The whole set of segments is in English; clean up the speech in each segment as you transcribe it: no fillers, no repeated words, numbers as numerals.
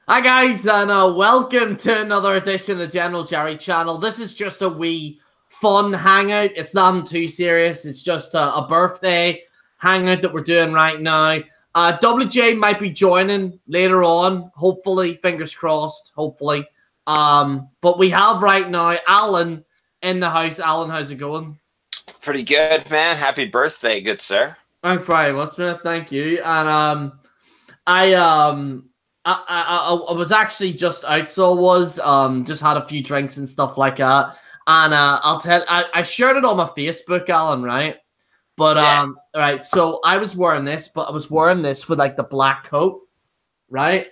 Hi guys, and welcome to another edition of General Gerry channel. This is just a wee fun hangout. It's nothing too serious. It's just a birthday hangout that we're doing right now. WJ might be joining later on, hopefully, fingers crossed, hopefully. But we have right now Alan in the house. Alan, how's it going? Pretty good, man. Happy birthday, good sir. I'm fine, what's man? Thank you. And I was actually just out, so I was just had a few drinks and stuff like that. And I shared it on my Facebook, Alan, right? But right, so I was wearing this, but I was wearing this with like the black coat, right?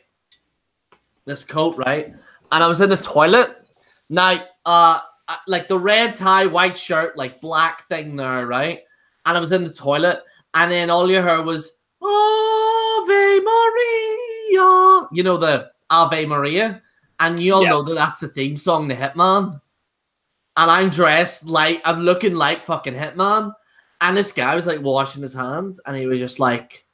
This coat, right? And I was in the toilet. Now, like the red tie, white shirt, like black thing there, right? And I was in the toilet, and then all you heard was Ave Maria. You know the Ave Maria, and you all know that that's the theme song to Hitman. And I'm dressed like I'm looking like fucking Hitman, and this guy was like washing his hands, and he was just like,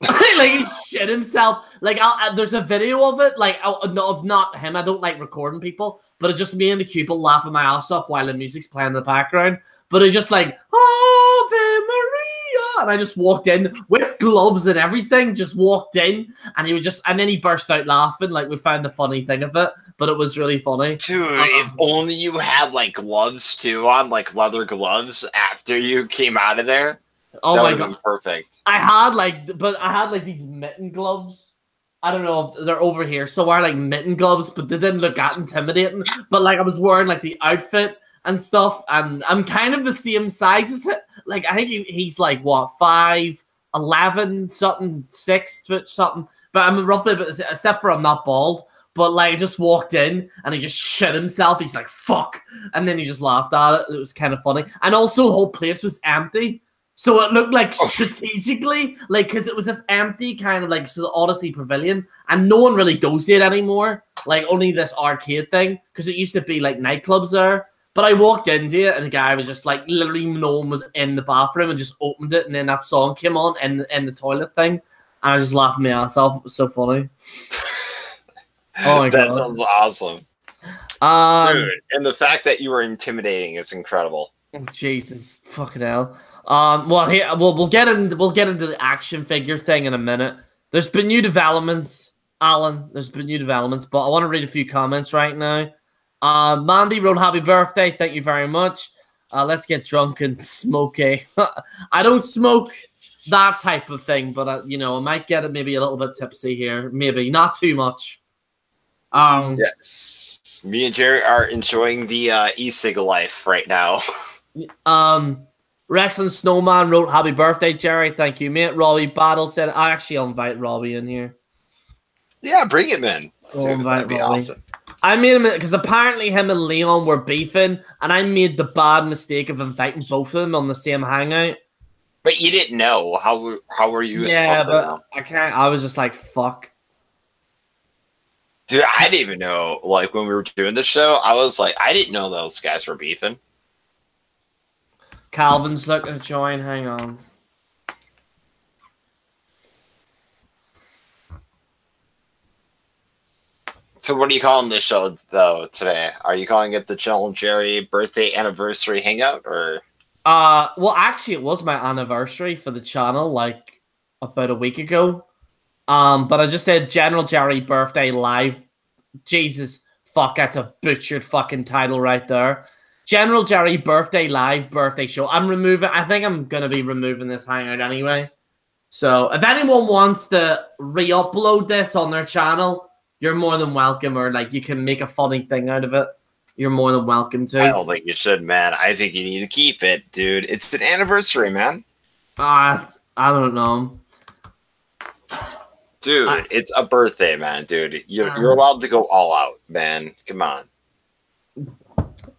like he shit himself. Like there's a video of it, like of not him. I don't like recording people, but it's just me and the cupid laughing my ass off while the music's playing in the background. But it's just like Ave Maria, and I just walked in with gloves and everything. Just walked in, and he would just, and then he burst out laughing. Like we found the funny thing of it, but it was really funny. Dude, if only you had like gloves too on, like leather gloves after you came out of there. Oh my god, perfect. I had like these mitten gloves. I don't know if they're over here somewhere, like mitten gloves, but they didn't look that intimidating. But like I was wearing like the outfit and stuff, and I'm kind of the same size as him. Like I think he's like what 5'11", something, 6 foot something. But I'm roughly, except for I'm not bald. But like I just walked in and he just shit himself. He's like fuck, and then he just laughed at it. It was kind of funny, and also the whole place was empty. So it looked like strategically, like, because it was this empty kind of like, so the Odyssey Pavilion, and no one really goes there anymore. Like, only this arcade thing, because it used to be like nightclubs there. But I walked into it, and the guy was just like, literally, no one was in the bathroom, and just opened it, and then that song came on in the toilet thing, and I was just laughing my ass off. It was so funny. Oh my god, that sounds awesome, dude! And the fact that you were intimidating is incredible. Oh, Jesus, fucking hell. Well, here we'll get into the action figure thing in a minute. There's been new developments, Alan. There's been new developments, but I want to read a few comments right now. Mandy wrote happy birthday. Thank you very much. Let's get drunk and smoke a. I don't smoke that type of thing, but you know, I might get it maybe a little bit tipsy here. Maybe not too much. Yes, me and Gerry are enjoying the e-cig life right now. Wrestling Snowman wrote happy birthday, Gerry. Thank you, mate. Robbie Battle said, I'll invite Robbie in here. Yeah, bring him in. Dude, that'd be awesome. I made him, because apparently him and Leon were beefing, and I made the bad mistake of inviting both of them on the same hangout. But you didn't know. How were you supposed to know? I can't. I was just like, fuck. Dude, I didn't even know, like, when we were doing the show, I was like, I didn't know those guys were beefing. Calvin's looking to join. Hang on. So what are you calling this show, though, today? Are you calling it the General Gerry birthday anniversary hangout, or? Well, actually, it was my anniversary for the channel, like, about a week ago. But I just said General Gerry birthday live. Jesus, fuck, that's a butchered fucking title right there. General Gerry birthday live birthday show. I think I'm going to be removing this hangout anyway. So if anyone wants to re-upload this on their channel, you're more than welcome, or like you can make a funny thing out of it. You're more than welcome to. I don't think you should, man. I think you need to keep it, dude. It's an anniversary, man. I don't know. Dude, it's a birthday, man, dude. You're allowed to go all out, man. Come on.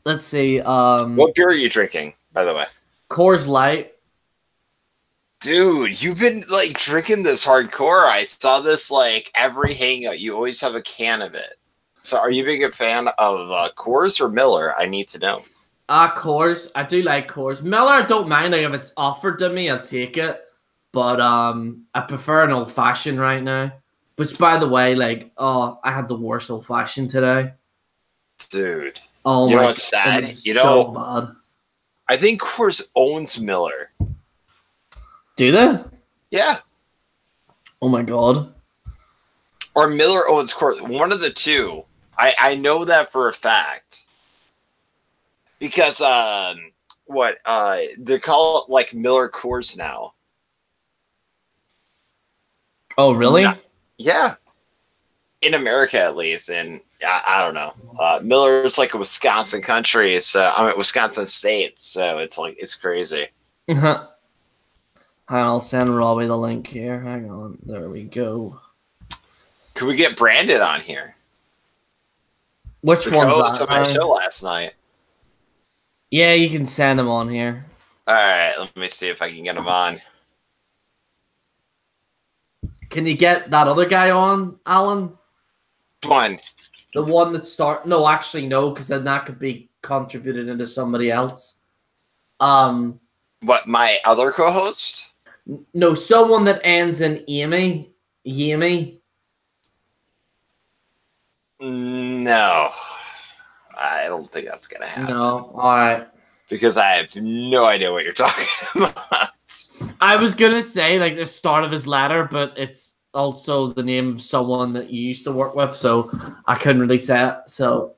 Let's see. What beer are you drinking, by the way? Coors Light. Dude, you've been like drinking this hardcore. I saw this like every hangout. You always have a can of it. So are you being a fan of Coors or Miller? I need to know. Coors. I do like Coors. Miller, I don't mind. Like, if it's offered to me, I'll take it. But I prefer an old fashioned right now. Which, by the way, like, oh, I had the worst old fashioned today. Dude. Oh you my know what's God, sad? it was You so know, bad. I think Coors owns Miller. Do they? Yeah. Oh my God. Or Miller owns Coors. One of the two. I know that for a fact. Because they call it like Miller Coors now. Oh really? Yeah. In America at least, and I don't know. Miller is like a Wisconsin country, so I mean Wisconsin state, so it's like it's crazy. I'll send Robbie the link here. Hang on. There we go. Could we get Brandon on here? Which The one's co-host that? of my show last night. Yeah, you can send him on here. All right, let me see if I can get him on. Can you get that other guy on, Alan? One. The one that start? No, actually, no, because then that could be contributed into somebody else. What, my other co-host? No, someone that ends in Amy. Yami. No, I don't think that's gonna happen. No, all right. Because I have no idea what you're talking about. I was gonna say like the start of his letter, but it's also the name of someone that you used to work with, so I couldn't really say it. So,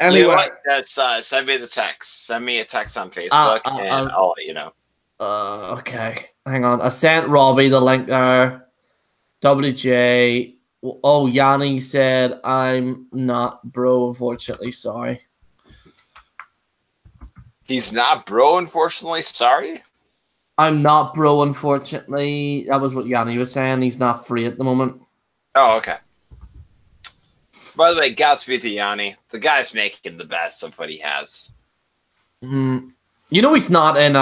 anyway, You know what? That's send me the text. Send me a text on Facebook, and I'll let you know. Okay, hang on. I sent Robbie the link there. WJ. Oh, Yanni said I'm not bro. Unfortunately, sorry. He's not bro, unfortunately. Sorry. I'm not bro, unfortunately. That was what Yanni was saying. He's not free at the moment. Oh, okay. By the way, Godspeed to Yanni. The guy's making the best of what he has. You know he's not in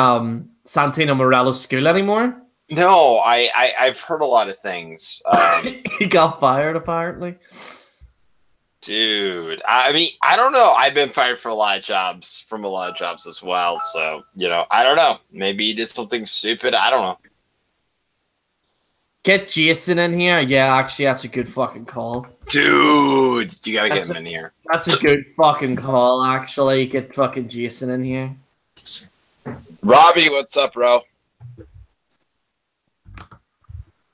Santino Morella's school anymore? No, I've heard a lot of things. He got fired, apparently. Dude, I mean, I don't know. I've been fired for a lot of jobs, as well. So, I don't know. Maybe he did something stupid. I don't know. Get Jason in here. Yeah, actually, that's a good fucking call. Dude, you gotta get him in here. That's a good fucking call, actually. Get fucking Jason in here. Robbie, what's up, bro?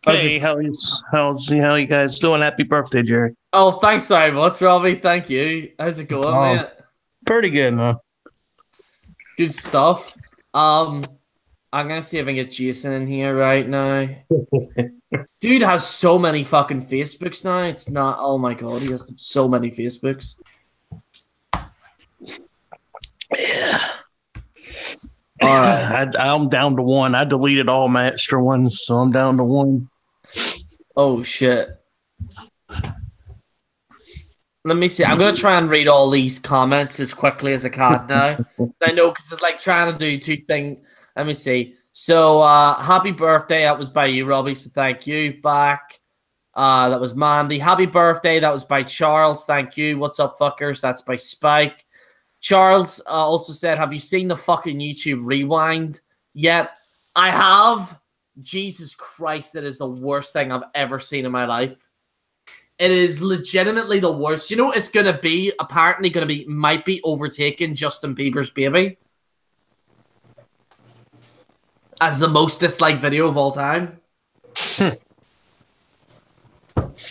Hey, how you guys doing? Happy birthday, Gerry. Oh, thanks very much, Robbie. Thank you. How's it going, mate? Pretty good, man. Good stuff. I'm gonna see if I can get Jason in here right now. Dude has so many fucking Facebooks now. It's not. Oh my God, he has so many Facebooks. Yeah. All right, I'm down to one. I deleted all my extra ones, so I'm down to one. Oh shit. Let me see. I'm gonna try and read all these comments as quickly as I can now. I know because it's like trying to do two things. Let me see. So happy birthday. That was by you, Robbie. So thank you. Back. That was Mandy. Happy birthday. That was by Charles. Thank you. What's up, fuckers? That's by Spike. Charles also said, have you seen the fucking YouTube Rewind yet? I have. Jesus Christ, that is the worst thing I've ever seen in my life. It is legitimately the worst. You know, it's going to be, apparently going to be, might be overtaking Justin Bieber's Baby as the most disliked video of all time. It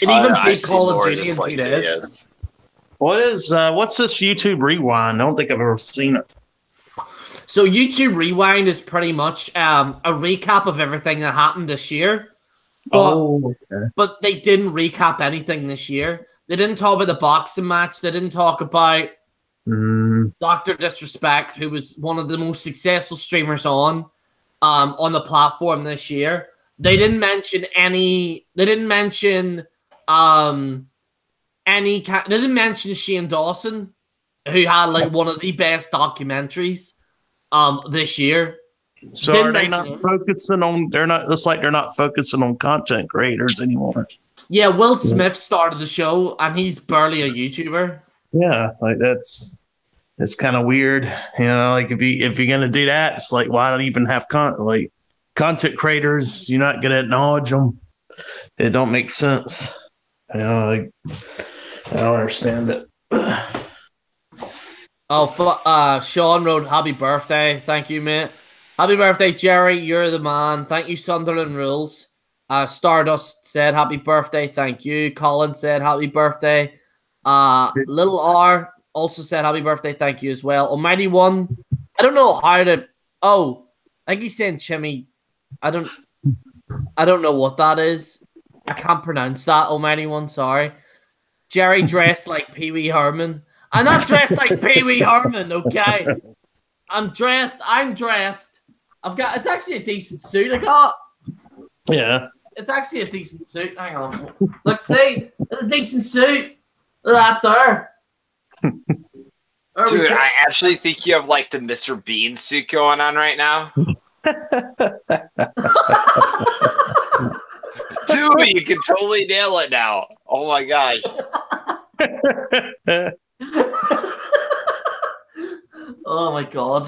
even beat Call of Duty in 2 days. What's this YouTube Rewind? I don't think I've ever seen it. So YouTube Rewind is pretty much a recap of everything that happened this year. But they didn't recap anything this year. They didn't talk about the boxing match. They didn't talk about Dr. Disrespect, who was one of the most successful streamers on the platform this year. They didn't mention any. They didn't mention They didn't mention Shane Dawson, who had like one of the best documentaries this year. So are they not focusing on? They're not. It's like they're not focusing on content creators anymore. Yeah, Will Smith started the show, and he's barely a YouTuber. Yeah, like that's kind of weird. You know, like if you're gonna do that, it's like why don't even have content creators? You're not gonna acknowledge them. It don't make sense. You know, I don't understand it. Oh, Sean wrote, happy birthday. Thank you, mate. Happy birthday, Gerry. You're the man. Thank you, Sunderland Rules. Stardust said, happy birthday. Thank you. Colin said, happy birthday. Little R also said, happy birthday. Thank you as well. Almighty One. I don't know how to... Oh, I think he's saying Chimmy. I don't know what that is. I can't pronounce that, Almighty One. Sorry. Gerry dressed like Pee Wee Herman. I'm not dressed like Pee Wee Herman, okay? I'm dressed. It's actually a decent suit I got. Yeah. It's actually a decent suit. Hang on. Look, see? It's a decent suit. Look at that there. Dude, I actually think you have like the Mr. Bean suit going on right now. Dude, you can totally nail it now. Oh my gosh. Oh my god.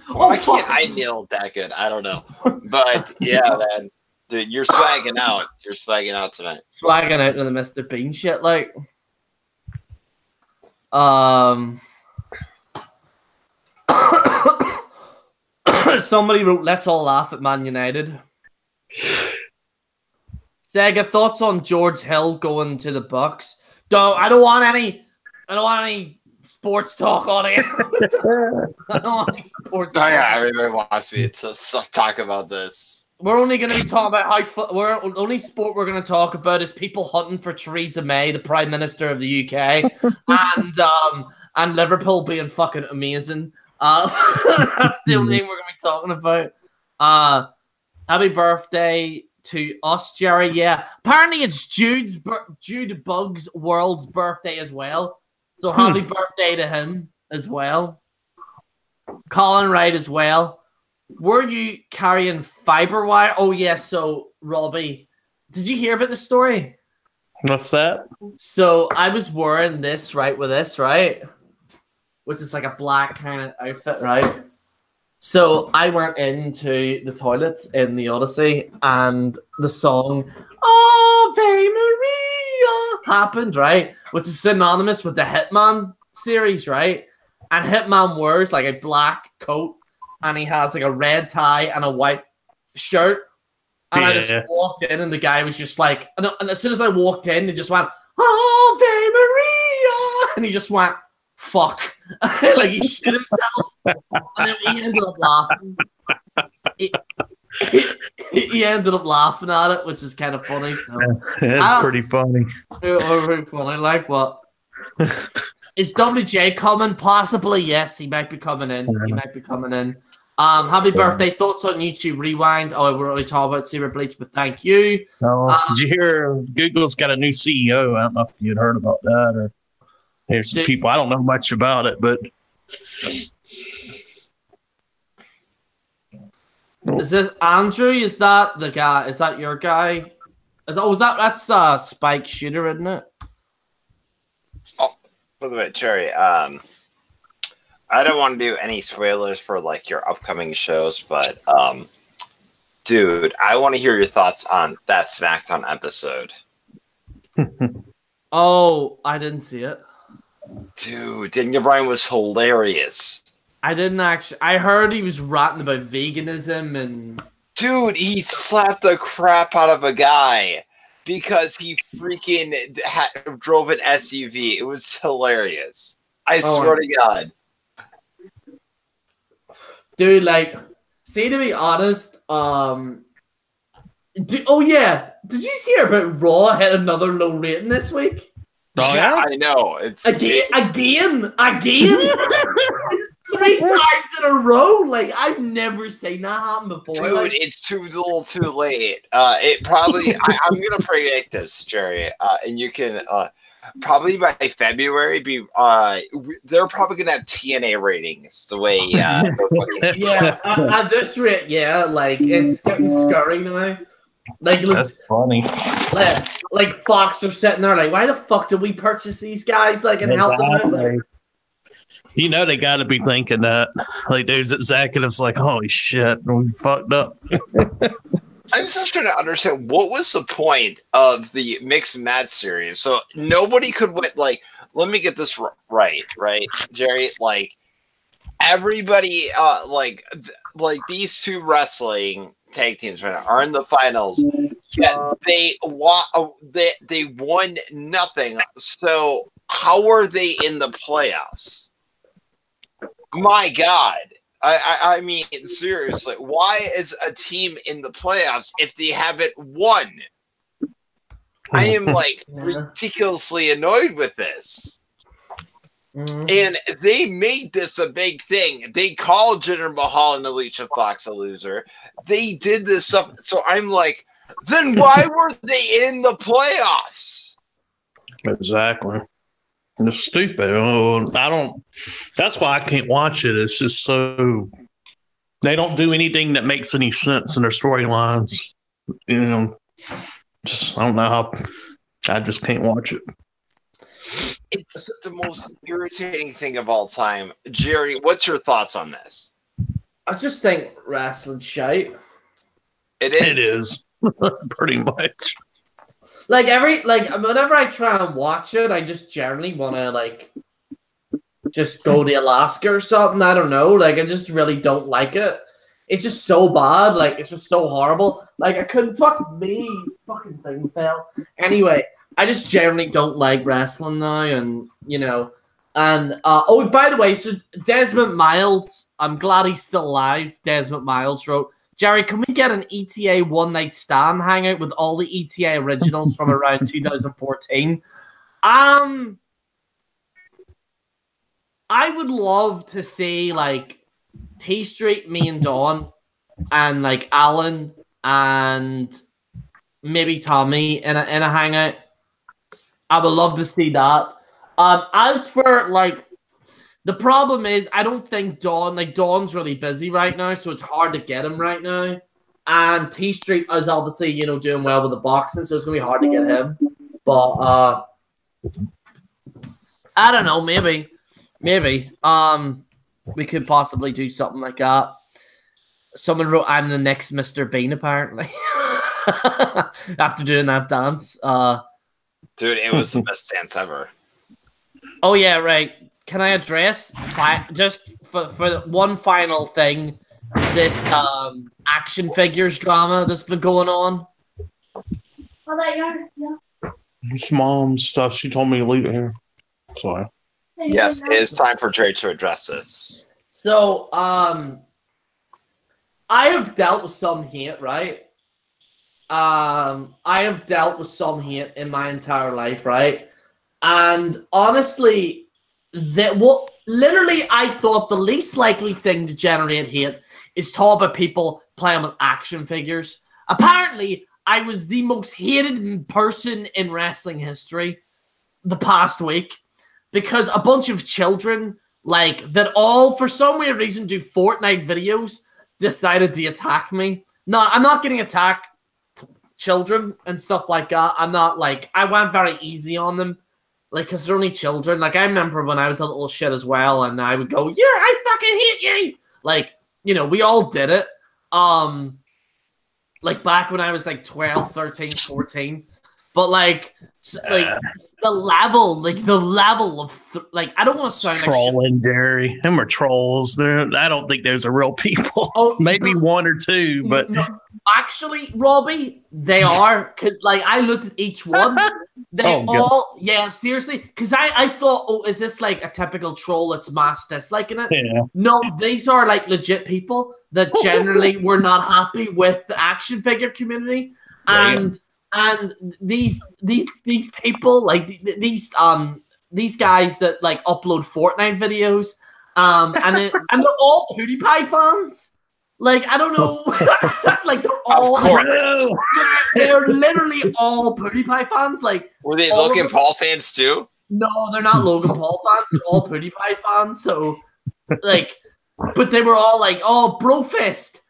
Why can't I nail it that good? I don't know. But yeah, man. Dude, you're swagging out. You're swagging out tonight. Swagging out in the Mr. Bean shit, like. Somebody wrote, let's all laugh at Man United. Sega, thoughts on George Hill going to the Bucks? I don't want any sports talk on here. I don't want any sports talk. Oh yeah, everybody wants me to talk about this. We're only going to be talking about the only sport we're going to talk about is people hunting for Theresa May, the Prime Minister of the UK, and Liverpool being fucking amazing. That's the only thing we're going to be talking about. Happy birthday to us, Gerry. Yeah, apparently it's Jude Bug's world's birthday as well. So happy birthday to him as well. Colin Wright as well. Were you carrying fiber wire? Oh, yes. So, Robbie, did you hear about the story? What's that? So, I was wearing this, right, with this, right? Which is like a black kind of outfit, right? So, I went into the toilets in the Odyssey, and the song, Ave Maria, happened, right? Which is synonymous with the Hitman series, right? And Hitman wears like a black coat, and he has like a red tie and a white shirt. And I just walked in, and the guy was just like, and as soon as I walked in, he just went, Ave Maria, and he just went, fuck. Like he shit himself. And then he ended up laughing. He ended up laughing at it, which is kind of funny. So it's pretty funny. Very funny. Like what? Is WJ coming? Possibly, yes. He might be coming in. He might be coming in. Happy birthday. Thoughts on YouTube Rewind? Oh, we're already talking about Super Bleach, but thank you. Did you hear Google's got a new CEO? I don't know if you'd heard about that, or there's some people. I don't know much about it, but is this Andrew? Is that the guy? Is that your guy? That's Spike Shooter, isn't it? Oh, by the way, Gerry, I don't want to do any spoilers for like your upcoming shows, but dude, I want to hear your thoughts on that SmackDown episode. Oh, I didn't see it. Dude, Daniel Bryan was hilarious. I didn't actually. I heard he was ranting about veganism and. Dude, he slapped the crap out of a guy because he freaking drove an SUV. It was hilarious. I swear to God. Dude, like, see, to be honest, oh yeah, did you hear about Raw hit another low rating this week? Oh, yeah, I know. It's again, 3 times in a row. Like, I've never seen that happen before. Dude, like, it's too little, too late. It probably. I'm gonna predict this, Gerry, and you can. Probably by February, they're probably gonna have TNA ratings the way. Yeah, at this rate, yeah, like it's getting scurry now. Like that's funny. Like Fox are sitting there, like, why the fuck did we purchase these guys? Like, and help them out. Like, you know, they got to be thinking that. Like, dudes at Executives, like, holy shit, we fucked up. I'm just trying to understand what was the point of the mixed match series. So nobody could win. Like, let me get this right, Gerry? Like, everybody, like these two wrestling tag teams right now are in the finals. Yet they won nothing. So how are they in the playoffs? My God. I mean, seriously, why is a team in the playoffs if they haven't won? I am like ridiculously annoyed with this. And they made this a big thing. They called Jinder Mahal and Alicia Fox a loser. They did this stuff. So I'm like, then why were they in the playoffs? Exactly. It's stupid. I don't. That's why I can't watch it. It's just so they don't do anything that makes any sense in their storylines. You know, just I don't know how. I just can't watch it. It's the most irritating thing of all time. Gerry, what's your thoughts on this? I just think wrestling shite. It is. It is pretty much. Like whenever I try and watch it, I just generally want to like just go to Alaska or something. I don't know. Like I just really don't like it. It's just so bad. Like it's just so horrible. Like I couldn't fucking thing fell. Anyway, I just generally don't like wrestling now, and you know, and oh by the way, so Desmond Miles, I'm glad he's still alive. Desmond Miles wrote, Gerry, can we get an ETA one night stand hangout with all the ETA originals from around 2014? I would love to see like T Street, me and Dawn, and like Alan and maybe Tommy in a hangout. I would love to see that. As for like the problem is, I don't think Dawn's really busy right now, so it's hard to get him right now. And T Street is obviously, you know, doing well with the boxing, so it's gonna be hard to get him. But I don't know, maybe. We could possibly do something like that. Someone wrote, "I'm the next Mr. Bean," apparently. After doing that dance. Dude, it was the best dance ever. Oh yeah, right. Can I address just for one final thing, this action figures drama that's been going on? Oh, that yarn, yeah. It's mom's stuff. She told me to leave it here. Sorry. Yes, it is time for Gerry to address this. So, I have dealt with some hate, right? I have dealt with some hate in my entire life, right? And honestly, literally I thought the least likely thing to generate hate is talk about people playing with action figures. Apparently, I was the most hated person in wrestling history the past week because a bunch of children, like, that all, for some weird reason, do Fortnite videos, decided to attack me. No, I'm not getting attacked, children and stuff like that. I'm not, like, I went very easy on them. Like, because they're only children. Like, I remember when I was a little shit as well, and I would go, yeah, I fucking hate you! Like, you know, we all did it. Like, back when I was, like, 12, 13, 14. But, like the level of, like, I don't want to sound like trolling, Gerry. Them are trolls. I don't think those are real people. Oh, maybe one or two, but... No, actually, Robbie, they are. Because, like, I looked at each one. They all, yeah, seriously. Because I thought, oh, is this, like, a typical troll that's mass disliking it? Yeah. No, these are, like, legit people that generally were not happy with the action figure community. And these people, like, these guys that, like, upload Fortnite videos, and they're all PewDiePie fans. Like, I don't know. Like, they're literally all PewDiePie fans. Like, were they Logan Paul fans too? No, they're not Logan Paul fans. They're all PewDiePie fans. So, like, but they were all like, oh, Brofist,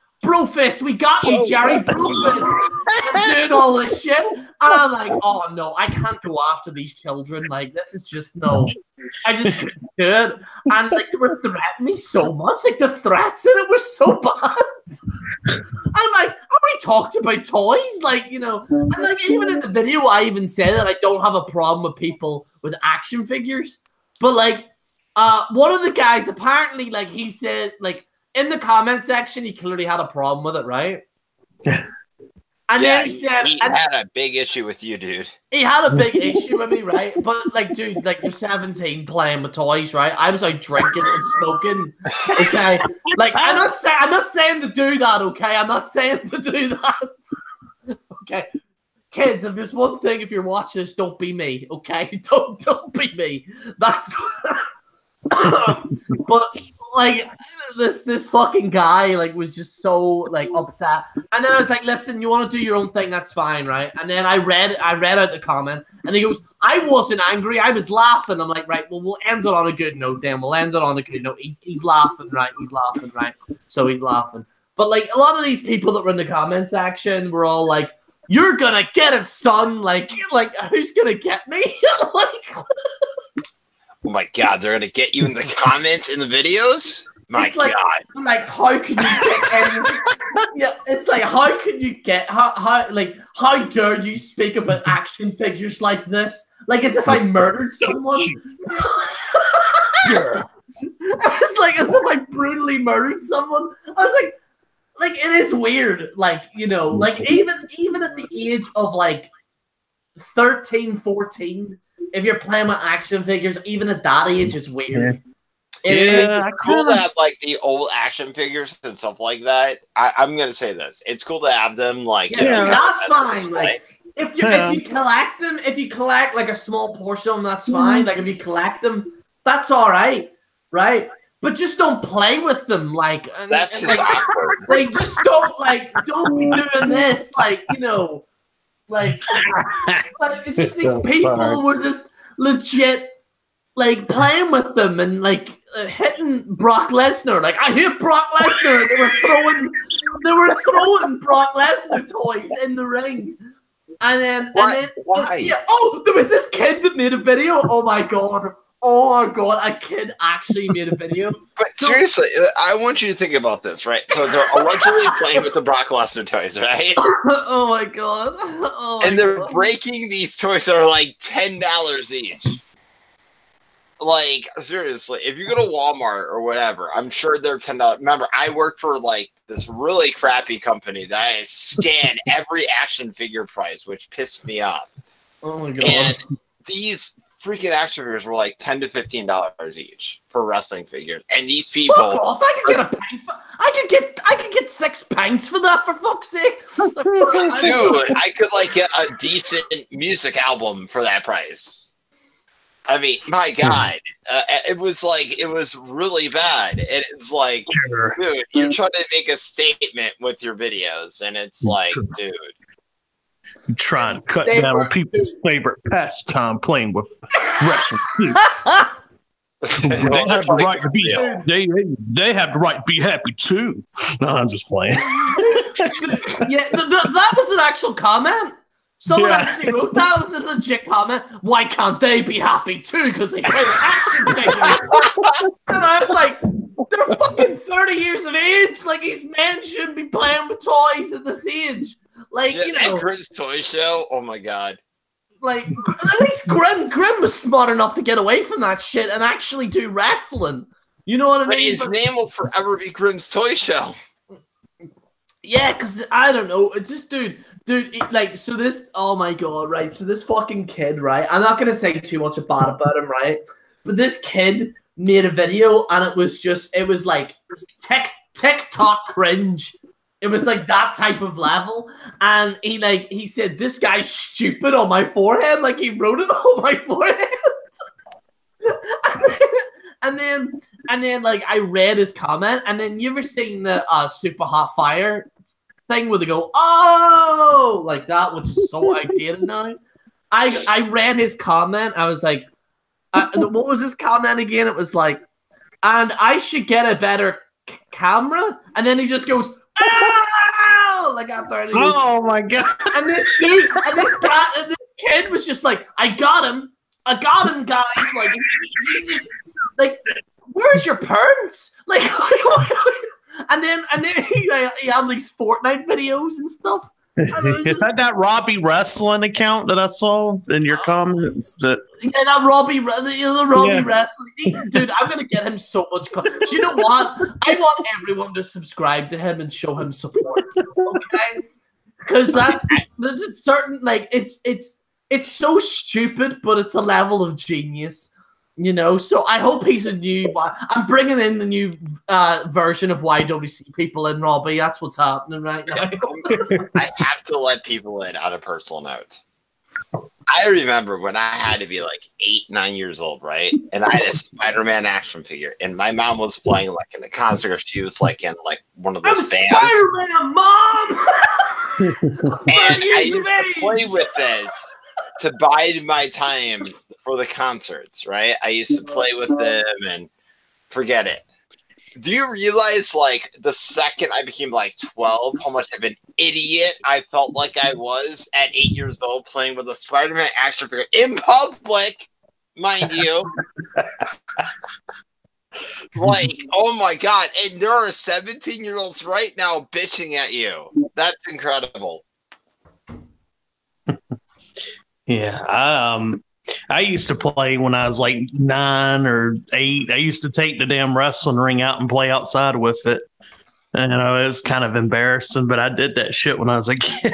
we got you, Gerry, Brofist. Doing all this shit. And I'm like, oh, no, I can't go after these children. Like, this is just, no. I just couldn't do it. And, like, they were threatening me so much. Like, the threats in it were so bad. I'm like, we talked about toys, like, you know, and like even in the video, I even said that I don't have a problem with people with action figures, but like, one of the guys apparently, like, he said, like, in the comment section, he clearly had a problem with it, right? And yeah, then he said, he had a big issue with you, dude. He had a big issue with me, right? But like, dude, like, you're 17 playing with toys, right? I was out drinking and smoking. Okay, like, I'm not saying to do that. Okay, I'm not saying to do that. Okay, kids, if there's one thing, if you're watching this, don't be me. Okay, don't be me. That's. But like this fucking guy like was just so like upset, and then I was like, listen, you want to do your own thing, that's fine, right? And then I read out the comment, and he goes, I wasn't angry, I was laughing. I'm like, right, well, we'll end it on a good note then. We'll end it on a good note. He's laughing, right? He's laughing, right? So he's laughing. But like a lot of these people that were in the comment section were all like, you're gonna get it, son. Like who's gonna get me? Like oh my god, they're gonna get you in the comments in the videos? My like, god. Like, how can you get any... Yeah, it's like, how can you get... How dare you speak about action figures like this? Like, as if I murdered someone? It's like, as if I brutally murdered someone. I was like, it is weird. Like, you know, like, even at the age of, like, 13, 14... If you're playing with action figures, even at that age, it's weird. It's cool to have like the old action figures and stuff like that. I'm gonna say this: it's cool to have them. Like, that's fine. Like, if you collect like a small portion of them, that's fine. Like, if you collect them, that's all right, right? But just don't play with them. Like, that's just awkward. Like, just don't be doing this. Like, you know. Like it's just these people were just legit like playing with them and like hitting Brock Lesnar. Like, I hit Brock Lesnar. They were throwing Brock Lesnar toys in the ring. And then why? Yeah, oh, there was this kid that made a video. Oh my god, a kid actually made a video. But seriously, I want you to think about this, right? So they're allegedly playing with the Brock Lesnar toys, right? Oh my god. And they're breaking these toys that are like $10 each. Like, seriously, if you go to Walmart or whatever, I'm sure they're $10. Remember, I worked for like this really crappy company that I scanned every action figure price, which pissed me off. Oh my god. And these freaking action figures were like $10 to $15 each for wrestling figures, and these people. Fuck off. I could get a pint. I could get 6 pints for that, for fuck's sake. Dude, I could like get a decent music album for that price. I mean, my god, it was really bad. And it's like, dude, you're trying to make a statement with your videos, and it's like, dude. You trying to cut down on people's favorite pastime, playing with wrestling. They have the right to be. They have the right to be happy too. No, I'm just playing. Yeah, that was an actual comment. Someone actually wrote that. It was a legit comment. Why can't they be happy too? Because they play with action figures. And I was like, they're fucking 30 years of age. Like, these men shouldn't be playing with toys at this age. Like, you know, Grim's toy show. Oh my god! Like, at least Grim was smart enough to get away from that shit and actually do wrestling. You know what I mean? His name will forever be Grim's Toy Show. Yeah, because I don't know. It's just, dude, like, so this. Oh my god, right? So this fucking kid, right? I'm not gonna say too much bad about him, right? But this kid made a video, and it was like TikTok cringe. It was like that type of level, and he said, "This guy's stupid" on my forehead. Like, he wrote it on my forehead. and then like I read his comment, and then you ever seen the Super Hot Fire thing where they go, "Oh," like that, which is so outdated now. I read his comment. I was like, what was his comment again? It was like, "And I should get a better camera," and then he just goes, "Oh!" Like, after it. Oh my god! And this dude, and this kid was just like, I got him, guys." Like, he just like, where's your parents? Like, And then he had these Fortnite videos and stuff. Is that Robbie Wrestling account that I saw in your comments? That that Robbie Wrestling. Dude, I'm going to get him so much. Do you know what? I want everyone to subscribe to him and show him support. Okay? Because there's a certain, like, it's so stupid, but it's a level of genius. You know, so I hope he's a new. I'm bringing in the new version of YWC people in, Robbie. That's what's happening right now. I have to let people in on a personal note. I remember when I had to be like 8, 9 years old, right? And I had a Spider-Man action figure, and my mom was playing like in the concert. She was like in like one of those bands. Spider-Man, Mom. And I used to play with this to bide my time for the concerts, right? I used to play with them and forget it. Do you realize, like, the second I became like 12, how much of an idiot I felt like I was at 8 years old playing with a Spider-Man action figure in public, mind you? Like, oh my god. And there are 17-year-olds right now bitching at you. That's incredible. Yeah, I used to play when I was like 9 or 8. I used to take the damn wrestling ring out and play outside with it. And it was kind of embarrassing, but I did that shit when I was a kid.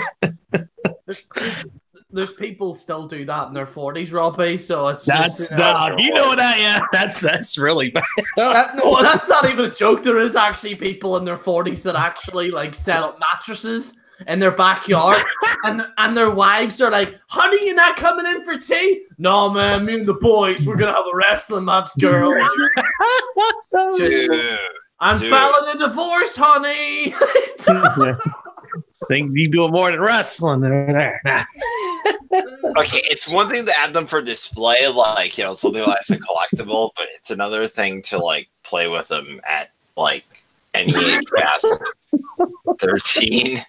There's people still do that in their 40s, Robbie. So it's that's you know that, yeah. That's really bad. No, that's not even a joke. There is actually people in their 40s that actually like set up mattresses in their backyard, and their wives are like, "Honey, you not coming in for tea?" "No, man, me and the boys, we're gonna have a wrestling match, girl." I'm filing a divorce, honey. Think you do more than wrestling. Okay, it's one thing to have them for display, like, you know, something like a collectible, but it's another thing to like play with them at like any age past 13.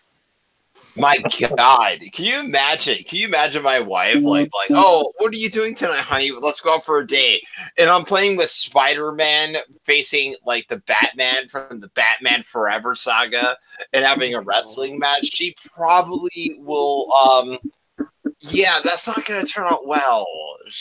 My God, can you imagine? Can you imagine my wife like, oh, what are you doing tonight, honey? Let's go out for a date. And I'm playing with Spider-Man facing like the Batman from the Batman Forever saga and having a wrestling match. She probably will. Yeah, that's not going to turn out well.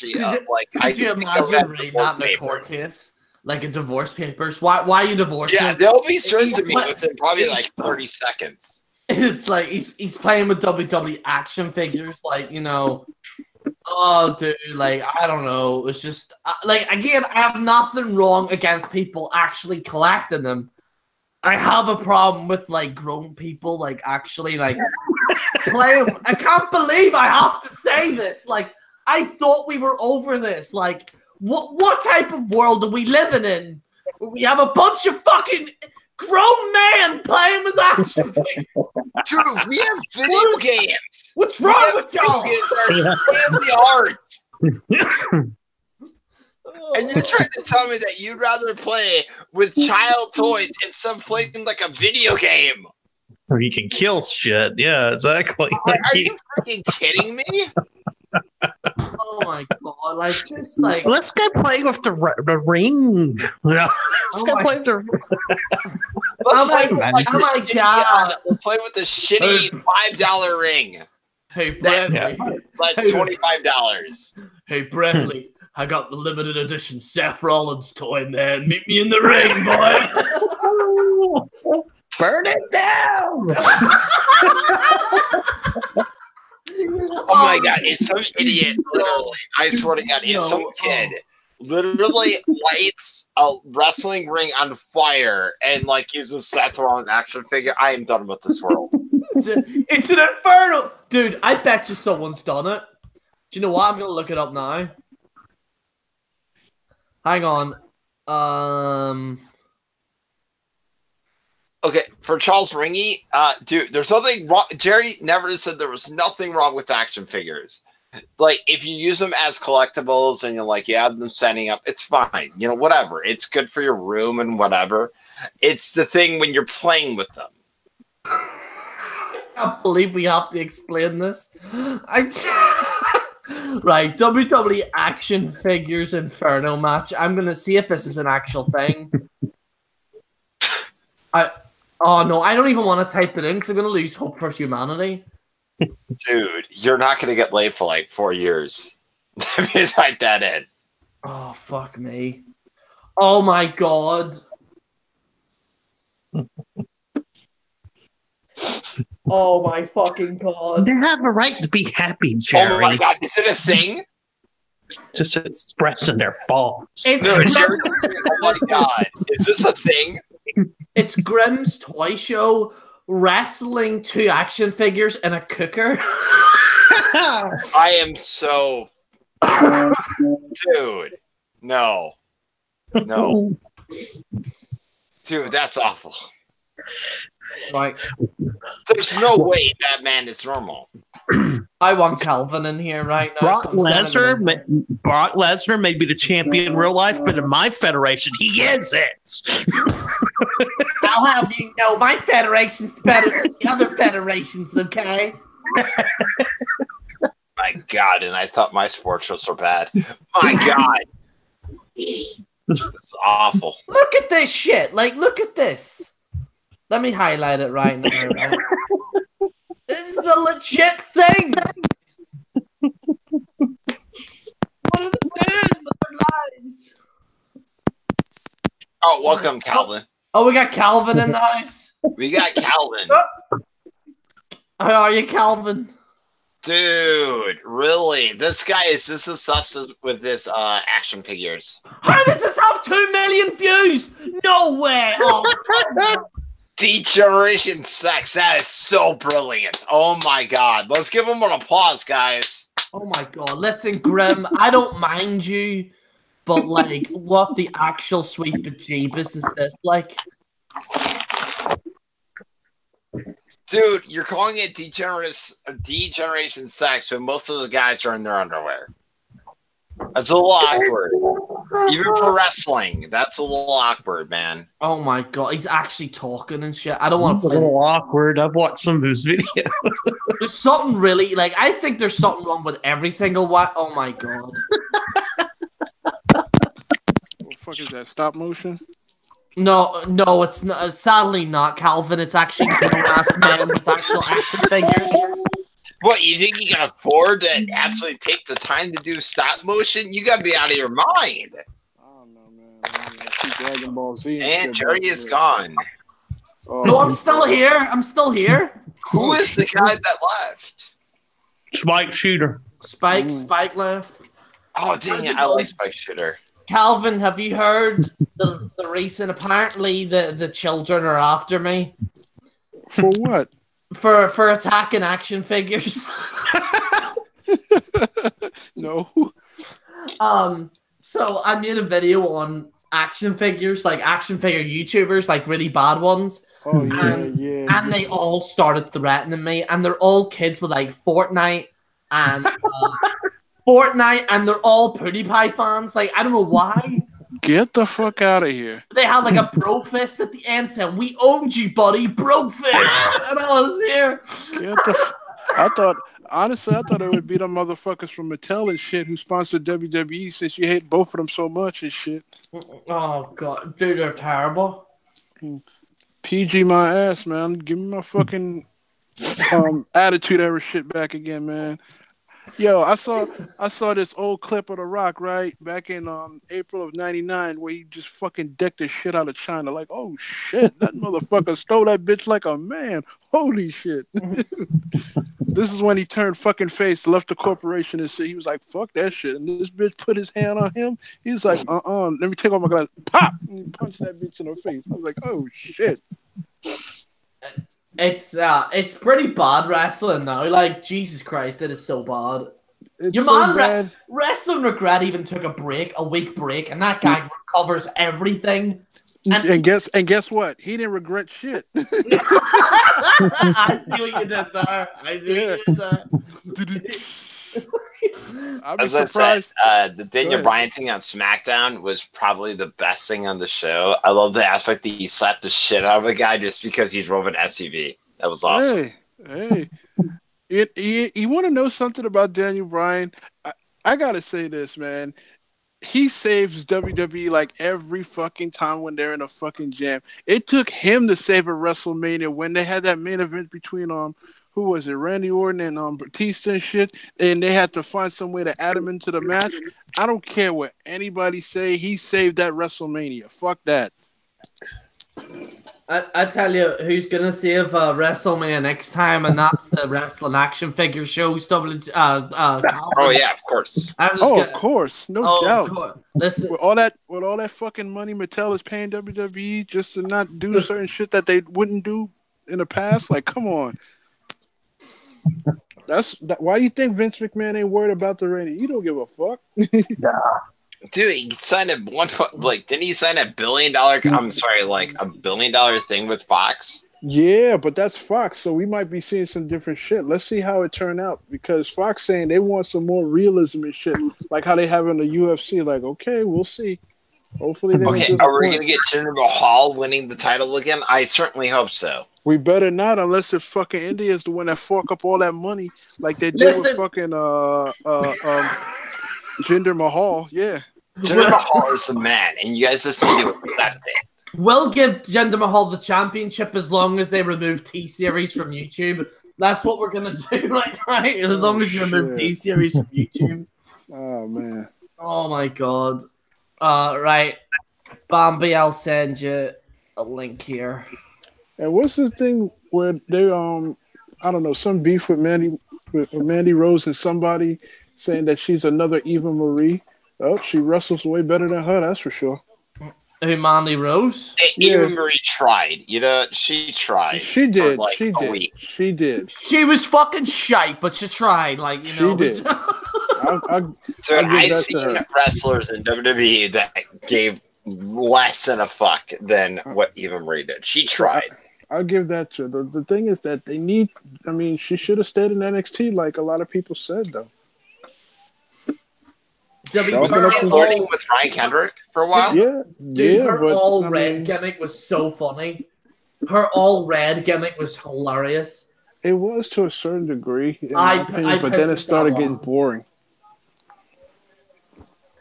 Could you imagine reading that in a court case? Like a divorce papers? Why are you divorcing? Yeah, they'll be certain to me within probably like 30 seconds. It's like he's playing with WWE action figures, like, you know. Oh, dude, like, I don't know. It's just like, again, I have nothing wrong against people actually collecting them. I have a problem with like grown people like actually like playing. I can't believe I have to say this. Like, I thought we were over this. Like, what type of world are we living in? We have a bunch of fucking grown men playing with action figures. Dude, we have video games. What's wrong with y'all? Family art. And you're trying to tell me that you'd rather play with child toys instead of playing like a video game? Or you can kill shit. Yeah, exactly. Are you freaking kidding me? Oh my god! Like, just like, let's go play with the ring. Let's go play with the. Oh my god! Let's play with the shitty $5 ring. Hey, Bradley. That's $25. Hey, Bradley. I got the limited edition Seth Rollins toy, man. Meet me in the ring, boy. Burn it down. Oh my god, it's some idiot, literally. I swear to god, it's some kid literally lights a wrestling ring on fire and like uses Seth Rollins action figure. I am done with this world. It's an inferno. Dude, I bet you someone's done it. Do you know what? I'm gonna look it up now. Hang on. Okay, for Charles Ringy, dude, there's nothing wrong. Gerry never said there was nothing wrong with action figures. Like, if you use them as collectibles and you have them setting up, it's fine. You know, whatever. It's good for your room and whatever. It's the thing when you're playing with them. I can't believe we have to explain this. Right, WWE action figures inferno match. I'm gonna see if this is an actual thing. Oh no, I don't even want to type it in because I'm gonna lose hope for humanity. Dude, you're not gonna get laid for like 4 years. Just type that in. Oh fuck me. Oh my god. Oh my fucking god. They have a right to be happy, Oh Gerry. my god, is it a thing? Just expressing their faults. It's No, Jerry, oh my god, is this a thing? It's Grimm's toy show wrestling 2 action figures in a cooker. I am so... Dude, no. No. Dude, that's awful. Like, There's no way that man is normal. I want Calvin in here right now. Brock so I'm sending him in. Lesnar may be the champion in real life, but in my federation, he isn't. I'll have you know my federation's better than the other federations, okay? My god, and I thought my sports shows were bad. My god. It's awful. Look at this shit. Like, look at this. Let me highlight it right now. Right? This is a legit thing. What are they doing with their lives? Oh, welcome, Calvin. Oh, we got Calvin in the house. We got Calvin. How are you, Calvin? Dude, really? This guy is just obsessed with this action figures. How does this have 2 million views? No way. Oh, Degeneration sex. That is so brilliant. Oh my god. Let's give him an applause, guys. oh my god. Listen, Grim, I don't mind you, but like, what the actual sweet bejeebus is this? Like, Dude, you're calling it degeneration sex when most of the guys are in their underwear. That's a little awkward. Even for wrestling, that's a little awkward, man. oh my god, he's actually talking and shit. I don't want It's to a play. little awkward. I've watched some of his videos. There's something really like I think there's something wrong with every single one. Oh my god. What the fuck is that? Stop motion? No, it's not. It's sadly not Calvin. It's actually grown-ass men with actual action figures. What, you think you can afford to actually take the time to do stop motion? You gotta be out of your mind. I don't know, man. I see Dragon Ball Z. And shit Jerry back is there. gone. Oh, No, I'm still here. I'm still here. Who is the guy that left? Spike Shooter. Spike left. Oh, dang it. I like Spike Shooter. Calvin, have you heard the recent? Apparently, the children are after me for what? for attacking action figures. No. So I made a video on action figures, like action figure YouTubers, like really bad ones. Oh yeah, And- yeah. And they all started threatening me, and they're all kids with like Fortnite and and they're all PewDiePie fans. Like, I don't know why. Get the fuck out of here. They had like a bro fist at the end saying, "We owned you, buddy, bro fist." And I was here. Get the. Honestly, I thought it would be the motherfuckers from Mattel and shit who sponsored WWE since you hate both of them so much and shit. Oh god, dude, they're terrible. PG my ass, man. Give me my fucking attitude era shit back again, man. Yo, I saw this old clip of The Rock, right? Back in April of '99 where he just fucking decked the shit out of China. Like, oh shit, that motherfucker stole that bitch like a man. Holy shit. This is when he turned fucking face, left the corporation and said he was like, fuck that shit. And this bitch put his hand on him. He's like, let me take off my glass. Pop! And he punched that bitch in her face. I was like, oh shit. It's pretty bad wrestling though. Like, Jesus Christ, it is so bad. It's Your so man, bad. Wrestling Regret even took a week break, and that guy recovers everything. And guess what? He didn't regret shit. I see what you did there. I see what you did there. I'd be As I surprised. said, the Daniel ahead. Bryan thing on SmackDown was probably the best thing on the show. I love the aspect that he slapped the shit out of a guy just because he drove an SUV. That was awesome. Hey. You want to know something about Daniel Bryan? I gotta say this, man. he saves WWE like every fucking time when they're in a fucking jam. It took him to save a WrestleMania when they had that main event between who was it, Randy Orton and Batista and shit, and they had to find some way to add him into the match. I don't care what anybody say, he saved that WrestleMania. Fuck that. I tell you who's gonna save WrestleMania next time, and that's the wrestling action figure shows. Oh yeah, of course. Of course, no doubt. Of course. Listen, with all that fucking money Mattel is paying WWE just to not do certain shit that they wouldn't do in the past, like, come on. Why you think Vince McMahon ain't worried about the rating? You don't give a fuck. Dude, he signed didn't he sign $1 billion? I'm sorry, like $1 billion thing with Fox? Yeah, but that's Fox, so we might be seeing some different shit. Let's see how it turned out, because Fox saying they want some more realism and shit, like how they have in the UFC. Like, okay, we'll see. Hopefully, they are we gonna get Jinder Mahal winning the title again? I certainly hope so. We better not, unless if fucking India is the one that fork up all that money, like they did with fucking Jinder Mahal. Yeah, Jinder Mahal is the man, and you guys just need to accept it. We'll give Jinder Mahal the championship as long as they remove T-Series from YouTube. That's what we're gonna do, right? As long as you remove T-Series from YouTube. Oh man. Oh my god. Right. Bambi, I'll send you a link here. And what's the thing where they I don't know, some beef with Mandy Rose and somebody saying that she's another Eva Marie? Oh, she wrestles way better than her, that's for sure. Who, Mandy Rose? Eva Marie tried. You know, she tried. She did. Like she did. Week. She did. She was fucking shite, but she tried. Like, you know. She did. I've seen wrestlers in WWE that gave less than a fuck than what Eva Marie did. She tried. I'll give that to her. The thing is that they need. I mean, she should have stayed in NXT, like a lot of people said, though. Was she learning with Ryan Kendrick for a while? Yeah, dude, her all red gimmick was so funny. Her all red gimmick was hilarious. It was to a certain degree, in my opinion, but then it started getting boring.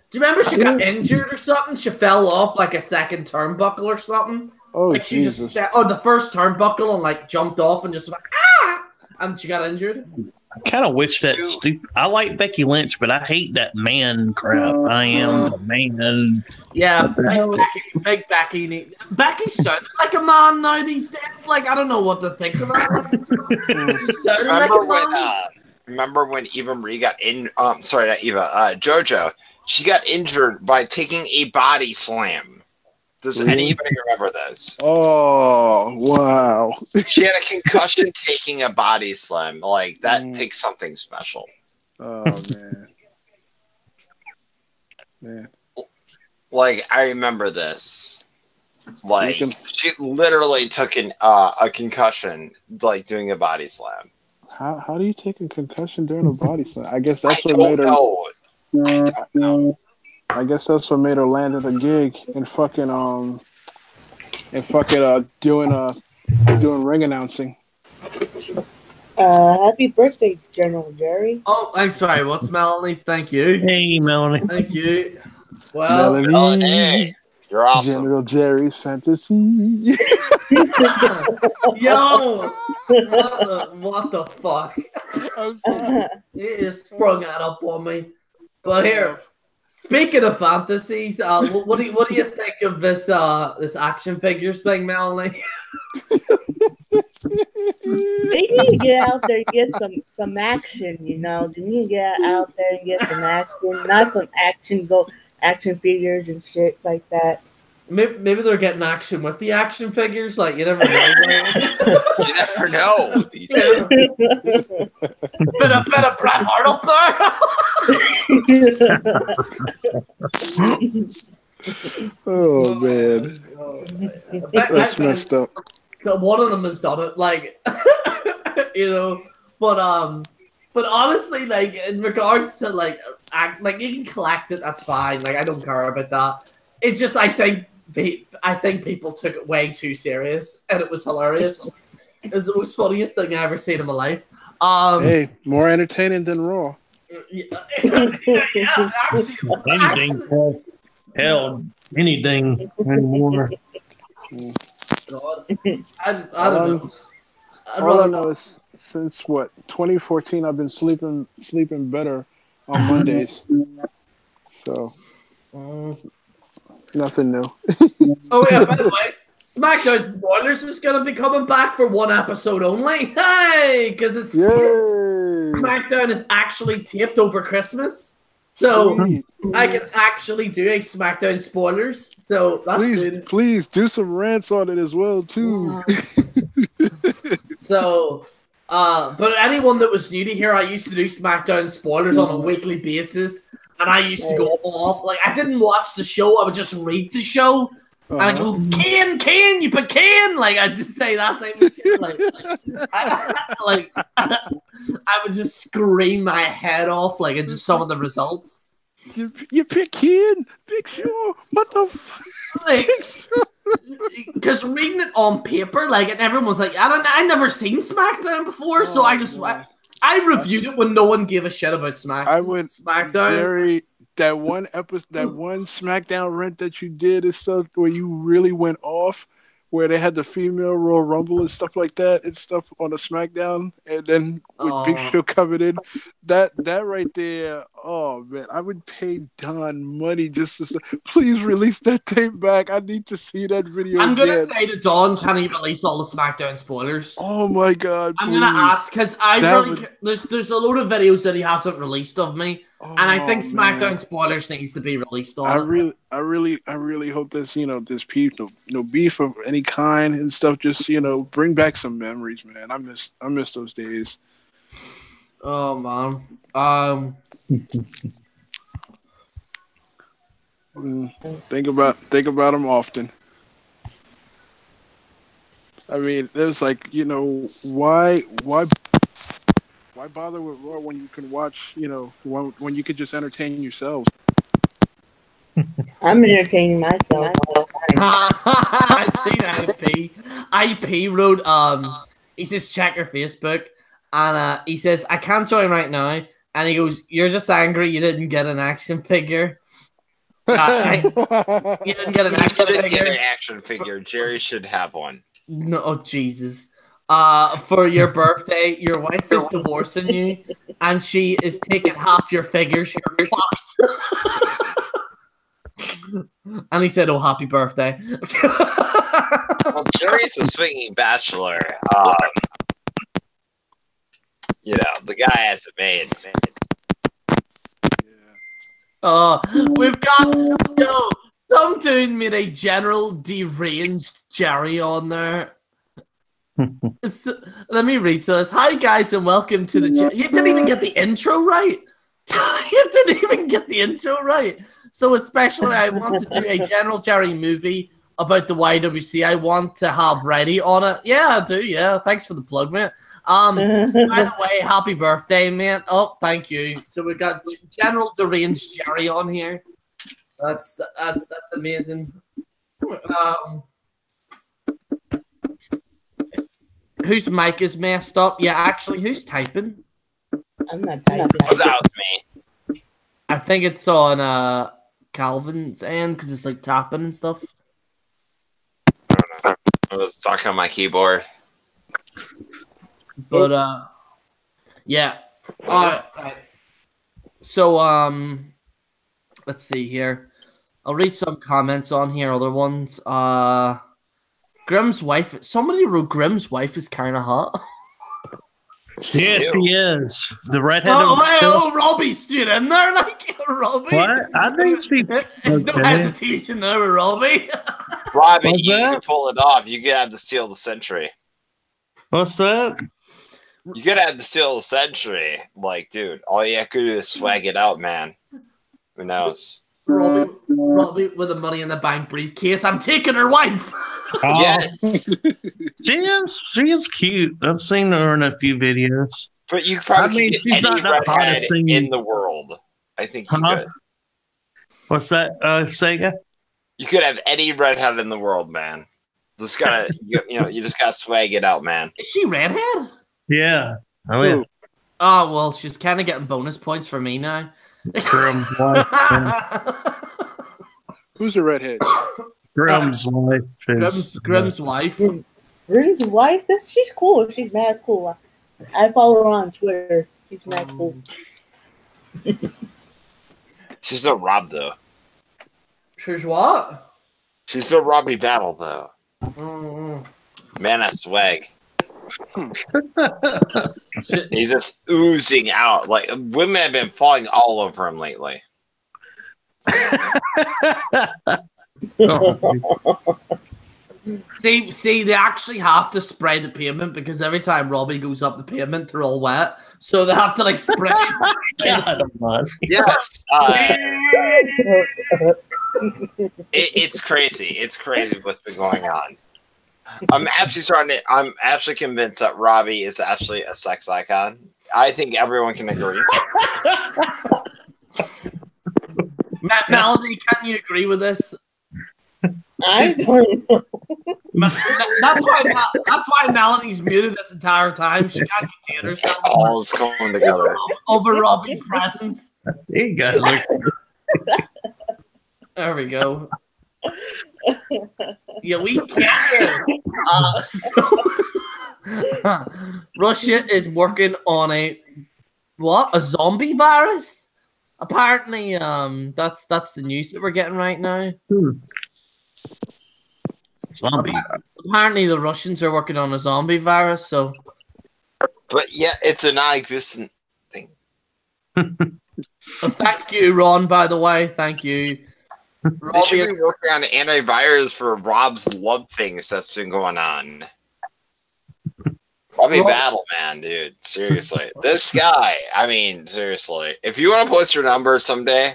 Do you remember she got injured or something? She fell off like a second turnbuckle or something. Oh, like she Jesus. the first turnbuckle and like jumped off and just went and she got injured. I kind of wish that stupid. I like Becky Lynch, but I hate that man crap. I am the man. Yeah, big Becky. Becky sounded like a man now these days. Like, I don't know what to think of that. Remember when Eva Marie got in? Sorry, not Eva. JoJo. She got injured by taking a body slam. Does anybody remember this? Oh, wow. She had a concussion taking a body slam. Like, that takes something special. Oh, man. Like, I remember this. Like, she literally took a concussion, like, doing a body slam. How do you take a concussion during a body slam? I guess that's what made her... I don't know. I guess that's what made her land at a gig and doing ring announcing. Happy birthday, General Gerry. Oh, I'm sorry. What's Melanie? Thank you. Hey, Melanie. Thank you. Well, Melanie, you're awesome. General Gerry's fantasy. Yo, what the fuck? I'm sorry. You just sprung that up on me. But here, speaking of fantasies, what do you think of this action figures thing, Melanie? They need to get out there and get some action, you know. They need to get out there and get some action, not some action figures and shit like that. Maybe they're getting action with the action figures. Like, you never know. You never know. Bit of Bret Hart up there. Oh, man. That's messed up. So one of them has done it, like, you know. But honestly, like, in regards to like you can collect it, that's fine. Like, I don't care about that. It's just I think people took it way too serious, and it was hilarious. It was the most funniest thing I ever seen in my life. Hey, more entertaining than Raw. Yeah, Anything. Hell, anything anymore. God. I don't know. I'd All I rather know not. is since 2014, I've been sleeping better on Mondays. So nothing new. Oh yeah, by the way, SmackDown Spoilers is going to be coming back for one episode only. Hey, because it's Yay! SmackDown is actually taped over Christmas, so Sweet. I can actually do a SmackDown Spoilers. So that's good. Please do some rants on it as well too. So, but anyone that was new to here, I used to do SmackDown Spoilers on a weekly basis, and I used to go off. Like, I didn't watch the show, I would just read the show. And I go, Kane, you put Kane! Like, I'd just say that type of shit. I would just scream my head off, like, at just some of the results. You pick Kane, Big Show, what the fuck? Like, because reading it on paper, like, and everyone was like, I never seen SmackDown before, so I reviewed it when no one gave a shit about SmackDown. Gerry, that one SmackDown rant that you did is stuff where you really went off, where they had the female Royal Rumble and stuff like that and stuff on the SmackDown, and then with Big Show coming in, that right there, oh man, I would pay Don money just to say, please release that tape back. I need to see that video. I'm gonna say to Don, can he release all the SmackDown spoilers? Oh my god! I'm gonna ask because there's a load of videos that he hasn't released of me, and I think SmackDown spoilers needs to be released on. I really hope there's there's beef of any kind and stuff. Just bring back some memories, man. I miss those days. Oh man. Think about them often. I mean, there's like why bother with Raw when you can watch when you could just entertain yourselves. I'm entertaining myself. I see that IP wrote he says check your Facebook, and he says I can't join right now, and he goes, you're just angry you didn't get an action figure. You didn't get an action figure. Gerry should have one. No, oh Jesus. For your birthday, your wife is divorcing you, and she is taking half your figures. You're fucked. And he said, "Oh, happy birthday." Well, Gerry's a swinging bachelor. The guy hasn't made. We've got some dude made a general deranged Gerry on there. Let me read this. Hi guys and welcome to the. You didn't even get the intro right. You didn't even get the intro right. So especially, I want to do a general Gerry movie about the YWC. I want to have ready on it. Yeah, I do. Yeah, thanks for the plug, mate. By the way, happy birthday, man. Oh, thank you. So we've got General Deranged Gerry on here. That's amazing. Whose mic is messed up? Yeah, actually, who's typing? I'm not typing. Oh, that was me. I think it's on Calvin's end because it's like tapping and stuff. I don't know. I was talking on my keyboard. But yeah. All right. So let's see here. I'll read some comments on here. Other ones. Grimm's wife. Somebody wrote Grimm's wife is kind of hot. Yes, he is. The redhead. Robbie stood in there like Robbie. What? I think she. There's no hesitation there with Robbie. Robbie, you can pull it off. You could have the steal of the century. What's that? You could have the steal of the century. Like, dude, all you have to do is swag it out, man. Who knows? Robbie with the money in the bank briefcase. I'm taking her wife. Yes. She is cute. I've seen her in a few videos. But you probably get she's any not the hottest redhead thing in the world. I think you could. What's that, Sega? You could have any redhead in the world, man. Just gotta, you just gotta swag it out, man. Is she redhead? Yeah. Oh yeah. Oh well, she's kind of getting bonus points for me now. Grim's wife. Who's the redhead? Grim's wife is Grim's wife. Grim's wife? She's cool. She's mad cool. I follow her on Twitter. She's mad cool. She's a Rob though. She's what? She's a Robbie Battle though. Mm. Man, that swag. He's just oozing out. Like women have been falling all over him lately. See, they actually have to spray the pavement because every time Robbie goes up the pavement, they're all wet. So they have to like spray. Yes. It's crazy. It's crazy what's been going on. I'm actually convinced that Robbie is actually a sex icon. I think everyone can agree. Melody, can you agree with this? I don't know. That's why Melody's muted this entire time. She can't contain herself. All is coming together. Over Robbie's presence. You guys are... There we go. Yeah, we can. Russia is working on a zombie virus? Apparently, that's the news that we're getting right now. Zombie. Apparently, the Russians are working on a zombie virus. So, but yeah, it's a non-existent thing. Thank you, Ron. By the way, thank you. They should be working on an antivirus for Rob's love things that's been going on. Robbie Battle, man, dude. Seriously. This guy, I mean, seriously. If you want to post your number someday,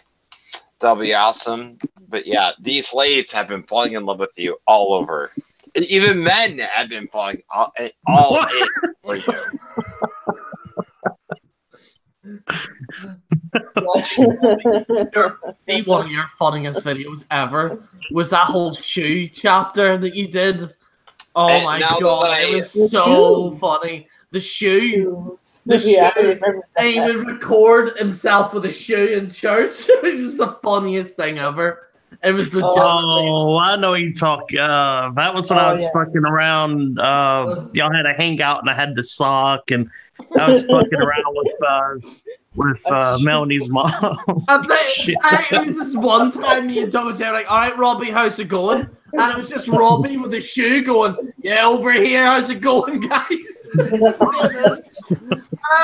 that'll be awesome. But yeah, these ladies have been falling in love with you all over. And even men have been falling all in for you. One of your funniest videos ever was that whole shoe chapter that you did. Oh and my god, it was so funny. The shoe. And he would record himself with a shoe in church. It was just the funniest thing ever. It was the I know you talk. That was when I was fucking around. Y'all had a hangout and I had the sock and I was fucking around with Melanie's mom. It was just one time me and Thomas were like, all right, Robbie, how's it going? And it was just Robbie with a shoe going, yeah, over here, how's it going, guys? Me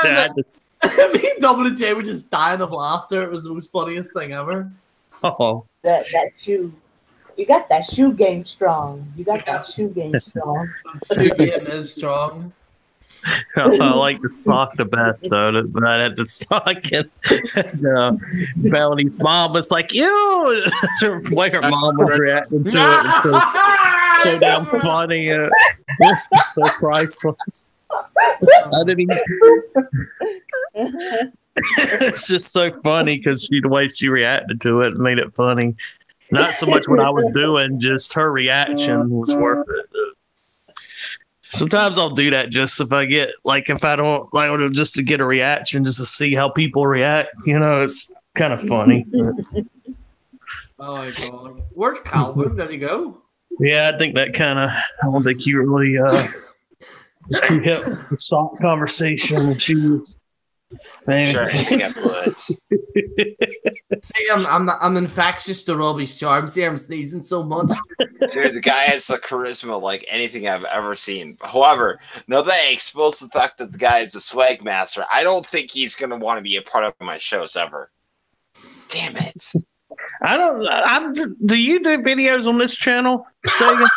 and Double J were just dying of laughter. It was the most funniest thing ever. Oh, that shoe. You got that shoe game strong. That shoe game strong. Shoe game is strong. I like the sock the best though. But I had the sock and Melanie's mom was like, "Ew!" The way her mom was reacting to it was so damn funny. So priceless. I didn't even. It's just so funny because the way she reacted to it made it funny. Not so much what I was doing, just her reaction was worth it. Sometimes I'll do that just if I get, like, if I don't, like, just to get a reaction, just to see how people react. You know, it's kind of funny. Oh my god. Where's Calvin? Did he go? Yeah, I think that kind of, I don't think you really, just too hip with the sock conversation and shoes. Man. Sure, See, I'm infectious to Robbie's charm. See, I'm sneezing so much. Dude, the guy has the charisma like anything I've ever seen. However, now that I expose the fact that the guy is a swag master, I don't think he's going to want to be a part of my shows ever. Damn it. Do you do videos on this channel, Sega?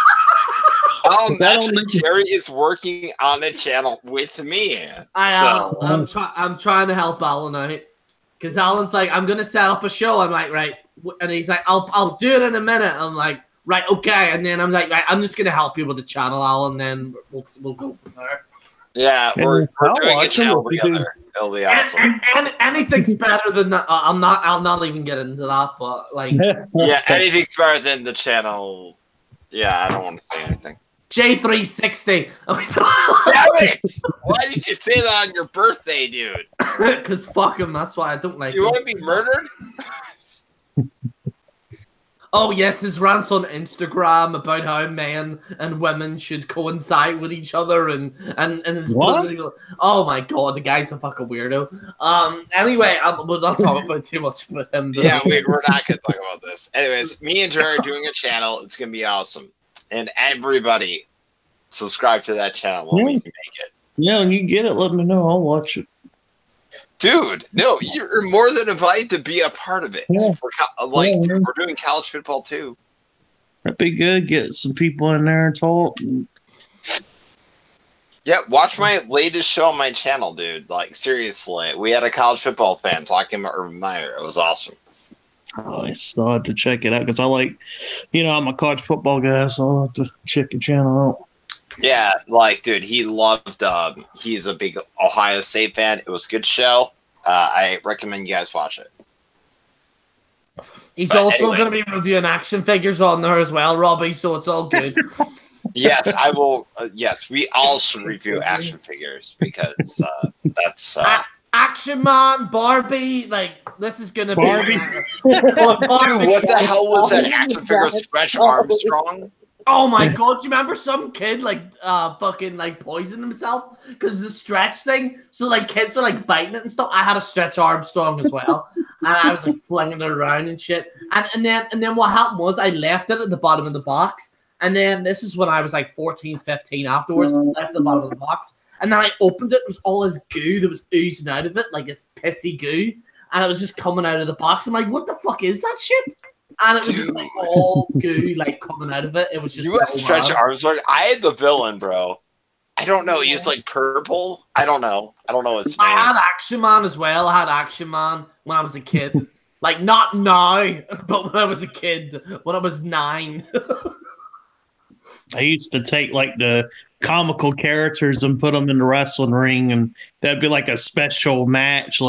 Naturally, Gerry is working on a channel with me. I'm trying to help Alan out because Alan's like, I'm gonna set up a show. I'm like, right, and he's like, I'll do it in a minute. I'm like, right, okay, and then I'm like, right, I'm just gonna help you with the channel, Alan. Then we'll go from there. Yeah, we're doing a channel together. It'll be awesome. Anything's better than that. I'll not even get into that, but like, yeah, anything's better than the channel. Yeah, I don't want to say anything. J360. Damn it! Why did you say that on your birthday, dude? Because fuck him, that's why I don't like Do you him. want to be murdered? Oh yes, his rants on Instagram about how men and women should coincide with each other and his What? political. Oh my god, the guy's a fucking weirdo. Anyway, we'll not talk about too much about him. Yeah, we're not gonna talk about this. Anyways, me and Gerry are doing a channel. It's gonna be awesome, and everybody subscribe to that channel when we can make it. Yeah, when you get it, let me know. I'll watch it. Dude, no, you're more than invited to be a part of it. Yeah. Dude, we're doing college football too. That'd be good. Get some people in there and talk. Yeah, watch my latest show on my channel, dude. Like, seriously. We had a college football fan talking about Urban Meyer. It was awesome. I still have to check it out because I like, I'm a college football guy, so I'll have to check your channel out. Yeah, like, dude, he loved, he's a big Ohio State fan. It was a good show. I recommend you guys watch it. He's also going to be reviewing action figures on there as well, Robbie, so it's all good. Yes, I will. Yes, we all should review action figures because that's... Action Man, Barbie, like, this is going to be... Barbie. Dude, what the hell was that action figure, Stretch Armstrong? Oh my god, do you remember some kid fucking poisoned himself because of the stretch thing? So kids are biting it and stuff. I had a Stretch Armstrong as well. And I was flinging it around and shit. And then what happened was I left it at the bottom of the box. And then this is when I was 14, 15 afterwards, left at the bottom of the box. And then I opened it, it was all this goo that was oozing out of it, this pissy goo. And it was just coming out of the box. I'm like, what the fuck is that shit? And it was just all goo coming out of it. It was just you had Stretch Armstrong. I had the villain, bro. I don't know. He was purple. I don't know his name. I had Action Man as well. I had Action Man when I was a kid. Not now, but when I was a kid, when I was 9. I used to take the comical characters and put them in the wrestling ring, and that'd be a special match.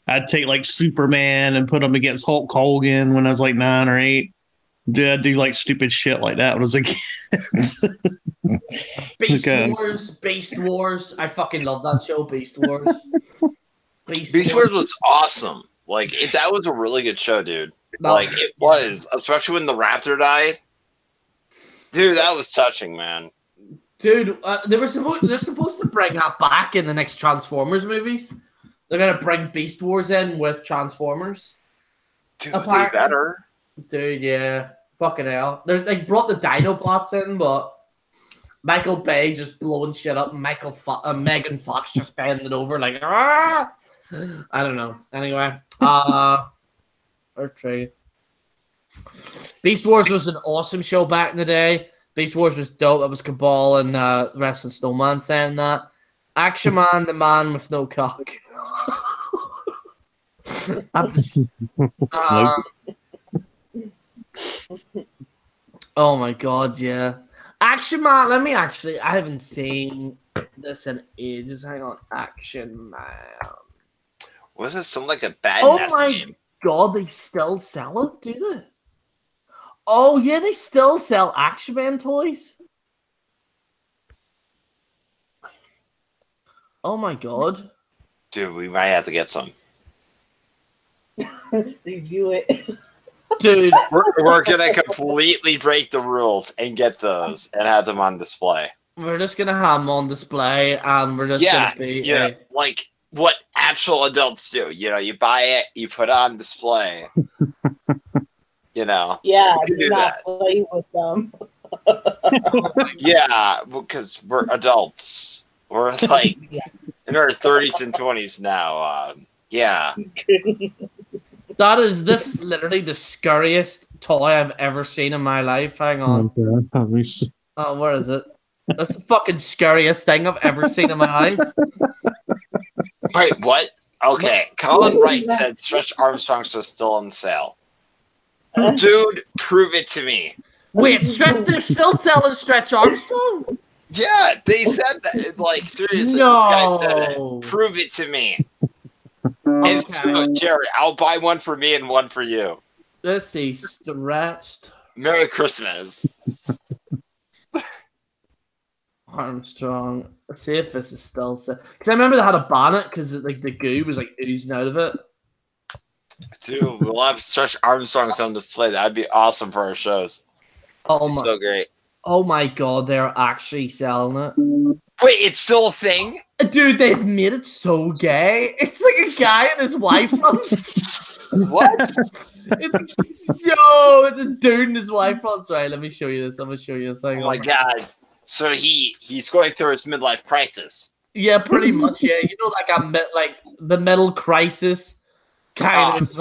I'd take Superman and put him against Hulk Hogan when I was 9 or 8. I'd do stupid shit like that when I was a kid. Beast Wars. I fucking love that show, Beast Wars. Beast Wars was awesome. That was a really good show, dude. It was, especially when the raptor died. Dude, that was touching, man. Dude, they're supposed to bring that back in the next Transformers movies. They're gonna bring Beast Wars in with Transformers. Dude, they better. Dude, yeah. Fucking hell. They brought the Dinobots in, but Michael Bay just blowing shit up and Megan Fox just bending over I don't know. Anyway. Beast Wars was an awesome show back in the day. Beast Wars was dope. It was Cabal and Wrestling Snowman saying that. Action Man, the man with no cock. Oh my god, yeah. Action Man, I haven't seen this in ages. Hang on. Action Man. Was it some a bad my god, they still sell it, do they? Oh yeah, they still sell Action Man toys. Oh my god. Dude, we might have to get some. Review it. Dude. We're going to completely break the rules and get those and have them on display. We're just going to have them on display and we're just going to be... Yeah, what actual adults do. You buy it, you put it on display. Yeah, do not play with them. Yeah, because we're adults. We're in our 30s and 20s now. Yeah. This is literally the scariest toy I've ever seen in my life. Hang on. Oh, where is it? That's the fucking scariest thing I've ever seen in my life. Wait, what? Okay, Colin Wright said Stretch Armstrongs are still on sale. Dude, prove it to me. Wait, they're still selling Stretch Armstrong? Yeah, they said that. Seriously, no. This guy said it. Prove it to me. Okay. And so, Gerry, I'll buy one for me and one for you. Let's see, stretched. Merry Christmas. Armstrong. Let's see if this is still set. Because I remember they had to ban it because like the goo was like oozing out of it. Dude, we'll have Stretch Armstrongs on display. That'd be awesome for our shows. Oh my! So great. Oh my god, they're actually selling it. Wait, it's still a thing? Dude, they've made it so gay. It's like a guy and his wife. What? It's a dude and his wife. Right, let me show you this. I'm gonna show you this. Oh my god! So he's going through his midlife crisis. Yeah, pretty much. Yeah, you know, like the middle crisis kind of.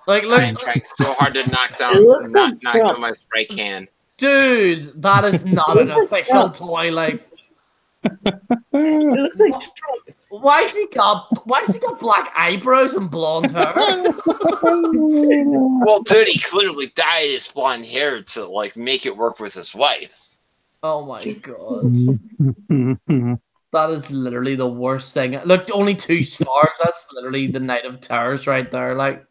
Like, look, I'm trying so hard to knock down my spray can. Dude, that is not an official toy. Like, It looks like Trump. why has he got black eyebrows and blonde hair? Well, dude, he clearly dyed his blonde hair to like make it work with his wife. Oh my god. That is literally the worst thing. Look, only 2 stars. That's literally the Night of Terrors right there. Like,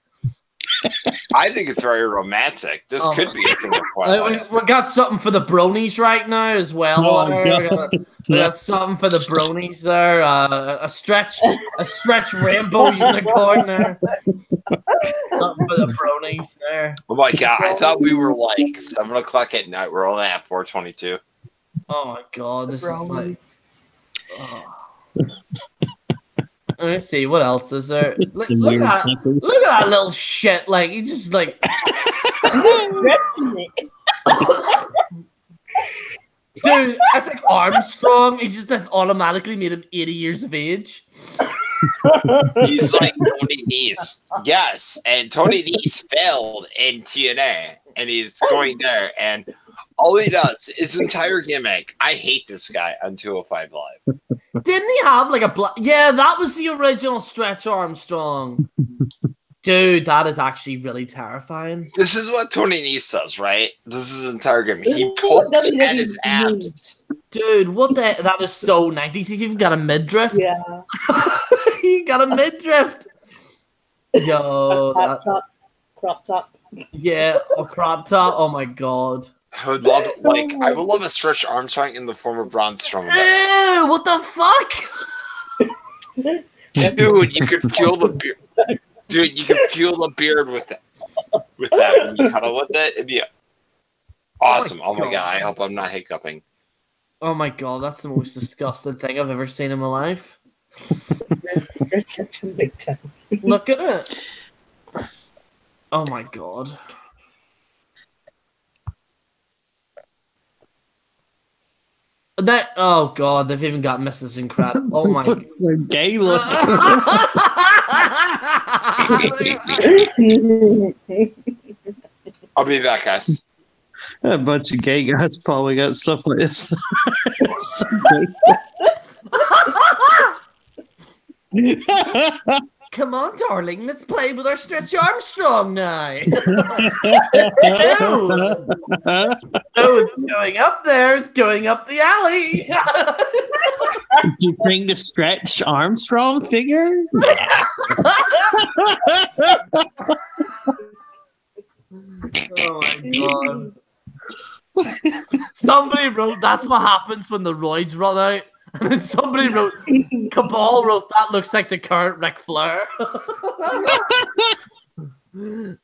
I think it's very romantic. This could be a thing of Twilight. we got something for the bronies right now as well. Oh, we got something for the bronies there. A stretch rainbow unicorn there. Something for the bronies there. Oh my god! I thought we were like 7:00 at night. We're only at 4:22. Oh my god, this is like. Oh. Let me see, what else is there? Look at that little shit. Like, he just like. Dude, I think Armstrong, he just automatically made him 80 years of age. He's like Tony Nese. Yes, and Tony Nese failed in TNA, and he's going there, and all he does, his entire gimmick, I hate this guy on 205 Live. Didn't he have like a black? Yeah, that was the original Stretch Armstrong. Dude, that is actually really terrifying. This is what Tony Nese does, right? This is his entire gimmick. He pokes at his abs. Dude, what the? That is so 90s. He's even got a midriff. Yeah. He got a midriff. Yo. Crop top. Yeah, a crop top. Oh my god. I would love a Stretch Armstrong in the form of Braun Strowman. Ew, what the fuck? Dude, you could feel the beard. Dude, you could feel the beard with that. With that, when you cuddle with it, it'd be awesome. Oh my god, I hope I'm not hiccuping. Oh my god, that's the most disgusting thing I've ever seen in my life. Look at it. Oh my god. That, oh god, they've even got Mrs. Incredible. Oh my god. So gay look. I'll be back, guys. A bunch of gay guys probably got stuff like this. Come on, darling, let's play with our Stretch Armstrong now. Oh, it's going up there. It's going up the alley. Did you bring the Stretch Armstrong figure? Oh my god. Somebody wrote, that's what happens when the roids run out. And then somebody wrote, Cabal wrote, that looks like the current Ric Flair.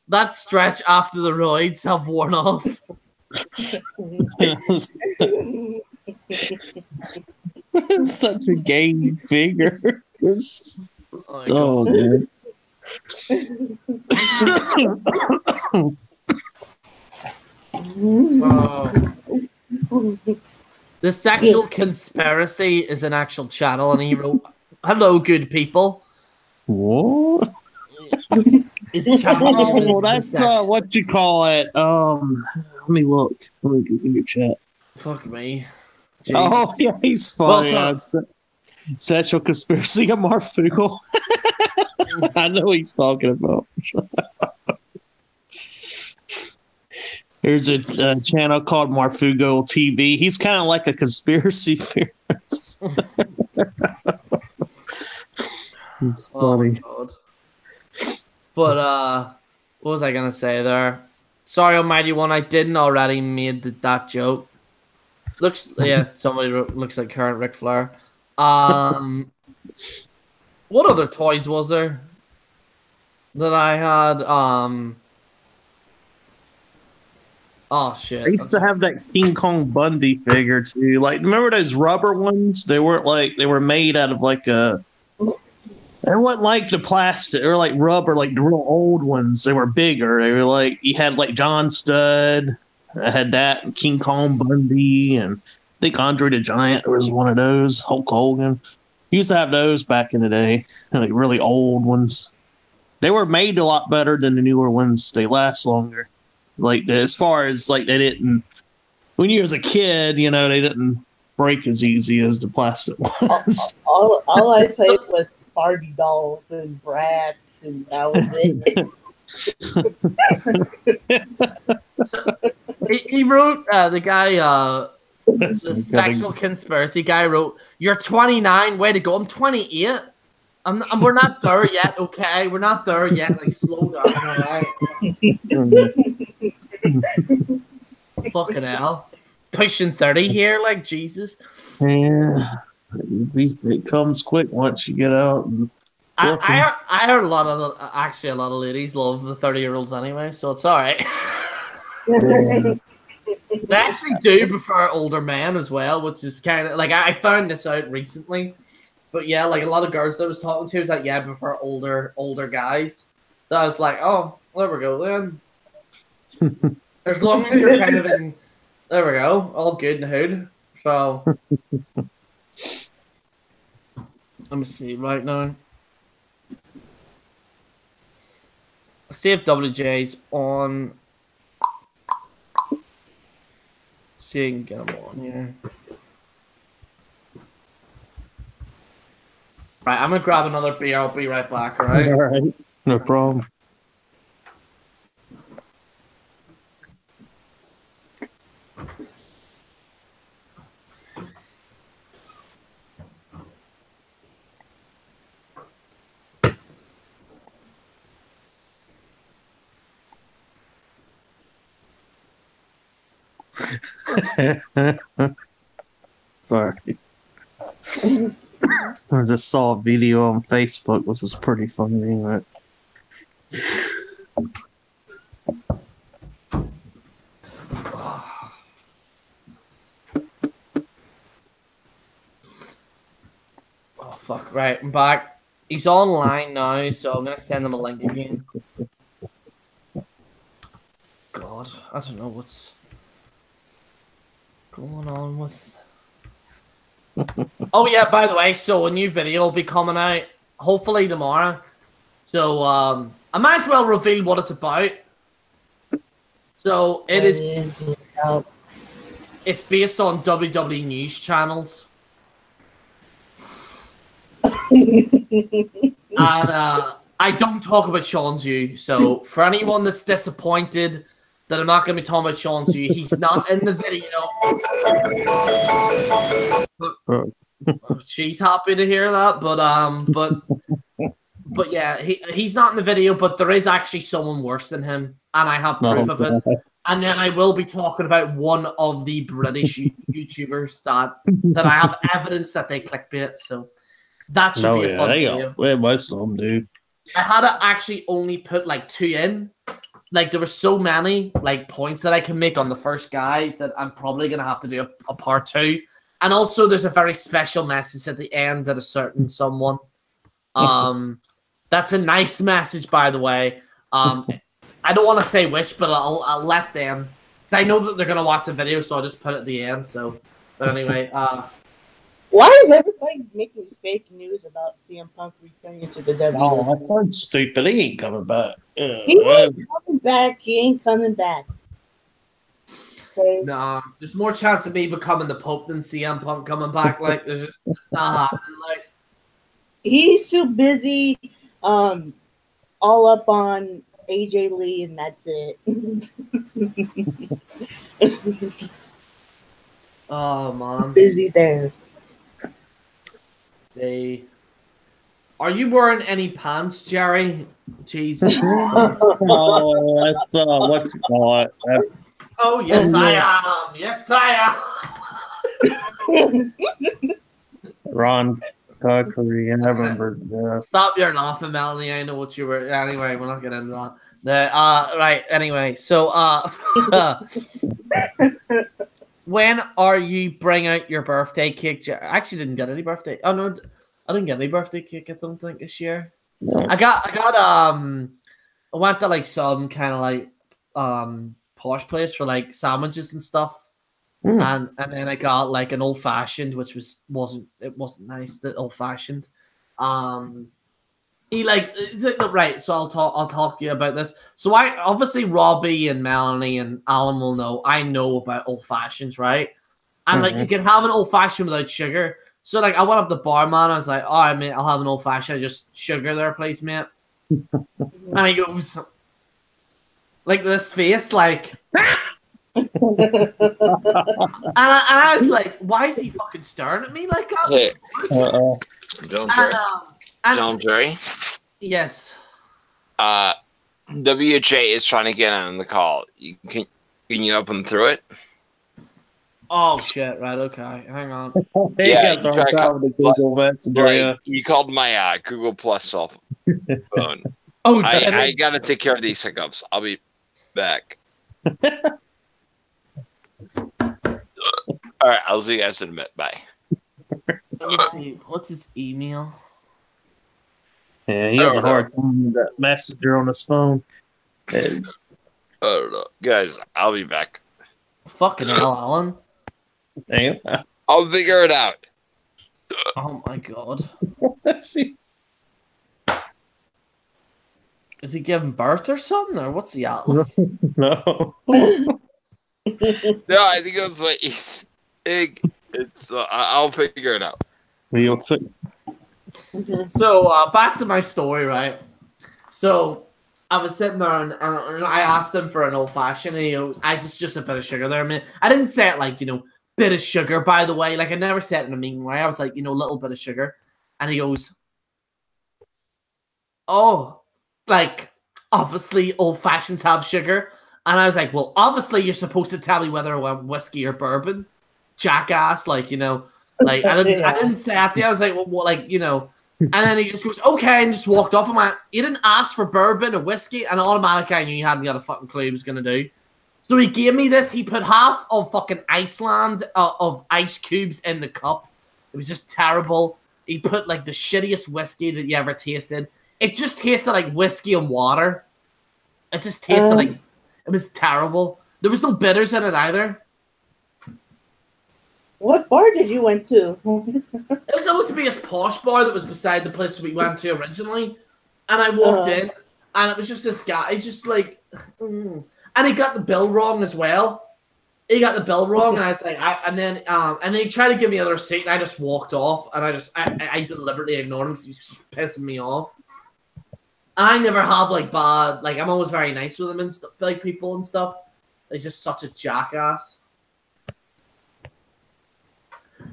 That Stretch after the roids have worn off. Such a gay figure. Oh, man. The Sexual Conspiracy is an actual channel, and he wrote, hello, good people. What? His channel name is that's what you call it. Let me look. Let me go in your chat. Fuck me. Jesus. Oh, yeah, he's funny. Sexual Conspiracy of Marfugal. I know what he's talking about. There's a channel called Marfugo TV. He's kind of like a conspiracy theorist. It's funny. Oh, but what was I gonna say there? Sorry, Almighty One, I didn't already made that joke. Somebody wrote, looks like current Ric Flair. What other toys was there that I had? Oh shit! I used to have that King Kong Bundy figure too. Like, remember those rubber ones? They were made out of like a. They weren't like the plastic or like rubber, like the real old ones. They were bigger. They were like you had like John Studd. I had that and King Kong Bundy, and I think Andre the Giant was one of those. Hulk Hogan. Used to have those back in the day, like really old ones. They were made a lot better than the newer ones. They last longer. Like as far as like they didn't. When you was a kid, you know they didn't break as easy as the plastic ones. All I played was Barbie dolls and Bratz, and that was it. He wrote the guy. The sexual conspiracy guy wrote, "You're 29. Way to go! I'm 28. We're not there yet. Okay, we're not there yet. Like, slow down, all right?" Fucking hell, pushing 30 here, like Jesus. Yeah, it comes quick once you get out. I heard a lot of ladies love the 30-year-olds anyway, so it's all right. Yeah. They actually do prefer older men as well, which is kind of like I found this out recently. But yeah, like a lot of girls that I was talking to was like, yeah, I prefer older guys. So I was like, oh, there we go then. As long as you're kind of in, there we go, all good in the hood. So let me see right now. Let's see if WJ's on. See if I can get him on here. Right, I'm gonna grab another beer. I'll be right back. All right. All right. No problem. Sorry. I just saw a video on Facebook, which was pretty funny. But... Oh fuck! Right, I'm back. He's online now, so I'm gonna send him a link again. God, I don't know what's going on with. Oh yeah, by the way, so a new video will be coming out hopefully tomorrow. So I might as well reveal what it's about. So it is. It's based on WWE news channels. And I don't talk about Sean Zhu. So for anyone that's disappointed that I'm not going to be talking about Sean Zhu, he's not in the video. She's happy to hear that, but yeah, he's not in the video. But there is actually someone worse than him, and I have proof of it. And then I will be talking about one of the British YouTubers that I have evidence that they clickbait. So that should be a fun video. Well, most of them do. I had to actually only put like 2 in. Like there were so many like points that I can make on the first guy that I'm probably gonna have to do a part 2. And also there's a very special message at the end that a certain someone. That's a nice message, by the way. I don't want to say which, but I'll let them. Cause I know that they're gonna watch the video, so I'll just put it at the end. So, but anyway, why is everybody making fake news about CM Punk returning to the WWE? Oh, that sounds stupid. He ain't coming back. He ain't coming back. He ain't coming back. Okay. Nah, there's more chance of me becoming the Pope than CM Punk coming back. Like, it's not happening. Like, he's too busy, all up on AJ Lee, and that's it. Oh man, busy there. See, are you wearing any pants, Gerry? Jesus. Oh, that's what you call it. Oh yes, I am. Yes, I Ron Tucker, yeah, I remember. Stop your laughing, Melanie. I know what you were. Anyway, we're not getting into that. Right. Anyway, so when are you bring out your birthday cake? I actually didn't get any birthday. Oh no, I didn't get any birthday cake. I don't think this year. No. I went to like some kind of like posh place for like sandwiches and stuff. And then I got like an old fashioned, which wasn't nice. The old fashioned, he like right. So I'll talk to you about this. So I obviously Robbie and Melanie and Alan will know. I know about old fashions, right? And like you can have an old fashioned without sugar. So like I went up to the barman. I was like, all right, mate, I'll have an old fashioned. Just sugar there, please, mate. And he goes like this face, like. And I was like, why is he fucking staring at me like that? Hey. Don't Jerry. Yes. WJ is trying to get on the call. Can you open through it? Oh shit! Right. Okay. Hang on. Yeah, you called my Google Plus cell phone. Oh, I gotta take care of these hiccups. I'll be back. All right, I'll see you guys in a bit. Bye. Let me see. What's his email? Yeah, he has a hard time with that messenger on his phone. I don't know. Guys, I'll be back. Fucking hell, Alan. Damn. I'll figure it out. Oh my god. Is he giving birth or something? Or what's the Alan? No. No, I think it was like it's big. It's I'll figure it out. So back to my story, right? So I was sitting there and I asked him for an old fashioned, and he goes, "I just a bit of sugar there, man." I didn't say it like bit of sugar, by the way. Like I never said it in a mean way. I was like, little bit of sugar, and he goes, "Oh, like obviously old fashions have sugar." And I was like, well, obviously you're supposed to tell me whether I want whiskey or bourbon, jackass. Like, like I didn't say that to you. I was like, well, like, and then he just goes, okay, and just walked off. I'm like, you didn't ask for bourbon or whiskey, and automatically I knew you hadn't got a fucking clue he was gonna do. So he gave me this. He put half of fucking Iceland of ice cubes in the cup. It was just terrible. He put like the shittiest whiskey that you ever tasted. It just tasted like whiskey and water. It just tasted like. It was terrible. There was no bitters in it either. What bar did you went to? It was supposed to be a posh bar that was beside the place we went to originally. And I walked in, and it was just this guy. He just like... And he got the bill wrong as well. He got the bill wrong, and I was like... and then he tried to give me another seat, and I just walked off. And I deliberately ignored him because he was pissing me off. I never have like bad, like I'm always very nice with them and stuff, like people and stuff. He's just such a jackass.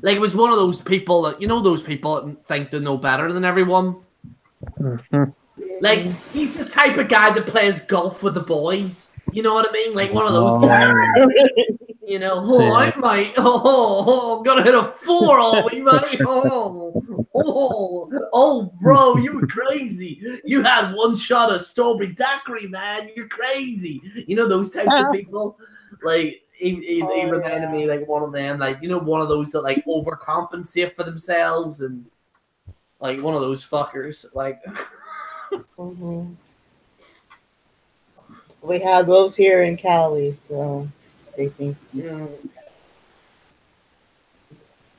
Like it was one of those people that those people that think they know better than everyone. Like he's the type of guy that plays golf with the boys. You know what I mean? Like one of those guys. All right, mate. I'm gonna hit a 4 on me, mate. Oh, bro, you were crazy. You had one shot of strawberry daiquiri, man. You're crazy. Those types of people. Like he reminded me like one of them, like one of those that like overcompensate for themselves and like one of those fuckers. Like. We have those here in Cali, so.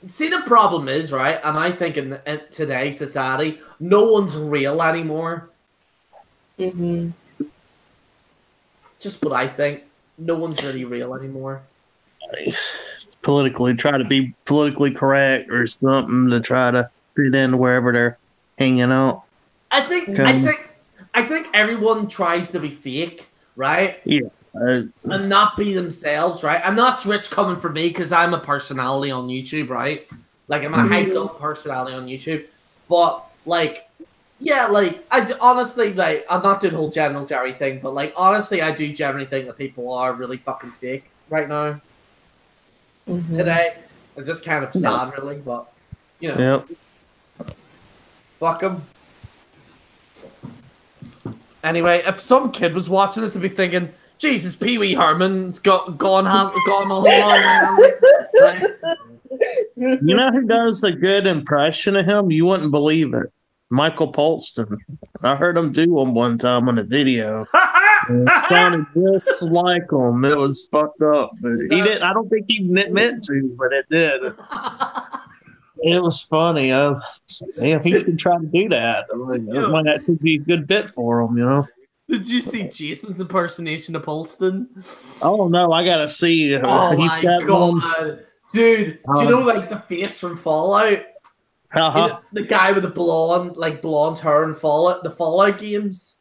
See, the problem is, right, and I think in today's society, no one's real anymore. Just what I think. No one's really real anymore. Try to be politically correct or something to try to fit in wherever they're hanging out. I think everyone tries to be fake, right? Yeah. And not be themselves, right? And that's rich coming from me because I'm a personality on YouTube, right? Like I'm a hyped up personality on YouTube. But like, yeah, like honestly, like I'm not doing the whole general Gerry thing, but like honestly, I do generally think that people are really fucking fake right now. Today, It's just kind of sad, really, but you know, fuck him. Anyway, if some kid was watching this, they'd be thinking, "Jesus, Pee Wee Herman's gone all along." You know who does a good impression of him? You wouldn't believe it. Michael Polston. I heard him do one time on a video. It sounded just like him. It was fucked up, but he didn't. I don't think he meant to, but it did. It was funny. Damn, he should try to do that. That might actually be a good bit for him, you know. Did you see Jason's impersonation of Polston? Oh no, I gotta see. Oh my god, dude! Do you know like the face from Fallout? You know, the guy with the blonde hair and Fallout, the Fallout games.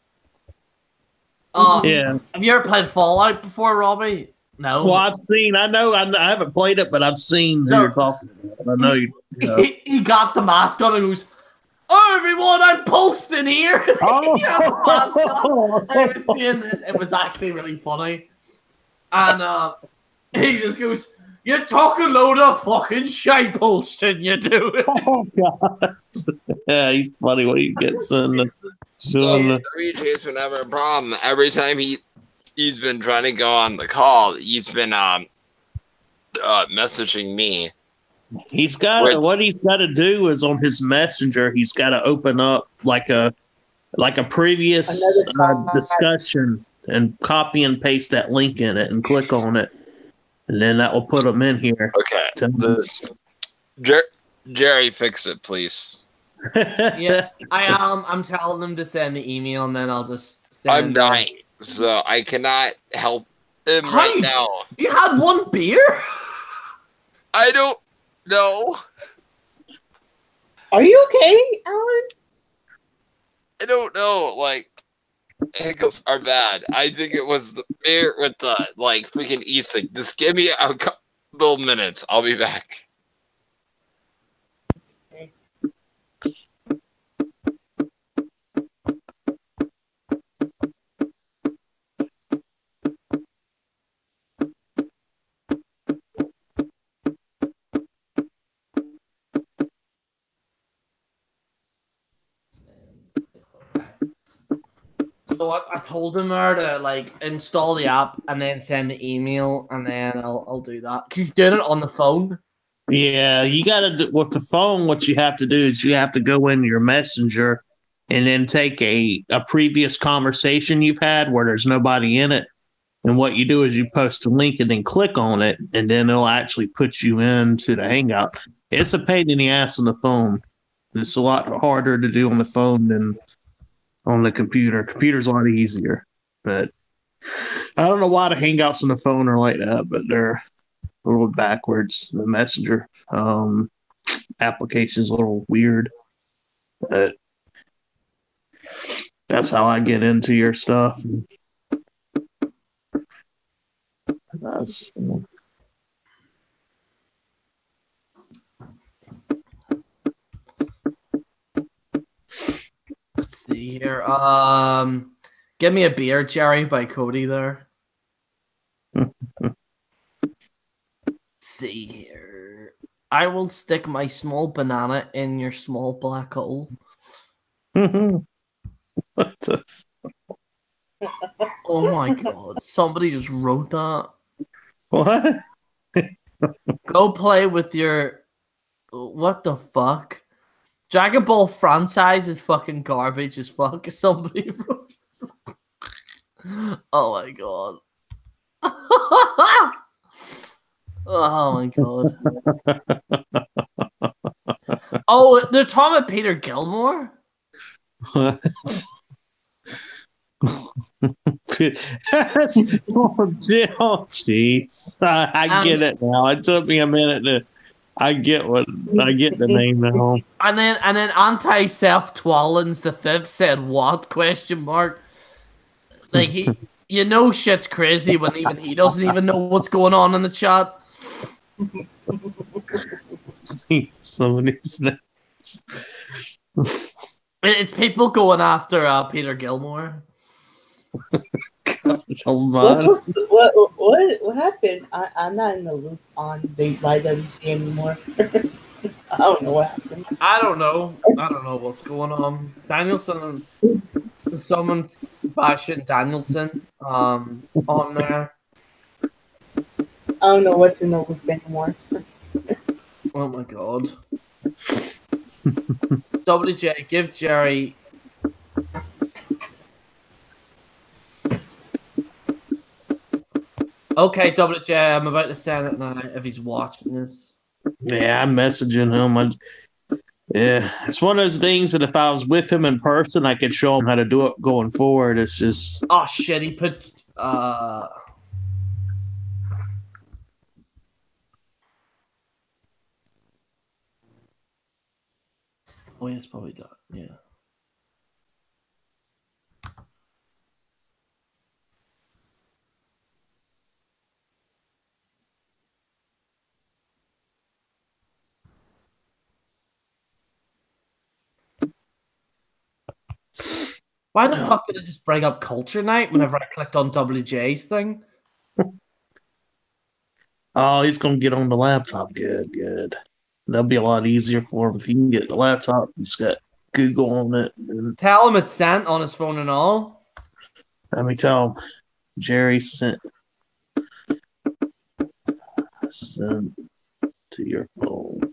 Yeah. Have you ever played Fallout before, Robbie? No. Well, I've seen. I know. I haven't played it, but I've seen who you're talking about. I know you. He got the mask on and goes, "Oh, everyone, I'm Polston here." Oh. He had the mask on. I was doing this. It was actually really funny. And he just goes, "You're talking a load of fucking shite, Polston, you do." Oh, God. Yeah, he's funny when he gets in. So 3J's been having a problem. Every time he's been trying to go on the call, he's been messaging me. He's got what he's got to do is on his messenger. He's got to open up like a previous discussion and copy and paste that link in it and click on it, and then that will put him in here. Okay, Gerry, fix it, please. Yeah, I'm telling him to send the email, and then I'll just send. I'm dying, so I cannot help him right now. You had one beer? I don't know. Are you okay, Alan? I don't know. Like, hiccups are bad. I think it was the beer with the freaking e-cig. Just give me a couple minutes. I'll be back. So I told him there to install the app and then send the email, and then I'll do that because he's doing it on the phone. Yeah, you got to do with the phone. What you have to do is you have to go into your messenger and then take a previous conversation you've had where there's nobody in it. And what you do is you post a link and then click on it, and then it'll actually put you into the Hangout. It's a pain in the ass on the phone. It's a lot harder to do on the phone than on the computer. Computer's a lot easier, but I don't know why the Hangouts on the phone are like that, but they're a little backwards. The Messenger application is a little weird, but that's how I get into your stuff. That's Let's see here. Give me a beer, Gerry, by Cody there. See here. I will stick my small banana in your small black hole. what the? Oh my god. Somebody just wrote that. What? Go play with your... What the fuck? Dragon Ball franchise is fucking garbage as fuck. Somebody wrote... Oh my god. Oh my god. Oh, they're talking about Peter Gilmore? What? Oh, jeez. I get it now. It took me a minute to. I get the name now. And then anti-self Twallins the fifth said what? Question mark. Like shit's crazy when even he doesn't even know what's going on in the chat. See some of these names. It's people going after Peter Gilmore. Don't mind. What happened? I'm not in the loop on the YWC anymore. I don't know what happened. I don't know. I don't know what's going on. Danielson, someone's bashing Danielson on there. I don't know what's in the loop anymore. Oh my god. WJ, give Gerry. Okay, WJ, I'm about to send it now if he's watching this. Yeah, I'm messaging him. Yeah, it's one of those things that if I was with him in person, I could show him how to do it going forward. It's just... Oh shit, he put oh yeah, it's probably done. Yeah. Why the fuck did it just bring up culture night whenever I clicked on WJ's thing? Oh, he's going to get on the laptop. Good. That'll be a lot easier for him if he can get the laptop. He's got Google on it. Tell him it's sent on his phone and all. Let me tell him. Gerry sent to your phone.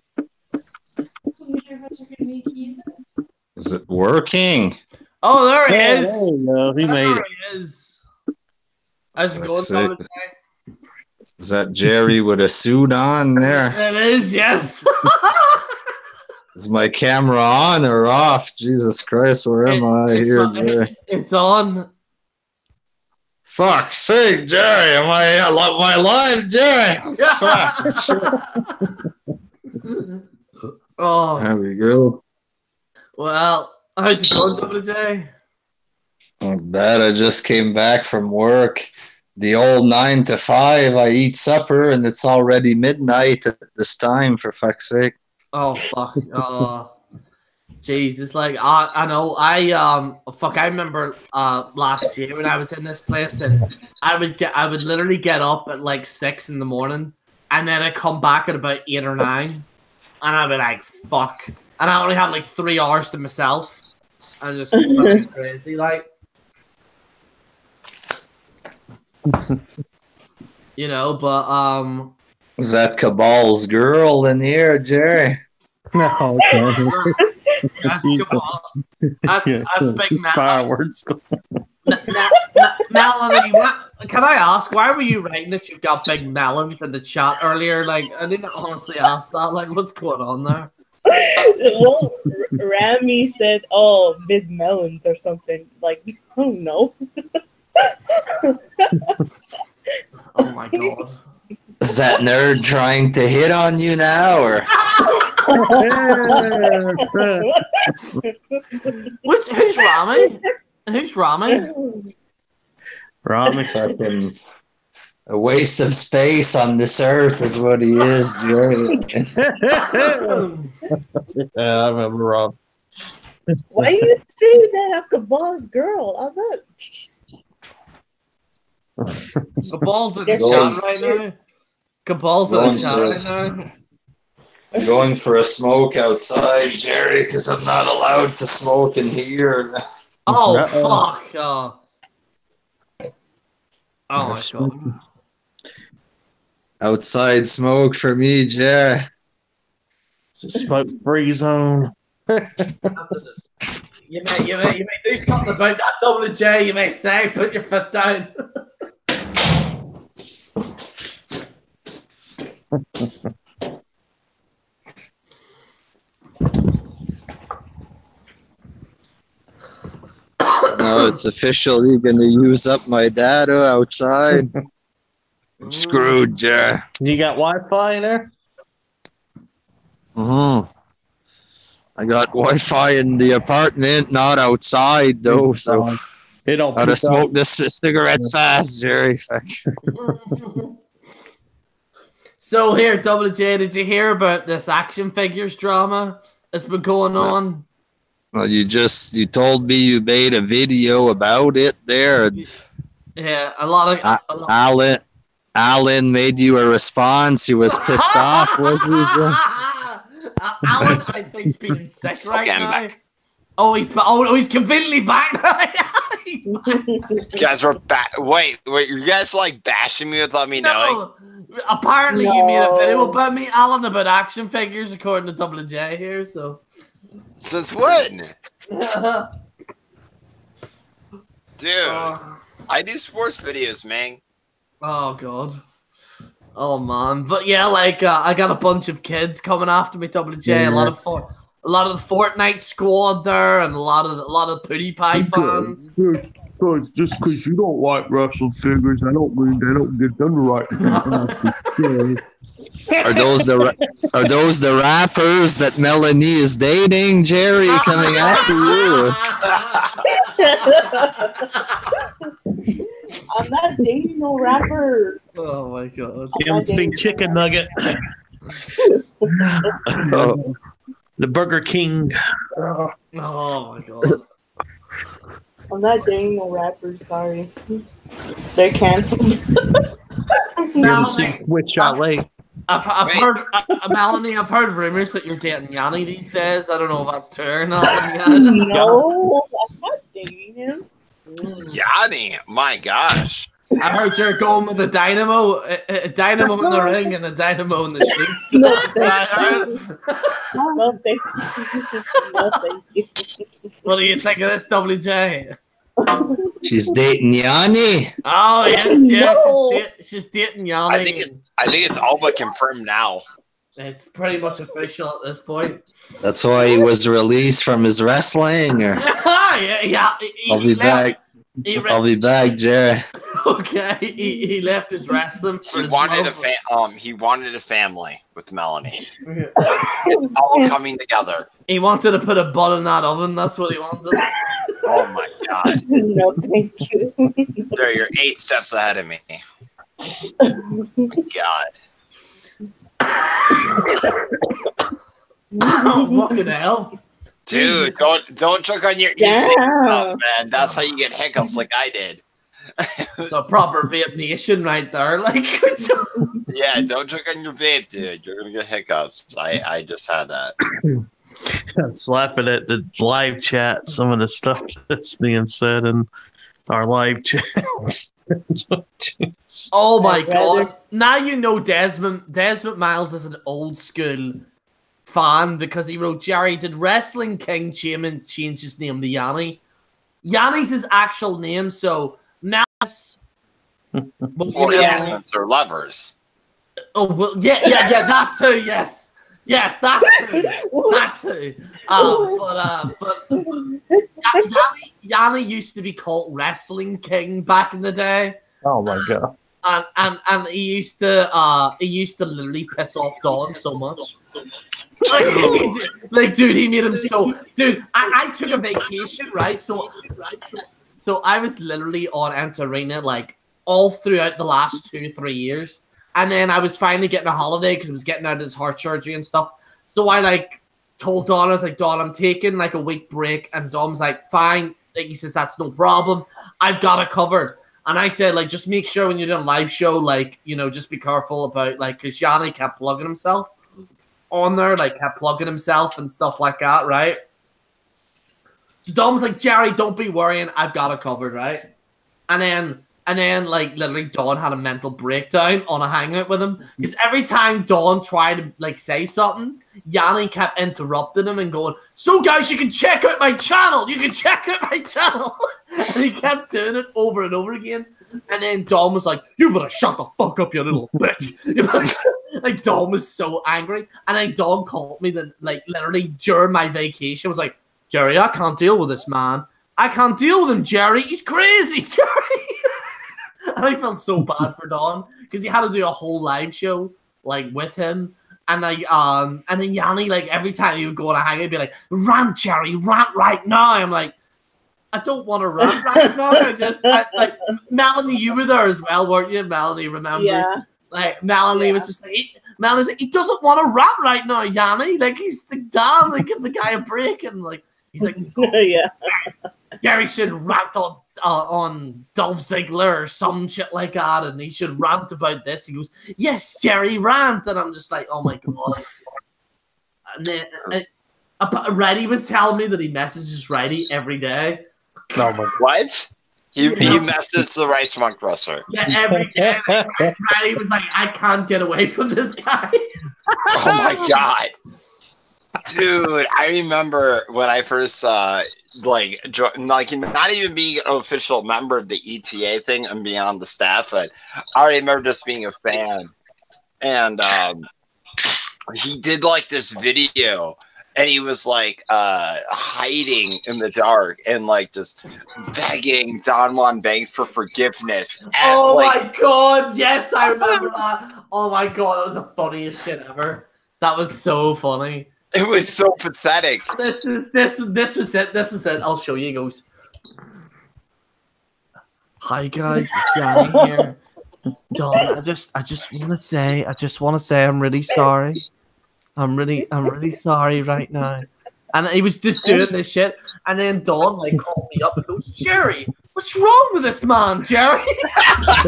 Is it working? Oh, there he is. There you go. He made it. There he is. How's it going, Sick. WJ? Is that Gerry with a suit on there? It is, yes. Is my camera on or off? Jesus Christ, where am I here? Gerry? It's on. Fuck's sake, Gerry. Am I live, Gerry? Fuck. Oh, There we go. well, how's it going, WJ? Not bad. I just came back from work. The old 9 to 5. I eat supper and it's already midnight at this time, for fuck's sake. Oh, fuck. Jeez, it's like, I know, I remember last year when I was in this place and I would literally get up at like 6 in the morning and then I'd come back at about 8 or 9 and I'd be like, fuck. And I only had like 3 hours to myself. I just fucking crazy, like. You know, but Is that Cabal's girl in here, Gerry? No, that's big Melanie. fireworks. Melanie, can I ask, why were you writing that you've got big melons in the chat earlier? Like, I didn't honestly ask that. Like, what's going on there? Well, Rami said, "Oh, big melons" or something. Like, I don't know. Oh my god. Is that nerd trying to hit on you now, or? Who's Rami? Who's Rami? Rami. Fucking a waste of space on this earth is what he is, Gerry. Yeah, I remember Rob. Why you say that I'm Cabal's girl? I'm not. Cabal's in the chat right now. Cabal's in the chat right now. I'm going for a smoke outside, Gerry, because I'm not allowed to smoke in here. Oh, Uh-oh. fuck. Oh my god. Outside smoke for me, Gerry. It's a smoke-free zone. You may do something about that, WJ. You may say, put your foot down. No, it's official. You're going to use up my data outside. I'm screwed, Gerry. You got Wi-Fi in there? I got Wi-Fi in the apartment, not outside though. So It don't gotta pick smoke up. this cigarette fast, Gerry. So here, WJ, did you hear about this action figures drama that's been going on? Well, you told me you made a video about it there. Yeah, a lot of Alan made you a response. He was pissed off. Was he? Alan, I think, he's feeling sick right Okay, now. I'm back. Oh, he's completely back. He's back. You guys were wait, you guys like bashing me without me knowing? No. Apparently, you made a video about me, Alan, about action figures, according to Double J here. So, Since when? Dude, I do sports videos, man. oh god, oh man, but yeah, like I got a bunch of kids coming after me, Double J. A lot of the Fortnite squad there, and a lot of Pootie Pie fans. Because just because you don't like wrestling figures, I don't mean they don't get them the right thing. Are those the rappers that Melanie is dating, Gerry, coming after you? I'm not dating no rapper. Oh my god. MC Chicken Nugget. The Burger King. Oh my god. I'm not dating no rappers, sorry. They're canceled. MC Switch Chalet. I've heard, Melanie, I've heard rumors that you're dating Yanni these days. I don't know if that's true or not. No, I'm not dating him. Yanni, my gosh. I heard you're going with a dynamo in the ring and a dynamo in the sheets. No, No, thank you. No, thank you. what do you think of this, WJ? She's dating Yanni. Oh yes, No. she's dating Yanni. I think it's all but confirmed now. It's pretty much official at this point. That's why he was released from his wrestling. Or yeah. I'll be back. I'll be back, Gerry. Okay, he left his wrestling. For He his wanted love. he wanted a family with Melanie. It's all coming together. He wanted to put a butt in that oven. That's what he wanted. Oh my god. No, thank you. There, you're 8 steps ahead of me. Oh my god. Oh, fucking hell. Dude, don't choke on your e-cig stuff, man. That's how you get hiccups like I did. It's a proper vape nation right there. Like, Yeah, don't choke on your vape, dude. You're gonna get hiccups. I just had that. I'm laughing at the live chat, some of the stuff that's being said in our live chat. oh my god. Now you know Desmond Miles is an old school fan because he wrote, Gerry, did Wrestling King change his name to Yanni? Yanni's his actual name, so Miles. Well, yeah, since they're lovers. Oh, well, yeah, that too, yes. Yeah, that too. But Yanni used to be called Wrestling King back in the day. Oh my god! And he used to literally piss off Dawn so much. Like, dude, he made him so. Dude, I took a vacation, right? So I was literally on Antarina like all throughout the last 2-3 years. And then I was finally getting a holiday because I was getting out of his heart surgery and stuff. So I like told Dawn, I was like, Dawn, I'm taking like a week break. And Dawn's like, fine. Like, he says, that's no problem. I've got it covered. And I said, like, just make sure when you're doing a live show, like, you know, just be careful about, like, because Yanni kept plugging himself on there, like, kept plugging himself and stuff like that, right? So Dawn was like, Gerry, don't be worrying. I've got it covered, right? And then, like, literally, Dawn had a mental breakdown on a hangout with him. Because every time Dawn tried to, like, say something, Yanni kept interrupting him and going, so, guys, you can check out my channel. You can check out my channel. And he kept doing it over and over again. And then Dawn was like, you better shut the fuck up, you little bitch. Like, Dawn was so angry. And then Dawn called me, like, literally, during my vacation, was like, Gerry, I can't deal with this man. I can't deal with him, Gerry. He's crazy, Gerry. And I felt so bad for Dawn because he had to do a whole live show like with him, and like and then Yanni, like, every time he would go on a hang, he'd be like, rant, Gerry, rant right now. I'm like, I don't want to rant right now. Like, Melanie, you were there as well, weren't you? Melanie remembers. Yeah. Like, Melanie was just like, Melanie's like, he doesn't want to rant right now, Yanni. Like, he's like, damn, like, give the guy a break. And like, he's like, Yeah. Gerry should rant on on Dolph Ziggler or some shit like that, and he should rant about this. He goes, "Yes, Gerry, rant," and I'm just like, "Oh my god!" And then Reddy was telling me that he messages Reddy every day. Oh my What? He messaged the Rice Monk wrestler. Yeah, every day. Reddy was like, "I can't get away from this guy." Oh my god, dude! I remember when I first like not even being an official member of the ETA thing and being on the staff, but I remember just being a fan. And he did like this video, and he was like hiding in the dark and like just begging Don Juan Banks for forgiveness. Oh my god, yes, I remember that. Oh my god, that was the funniest shit ever. That was so funny. It was so pathetic. This was it. This was it. I'll show you. He goes, "Hi guys, it's Johnny here. Don, I just want to say I'm really sorry. I'm really sorry right now." And he was just doing this shit, and then Don like called me up and goes, "Gerry, what's wrong with this man, Gerry?" I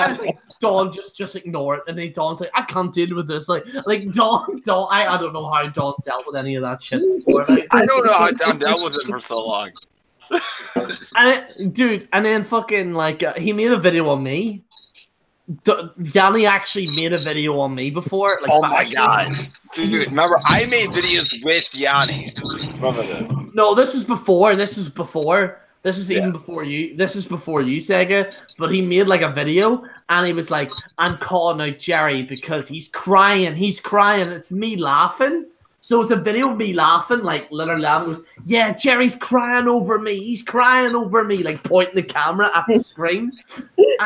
was like, "Don, just ignore it." And then Don's like, "I can't deal with this." Like Don. I don't know how Don dealt with any of that shit before. Like, I don't know how Don dealt with it for so long. And then fucking like he made a video on me. Yanni actually made a video on me before. Like, oh my god, dude! Remember, I made videos with Yanni. Remember this? No, this was before. This was even before you. This was before you, Sega. But he made like a video, and he was like, "I'm calling out Gerry because he's crying. He's crying. It's me laughing." So it's a video of me laughing, like literally laughing. Goes, "Yeah, Gerry's crying over me. He's crying over me," like pointing the camera at the screen.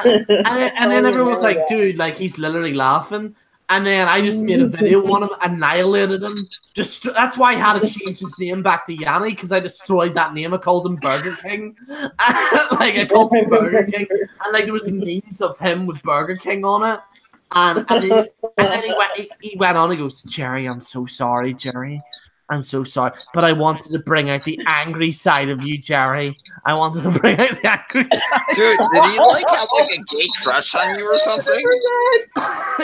And then everyone was like, "Dude, like he's literally laughing." And then I just made a video on him, annihilated him. That's why I had to change his name back to Yanni, because I destroyed that name. I called him Burger King. Like I called him Burger King, and like there was memes of him with Burger King on it. And then he went on and goes, "Gerry, I'm so sorry, Gerry. I'm so sorry. But I wanted to bring out the angry side of you, Gerry. I wanted to bring out the angry side." Dude, did he like have like a gay crush on you or something?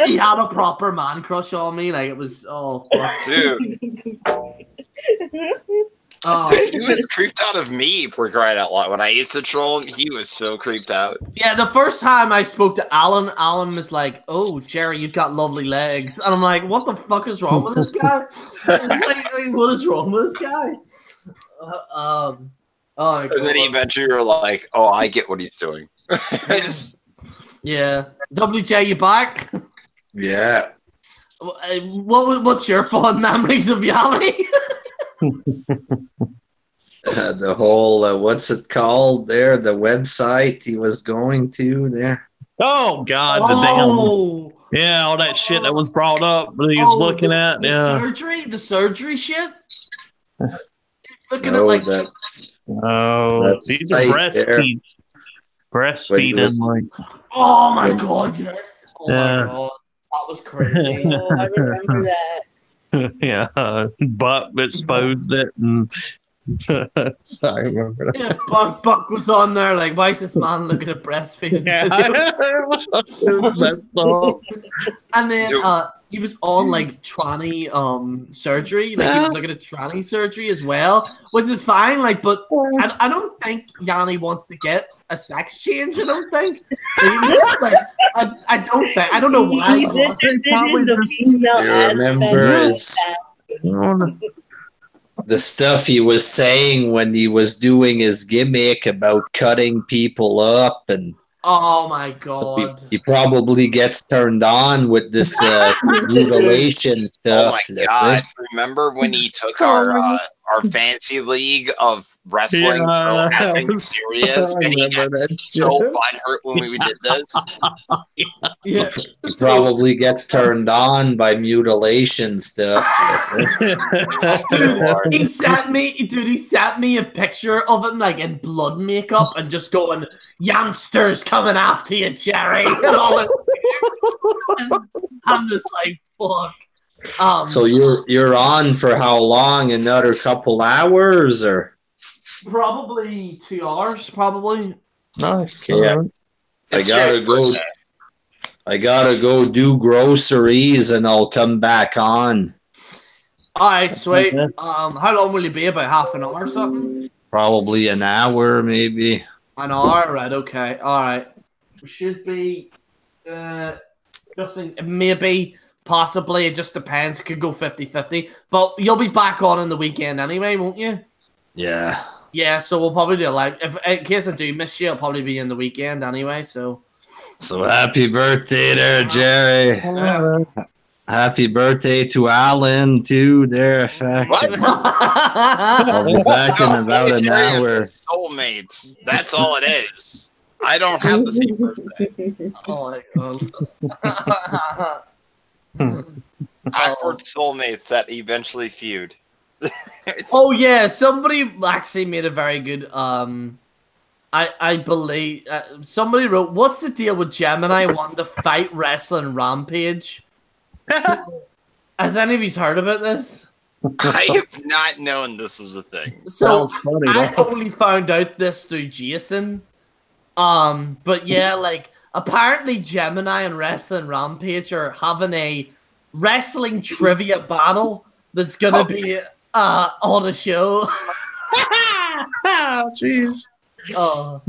He had a proper man crush on me. Like it was, oh fuck. Dude. Oh. Dude, he was creeped out of me for crying out loud. When I used to troll him, he was so creeped out. Yeah, the first time I spoke to Alan was like, "Oh, Gerry, you've got lovely legs." And I'm like, "What the fuck is wrong with this guy?" like, what is wrong with this guy? And then eventually you're like, "Oh, I get what he's doing." Yeah. WJ, you back? Yeah. What's your fond memories of Yanni? The whole what's it called there? The website he was going to there. Oh God, the damn all that shit that was brought up that he was looking at. The surgery shit. Looking at like these are breastfeeding like. Oh my god, yes. Oh my god, that was crazy. Oh, I remember that. Yeah, Buck exposed it, and sorry, remember that. Yeah, Buck was on there like, "Why is this man looking at breastfeeding?" Yeah, it was messed up. And then he was on like tranny surgery, like he was looking at tranny surgery as well, which is fine. Like, but I don't think Yanni wants to get a sex change. I don't think. Like, I don't know why. You remember the stuff he was saying when he was doing his gimmick about cutting people up, and oh my god, he probably gets turned on with this mutilation stuff. Oh my god! Remember when he took our fantasy league of wrestling being serious, and he got so butthurt when we did this? Yeah, he probably gets turned on by mutilation stuff. Dude, he sent me a picture of him like in blood makeup and just going, "Youngsters coming after you, Gerry." And all that. I'm just like, fuck. So you're on for how long? Another couple hours, or? Probably 2 hours, probably. Nice. Okay. All right. I It's gotta Jerry's go. birthday. I gotta go do groceries, and I'll come back on. Alright, sweet. Okay. How long will you be? About half an hour or something? Probably an hour, maybe. An hour? Right, okay. Alright. Should be maybe, possibly, it just depends. It could go 50-50. But you'll be back on in the weekend anyway, won't you? Yeah. Yeah, so we'll probably do a live. If in case I do miss you, it'll probably be in the weekend anyway, so So happy birthday there, Jerry. All right. Happy birthday to Alan too. There, fuck. What? I'll be back in about an Jerry and hour. his soulmates. That's all it is. I don't have the same birthday. Oh my god. Awkward soulmates that eventually feud. It's- Oh yeah, somebody actually made a very good I believe somebody wrote, "What's the deal with Gemini wanting to fight wrestling Rampage?" Has any of you heard about this? I have not known this was a thing. So Sounds funny, I though. only found out this through Jason. But yeah, like apparently Gemini and Wrestling Rampage are having a wrestling trivia battle that's gonna be on a show. Oh, jeez. Oh.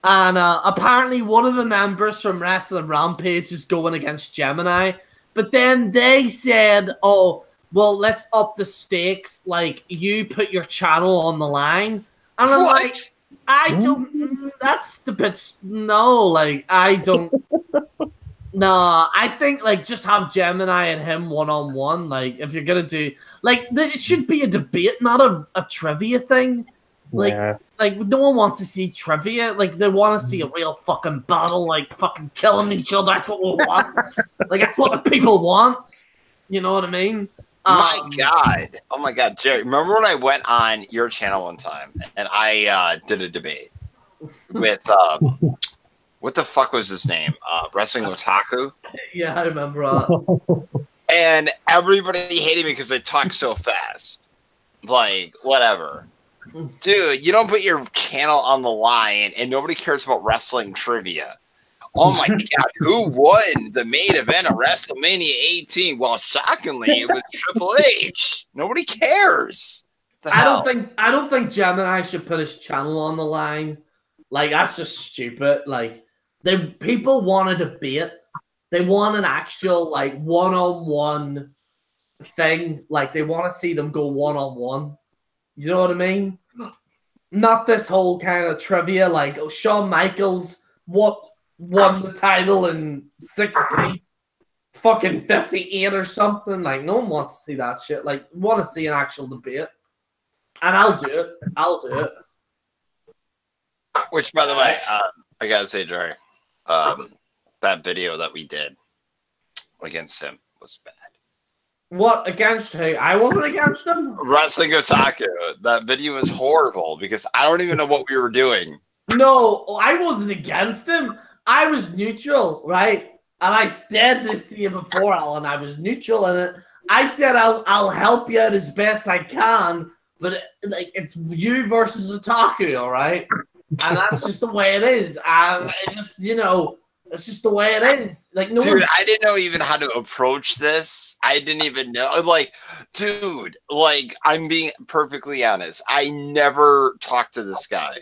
And apparently one of the members from Wrestling Rampage is going against Gemini. But then they said, oh, well, let's up the stakes. Like, you put your channel on the line. And I'm What? like, I don't, that's the bit, no, like, I don't, no, I think, like, just have Gemini and him one-on-one. Like, if you're going to do, like, it should be a debate, not a trivia thing. Like, Yeah. like, no one wants to see trivia. Like, they want to see a real fucking battle, like, fucking killing each other. That's what we want. Like, that's what the people want. You know what I mean? My God. Oh my God, Jerry. Remember when I went on your channel one time and I did a debate with, what the fuck was his name? Wrestling Otaku? Yeah, I remember that. And everybody hated me because I talk so fast. Like, whatever. Dude, you don't put your channel on the line and nobody cares about wrestling trivia. Oh my God, who won the main event of WrestleMania 18? Well, shockingly, it was Triple H. Nobody cares. The I hell? don't think Gemini should put his channel on the line. Like, that's just stupid. Like, people want a debate. They want an actual, like, one-on-one thing. Like, they want to see them go one-on-one. You know what I mean? Not this whole kind of trivia, like, oh, Shawn Michaels won the title in 60, fucking 58 or something. Like, no one wants to see that shit. Like, want to see an actual debate. And I'll do it. I'll do it. Which, by the way, I gotta say, Jerry, that video that we did against him was bad. What, against who? I wasn't against them? Wrestling Otaku. That video was horrible because I don't even know what we were doing. No, I wasn't against him. I was neutral, right? And I said this to you before, Alan. I was neutral in it. I said I'll help you out as best I can, but like it's you versus Otaku, all right? And that's just the way it is. And it just, you know, it's just the way it is. Like no Dude, one... I didn't know even how to approach this. I didn't even know. Like, dude, like, I'm being perfectly honest. I never talked to this guy.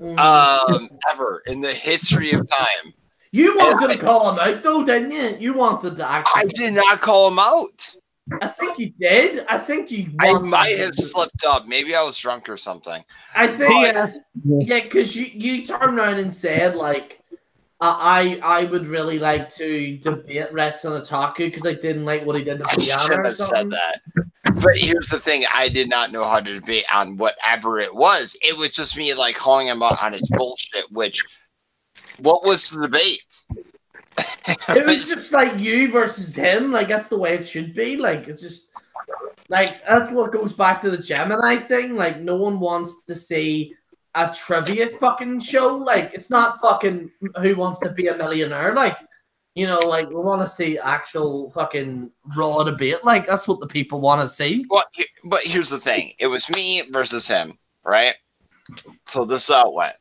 Ever in the history of time. You wanted to call him out, though, didn't you? You wanted to actually... I did not call him out. I think you did. I think you... I might have slipped up. Maybe I was drunk or something. I think... Yes. Yeah, because you turned around and said, like, I would really like to debate Wrestling Otaku because I didn't like what he did to I Brianna shouldn't or have something. said that. But here's the thing. I did not know how to debate on whatever it was. It was just me, like, calling him out on his bullshit, which... What was the debate? It was just like you versus him. Like, that's the way it should be. Like, it's just... Like, that's what goes back to the Gemini thing. Like, no one wants to see a trivia fucking show. Like, it's not fucking Who Wants to Be a Millionaire. Like, you know, like, we want to see actual fucking raw debate. Like, that's what the people want to see. Well, but here's the thing. It was me versus him. right? So this is how it went.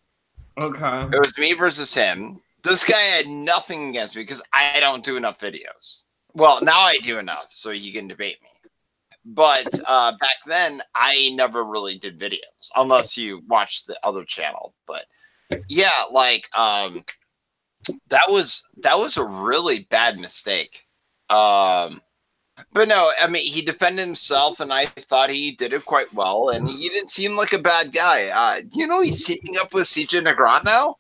Okay. It was me versus him. This guy had nothing against me because I don't do enough videos. Well, now I do enough, so you can debate me. But back then, I never really did videos, unless you watched the other channel. But yeah, like that was a really bad mistake. But no, I mean, he defended himself, and I thought he did it quite well, and he didn't seem like a bad guy. He's teaming up with CJ Negron now?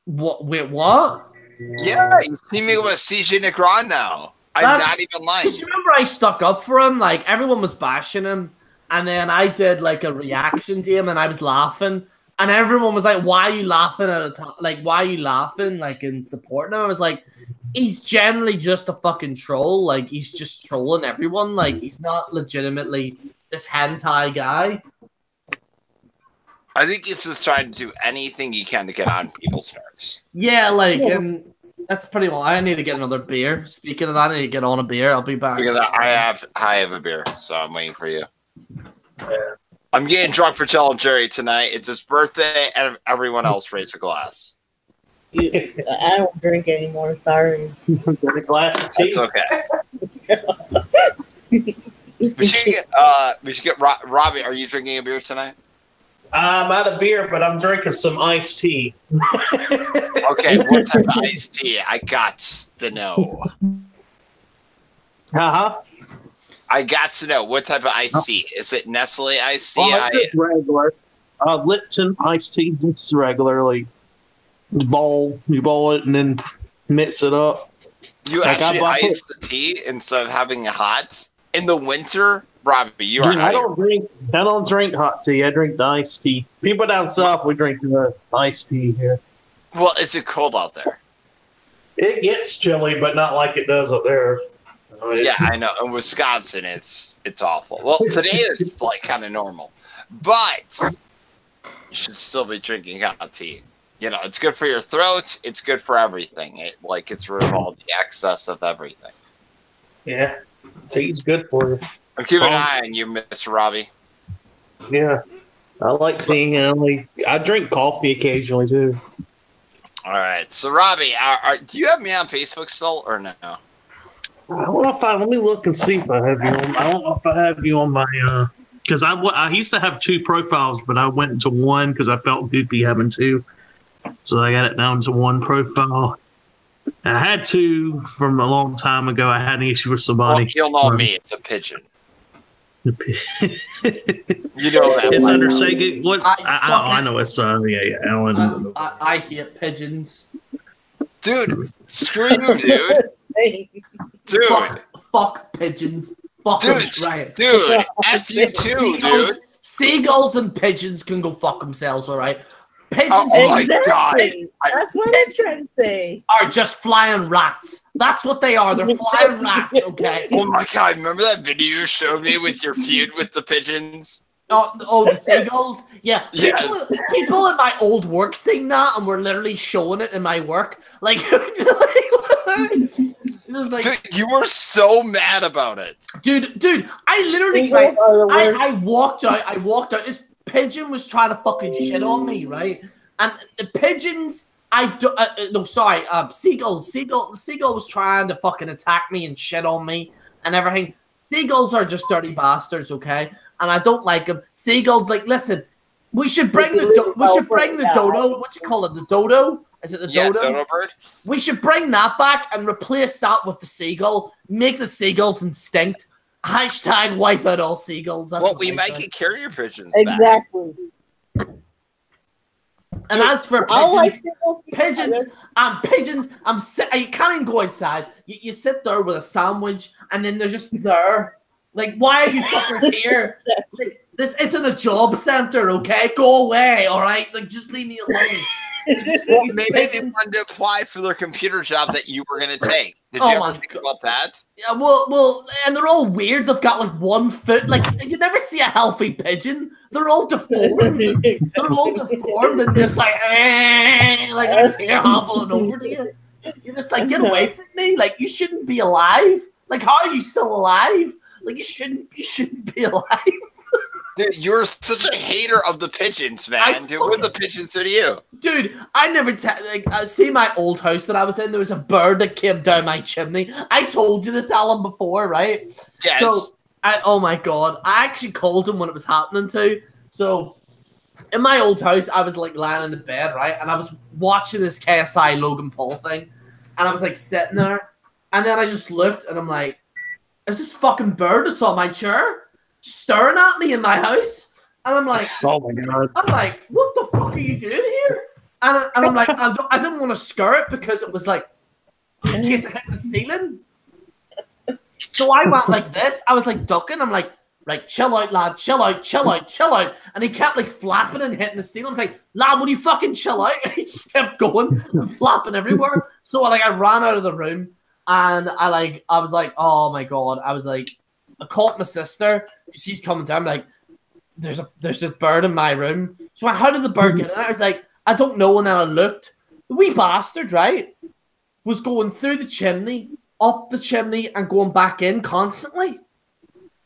What? Wait, what? Yeah, he's teaming up with CJ Negron now. I'm not even lying. You remember I stuck up for him? Like, everyone was bashing him, and then I did, like, a reaction to him, and I was laughing, and everyone was like, why are you laughing at a time? Like, why are you laughing, like, and supporting him? I was like, he's generally just a fucking troll. Like, he's just trolling everyone. Like, he's not legitimately this hentai guy. I think he's just trying to do anything he can to get on people's nerves. Yeah, like, and that's pretty well. I need to get another beer. Speaking of that, I need to get on a beer. I'll be back. Because I have a beer, so I'm waiting for you. I'm getting drunk for telling Gerry tonight. It's his birthday, and everyone else raise a glass. I don't drink anymore. Sorry. Get a glass of tea. It's okay. we should get Robbie. Are you drinking a beer tonight? I'm out of beer, but I'm drinking some iced tea. Okay, what type of iced tea? I got to know. I got to know what type of iced tea. Is it Nestle iced tea? It's regular. Lipton iced tea. It's regularly. You bowl it and then mix it up. You actually ice the tea instead of having it hot in the winter, Robbie. I don't drink hot tea. I drink the iced tea. People down south, we drink the iced tea here. Well, is it cold out there? It gets chilly, but not like it does up there. Yeah, I know. In Wisconsin, it's awful. Well, today it's like kind of normal, but you should still be drinking hot tea. It's good for your throat. It's good for everything. It's rid of all the excess of everything. Yeah, tea's good for you. I'm keeping an eye on you, Mr. Robbie. Yeah, I like tea. I drink coffee occasionally too. All right, so Robbie, do you have me on Facebook still or no? I don't know if let me look and see if I have you on. I don't know if I have you on my because I used to have 2 profiles, but I went into one because I felt goofy having 2. So I got it down to 1 profile. I had 2 from a long time ago. I had an issue with somebody. Well, you'll know me. It's a pigeon. You know that. It's under Sega. What? I know it's Alan. I hate pigeons. Dude, screw you, dude. Dude. Fuck pigeons. Fuck right. Dude, F you too, dude. Seagulls and pigeons can go fuck themselves, all right? Pigeons my God. That's what I'm trying to say. Are just flying rats. That's what they are. They're flying rats, okay? Oh my God, remember that video you showed me with your feud with the pigeons? Oh, the seagulls? Yeah. Yes. People at my old work seen that, and we're literally showing it in my work. Like, dude, you were so mad about it. Dude, I literally, I walked out. This pigeon was trying to fucking shit on me, right? And the pigeons, seagull was trying to fucking attack me and shit on me and everything. Seagulls are just dirty bastards, okay? And I don't like them. Seagulls, like, listen, we should bring the dodo. What you call it? The dodo? Is it the dodo? Yeah, dodo bird. We should bring that back and replace that with the seagull. Make the seagulls extinct. Hashtag wipe out all seagulls. That's we might get carrier pigeons back. Exactly. And as for pigeons, you can't even go outside. You sit there with a sandwich, and then they're just there. Like, why are you fuckers here? Like, this isn't a job center, okay? Go away, all right? Like, just leave me alone. Maybe they wanted to apply for their computer job that you were going to take. Did you ever think about that? Yeah, well, and they're all weird. They've got like 1 foot. Like, you never see a healthy pigeon. They're all deformed. And just like there's hair hobbling over to you. You're just like, get away from me. Like, you shouldn't be alive. Like, how are you still alive? Like, you shouldn't be alive. Dude, you're such a hater of the pigeons, man. Dude, what the pigeons do to you? Dude, I never see my old house that I was in. There was a bird that came down my chimney. I told you this, Alan, before, right? Yes. So, oh my god, I actually called him when it was happening too. So, in my old house, I was like lying in the bed, right, and I was watching this KSI Logan Paul thing, and I was like sitting there, and then I just looked, and I'm like, "Is this fucking bird that's on my chair staring at me in my house?" And I'm like, Oh my god! I'm like, what the fuck are you doing here? And I'm like, I didn't want to scare it because it was like, in case it hit the ceiling. So I went like this. I was like ducking. I'm like, right, chill out, lad, chill out, chill out, chill out. And he kept like flapping and hitting the ceiling. I was like, lad, will you fucking chill out? And he just kept going and flapping everywhere. So like I ran out of the room and I was like, oh my god. I was like, I called my sister. She's coming down. I'm like, there's this bird in my room. So how did the bird get in? I was like, I don't know. And then I looked. The wee bastard, right, was going through the chimney, up the chimney, and going back in constantly.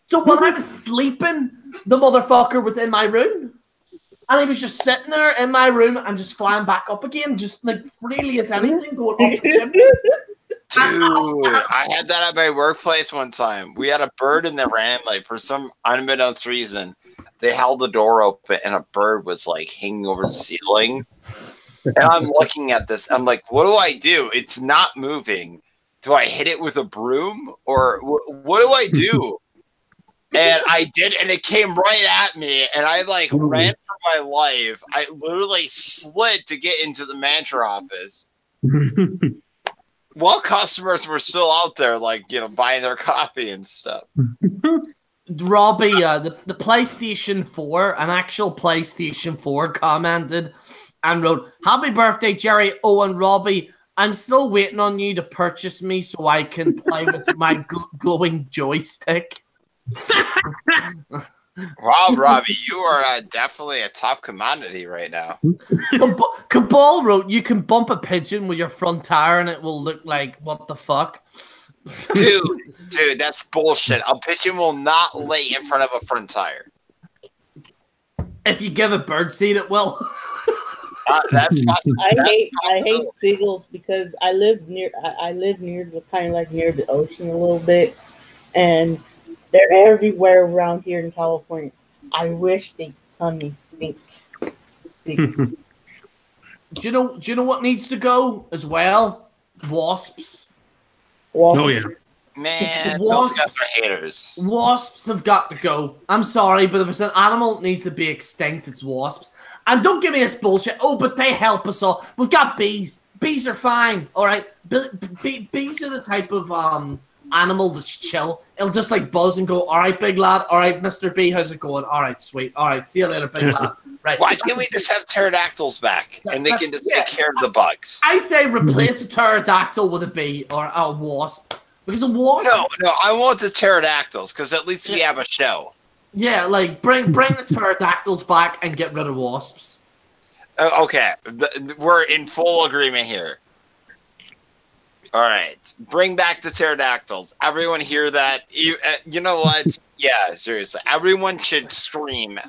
So when I was sleeping, the motherfucker was in my room. And he was just sitting there in my room and just flying back up again, just like freely as anything, going up the chimney. Dude, I had that at my workplace one time. We had a bird in the randomly for some unbeknownst reason. They held the door open and a bird was like hanging over the ceiling. And I'm looking at this. I'm like, what do I do? It's not moving. Do I hit it with a broom or what do I do? And I did, and it came right at me, and I like ran for my life. I literally slid to get into the manager office. While customers were still out there, like, you know, buying their coffee and stuff. Robbie, the PlayStation 4, an actual PlayStation 4 commented and wrote, "Happy birthday, Gerry. Oh, and Robbie, I'm still waiting on you to purchase me so I can play with my glowing joystick." Wow, Robbie, you are definitely a top commodity right now. Cabal wrote, "You can bump a pigeon with your front tire and it will look like what the fuck." Dude, that's bullshit. A pigeon will not lay in front of a front tire. If you give it birdseed, it will. That's possible. I hate seagulls because I live near kind of like near the ocean a little bit, and they're everywhere around here in California. I wish they'd come and think. Do you know what needs to go as well? Wasps. Oh yeah. Man, those guys are haters. Wasps have got to go. I'm sorry, but if it's an animal that needs to be extinct, it's wasps. And don't give me this bullshit. Oh, but they help us all. We've got bees. Bees are fine. All right. Bees are the type of animal that's chill. It'll just like buzz and go, "All right, big lad. All right, Mr. Bee, how's it going? All right, sweet. All right, see you later, big lad." Right. Why can't we just have pterodactyls back and they can just take care of the bugs? I say replace a pterodactyl with a bee or a wasp. Because a wasp... No, I want the pterodactyls because at least we have a show. Yeah, like bring the pterodactyls back and get rid of wasps. Okay, we're in full agreement here. All right, bring back the pterodactyls. Everyone hear that? You know what? Yeah, seriously, everyone should scream.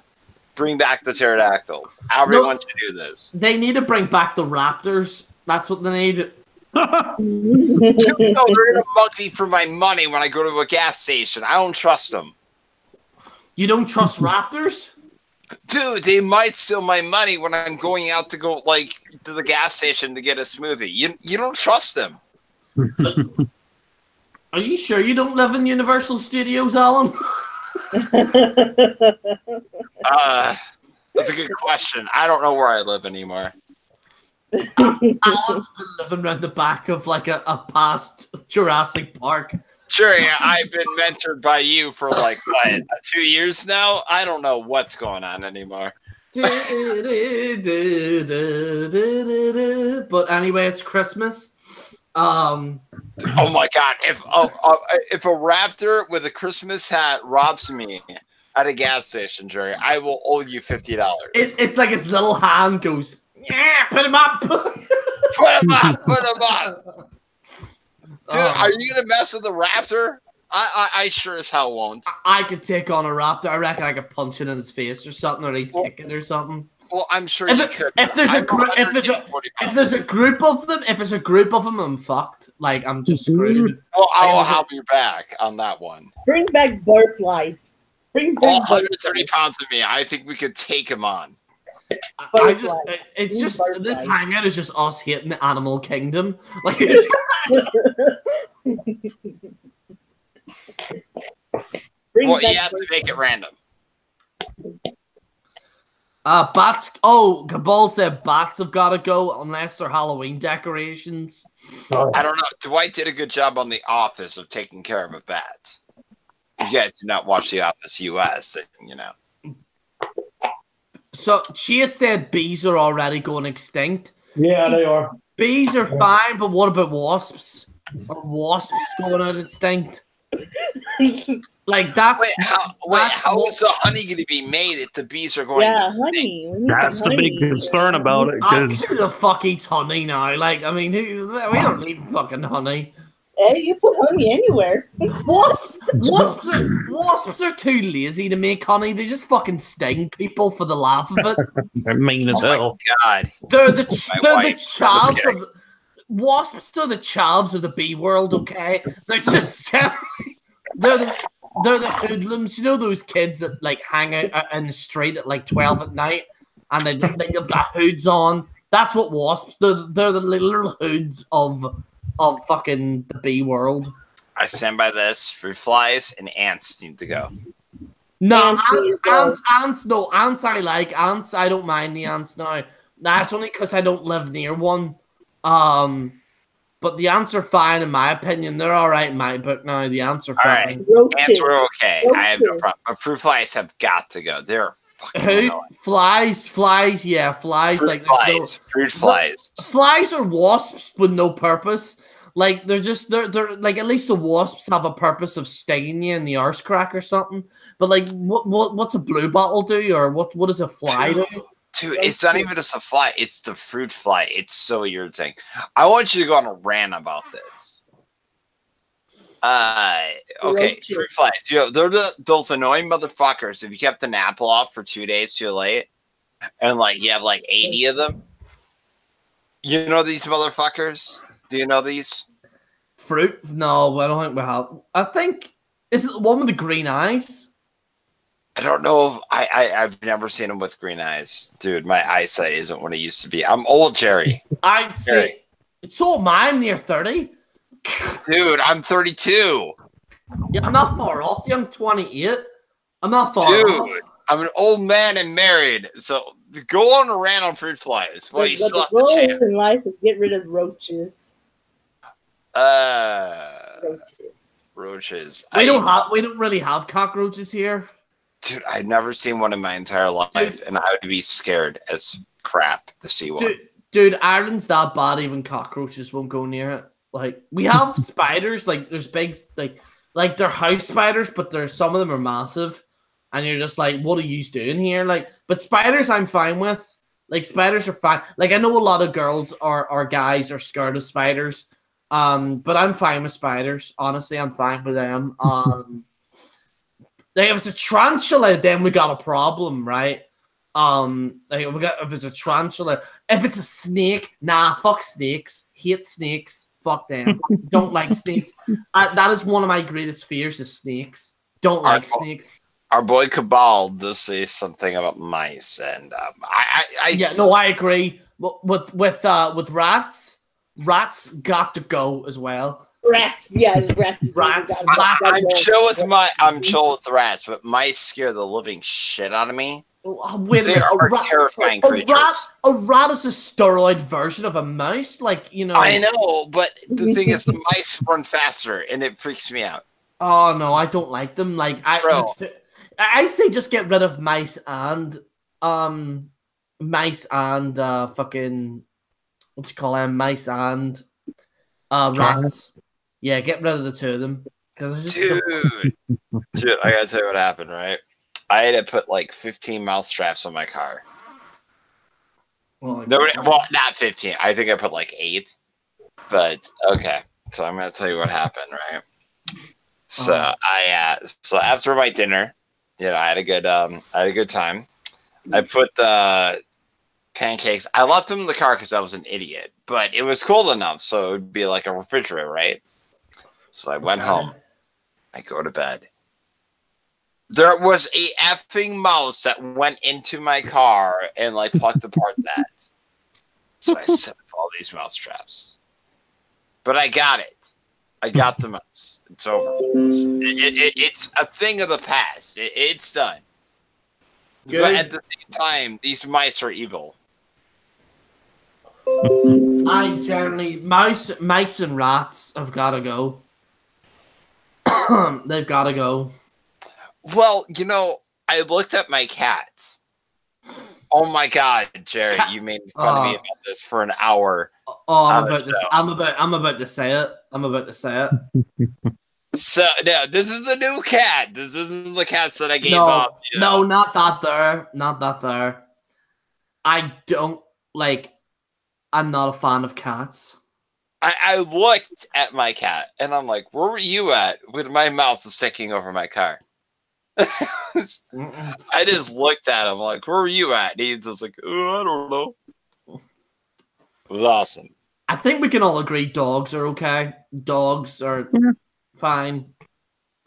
Bring back the pterodactyls. Everyone should do this. They need to bring back the raptors. That's what they need. They're gonna mug me for my money when I go to a gas station. I don't trust them. You don't trust raptors? Dude, they might steal my money when I'm going out to go like to the gas station to get a smoothie. You don't trust them. Are you sure you don't live in Universal Studios, Alan? That's a good question. I don't know where I live anymore. Alan's been living around the back of like a past Jurassic Park. Sure, yeah, I've been mentored by you for like what, 2 years now. I don't know what's going on anymore. But anyway, it's Christmas. Oh my god! If a raptor with a Christmas hat robs me at a gas station, Gerry, I will owe you $50. It's like his little hand goes, "Yeah, put him up." Put him up. Dude, are you gonna mess with the raptor? I sure as hell won't. I could take on a raptor. I reckon I could punch it in its face or something, or at least kick it or something. Well, I'm sure you could. If there's a group of them, I'm fucked. Like I'm just screwed. Well, I'll have your back on that one. Bring back butterflies. Bring back 130 pounds of me. I think we could take him on. It's just this hangout is just us hitting the animal kingdom. Like it's well, you have to make it random. Bats. Oh, Cabal said bats have got to go unless they're Halloween decorations. I don't know. Dwight did a good job on The Office of taking care of a bat. If you guys do not watch The Office US, then, you know. So Chia said bees are already going extinct. Yeah, they are. Bees are fine, but what about wasps? Are wasps going out extinct? Like that's how is the honey going to be made if the bees are going? Yeah, honey. That's the big concern about it. Because who the fuck eats honey now? Like, I mean, we don't need fucking honey. Hey, you put honey anywhere. Wasps are too lazy to make honey. They just fucking sting people for the laugh of it. they're mean as hell. My God, they're the chalves of wasps are the chalves of the bee world. Okay, they're just generally. They're the hoodlums, you know those kids that like hang out in the street at like 12 at night and they've got hoods on. That's what wasps. They're the little hoods of fucking the bee world. I stand by this. Fruit flies and ants need to go. No, ants. No, ants. I like ants. I don't mind the ants now. That's only because I don't live near one. But the ants are fine in my opinion. They're all right in my book now. The ants are fine. All right. Ants were okay. I have no problem. But fruit flies have got to go. They're fucking annoying. Flies, yeah, flies. Fruit flies. Fruit flies. Flies are wasps with no purpose. Like they're like at least the wasps have a purpose of stinging you in the arse crack or something. But like what's a blue bottle do, or what does a fly do? Dude, it's not even just a fly. It's the fruit fly. It's so irritating. I want you to go on a rant about this. Okay, fruit flies. You know, they're those annoying motherfuckers. If you kept an apple off for 2 days too late, and like you have like 80 of them. You know these motherfuckers? Do you know these? Fruit? No, I don't think we have. I think is it the one with the green eyes? I don't know. I've never seen him with green eyes, dude. My eyesight isn't what it used to be. I'm old, Gerry. I'd say so. Am I? I'm near 30. Dude, I'm 32. Yeah, I'm not far off. I'm 28. I'm not far off. Dude, I'm an old man and married. So go on a rant on fruit flies. Well, you still have the the goal chance. in life is get rid of roaches. Roaches. We don't really have cockroaches here. Dude, I've never seen one in my entire life, and I would be scared as crap to see one. Dude, Ireland's that bad, even cockroaches won't go near it. Like, we have spiders, like, there's big, like they're house spiders, but some of them are massive, and you're just like, what are you doing here? Like, but spiders I'm fine with. Like, spiders are fine. Like, I know a lot of girls or guys are scared of spiders, but I'm fine with spiders. Honestly, I'm fine with them. Like if it's a tarantula, then we got a problem, right? If it's a tarantula, if it's a snake, nah, fuck snakes. Hate snakes. Fuck them. Don't like snakes. That is one of my greatest fears is snakes. Don't like snakes. Our boy Cabal does say something about mice, and I agree. With rats got to go as well. Rats. I'm chill with the rats, but mice scare the living shit out of me. They are terrifying creatures. A rat is a steroid version of a mouse, like you know. I know, but the thing is, the mice run faster, and it freaks me out. Oh no, I don't like them. Like I say, just get rid of mice and fucking what you call them, mice and rats. Yeah, get rid of the two of them. Dude, I gotta tell you what happened, right? I had to put like 15 mouse traps on my car. Well, not 15. I think I put like 8. But, okay. So I'm gonna tell you what happened, right? So so after my dinner, I had a good time. I put the pancakes. I left them in the car because I was an idiot, but it was cold enough, so it would be like a refrigerator, right? So I went home. I go to bed. There was a effing mouse that went into my car and like plucked apart that. So I set up all these mouse traps. But I got it. I got the mouse. It's over. It's a thing of the past. It's done. Good. But at the same time, these mice are evil. I generally mice and rats have got to go. They've got to go. Well, I looked at my cat. Oh my God, Gerry, you made fun of me about this for an hour. Oh, I'm about to say it. I'm about to say it. So no, this is a new cat. This isn't the cats that I gave up. No, not that there. Not that there. I don't like. I'm not a fan of cats. I looked at my cat and I'm like, where were you at when my mouse was sticking over my car? I just looked at him like, where were you at? And he's just like, oh, I don't know. It was awesome. I think we can all agree dogs are okay. Dogs are fine.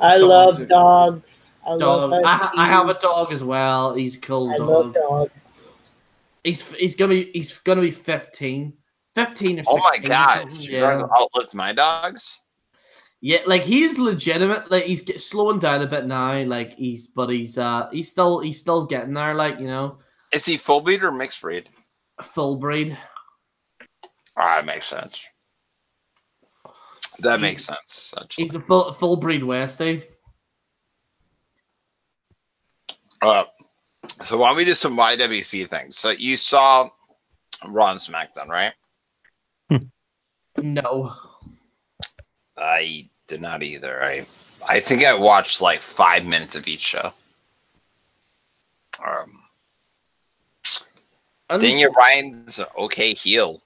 I love dogs. I have a dog as well. He's a cool dog. I love dogs. He's gonna be 15 or 16. Oh my God! You're gonna outlive my dogs? Yeah, like he's legitimate. Like he's slowing down a bit now. Like he's still getting there. Like Is he full breed or mixed breed? Full breed. That makes sense. That makes sense. Actually. He's a full breed Westie. So why don't we do some YWC things? So you saw Raw and SmackDown, right? No. I did not either. I think I watched like 5 minutes of each show. Daniel Bryan's an okay heel,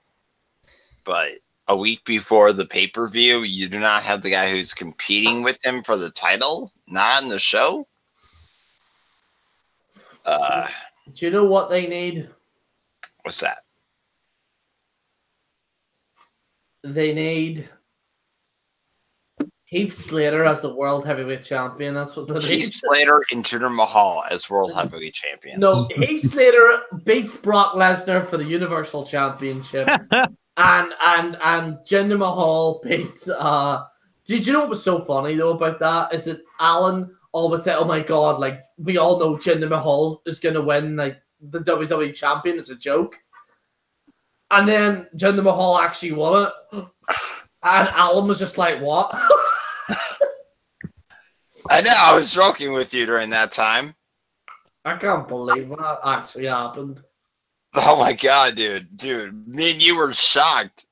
but a week before the pay-per-view, you do not have the guy who's competing with him for the title, not on the show. Do you know what they need? What's that? They need Heath Slater as the World Heavyweight Champion. That's what they need. Heath Slater and Jinder Mahal as World Heavyweight Champions. No, Heath Slater beats Brock Lesnar for the Universal Championship, and Jinder Mahal beats. Did you know what was so funny though about that? Is that Alan always said, "Oh my God, like we all know Jinder Mahal is going to win like the WWE Champion." It's a joke, and then Jinder Mahal actually won it, and Alan was just like, "What?" I know. I was joking with you during that time. I can't believe that actually happened. Oh my God, dude! Me and you were shocked.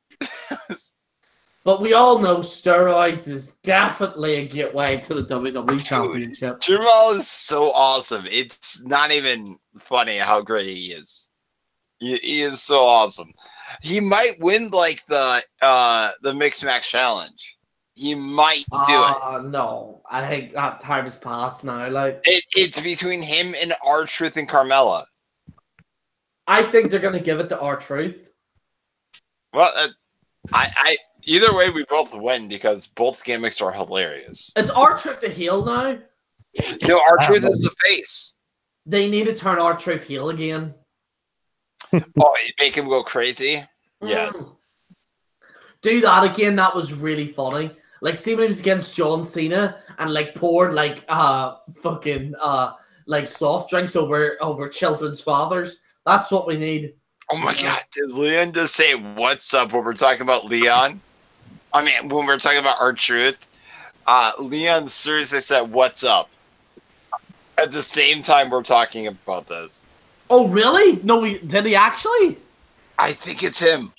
But we all know steroids is definitely a gateway to the WWE Championship. Jamal is so awesome. It's not even funny how great he is. He is so awesome. He might win like the Mixed Match Challenge. He might do it. No, I think that time has passed now. Like it's between him and R-Truth and Carmella. I think they're gonna give it to R-Truth. Well, I either way we both win because both gimmicks are hilarious. Is R-Truth the heel now? No, R-Truth is the face. They need to turn R-Truth heel again. Oh, you make him go crazy? Yes. Do that again. That was really funny. Like, see when he was against John Cena and like poured like fucking like soft drinks over children's fathers. That's what we need. Oh my God! Did Leon just say "What's up" when we're talking about Leon? I mean, when we're talking about R-Truth, Leon seriously said "What's up" at the same time we're talking about this. Oh really? No, did he actually? I think it's him.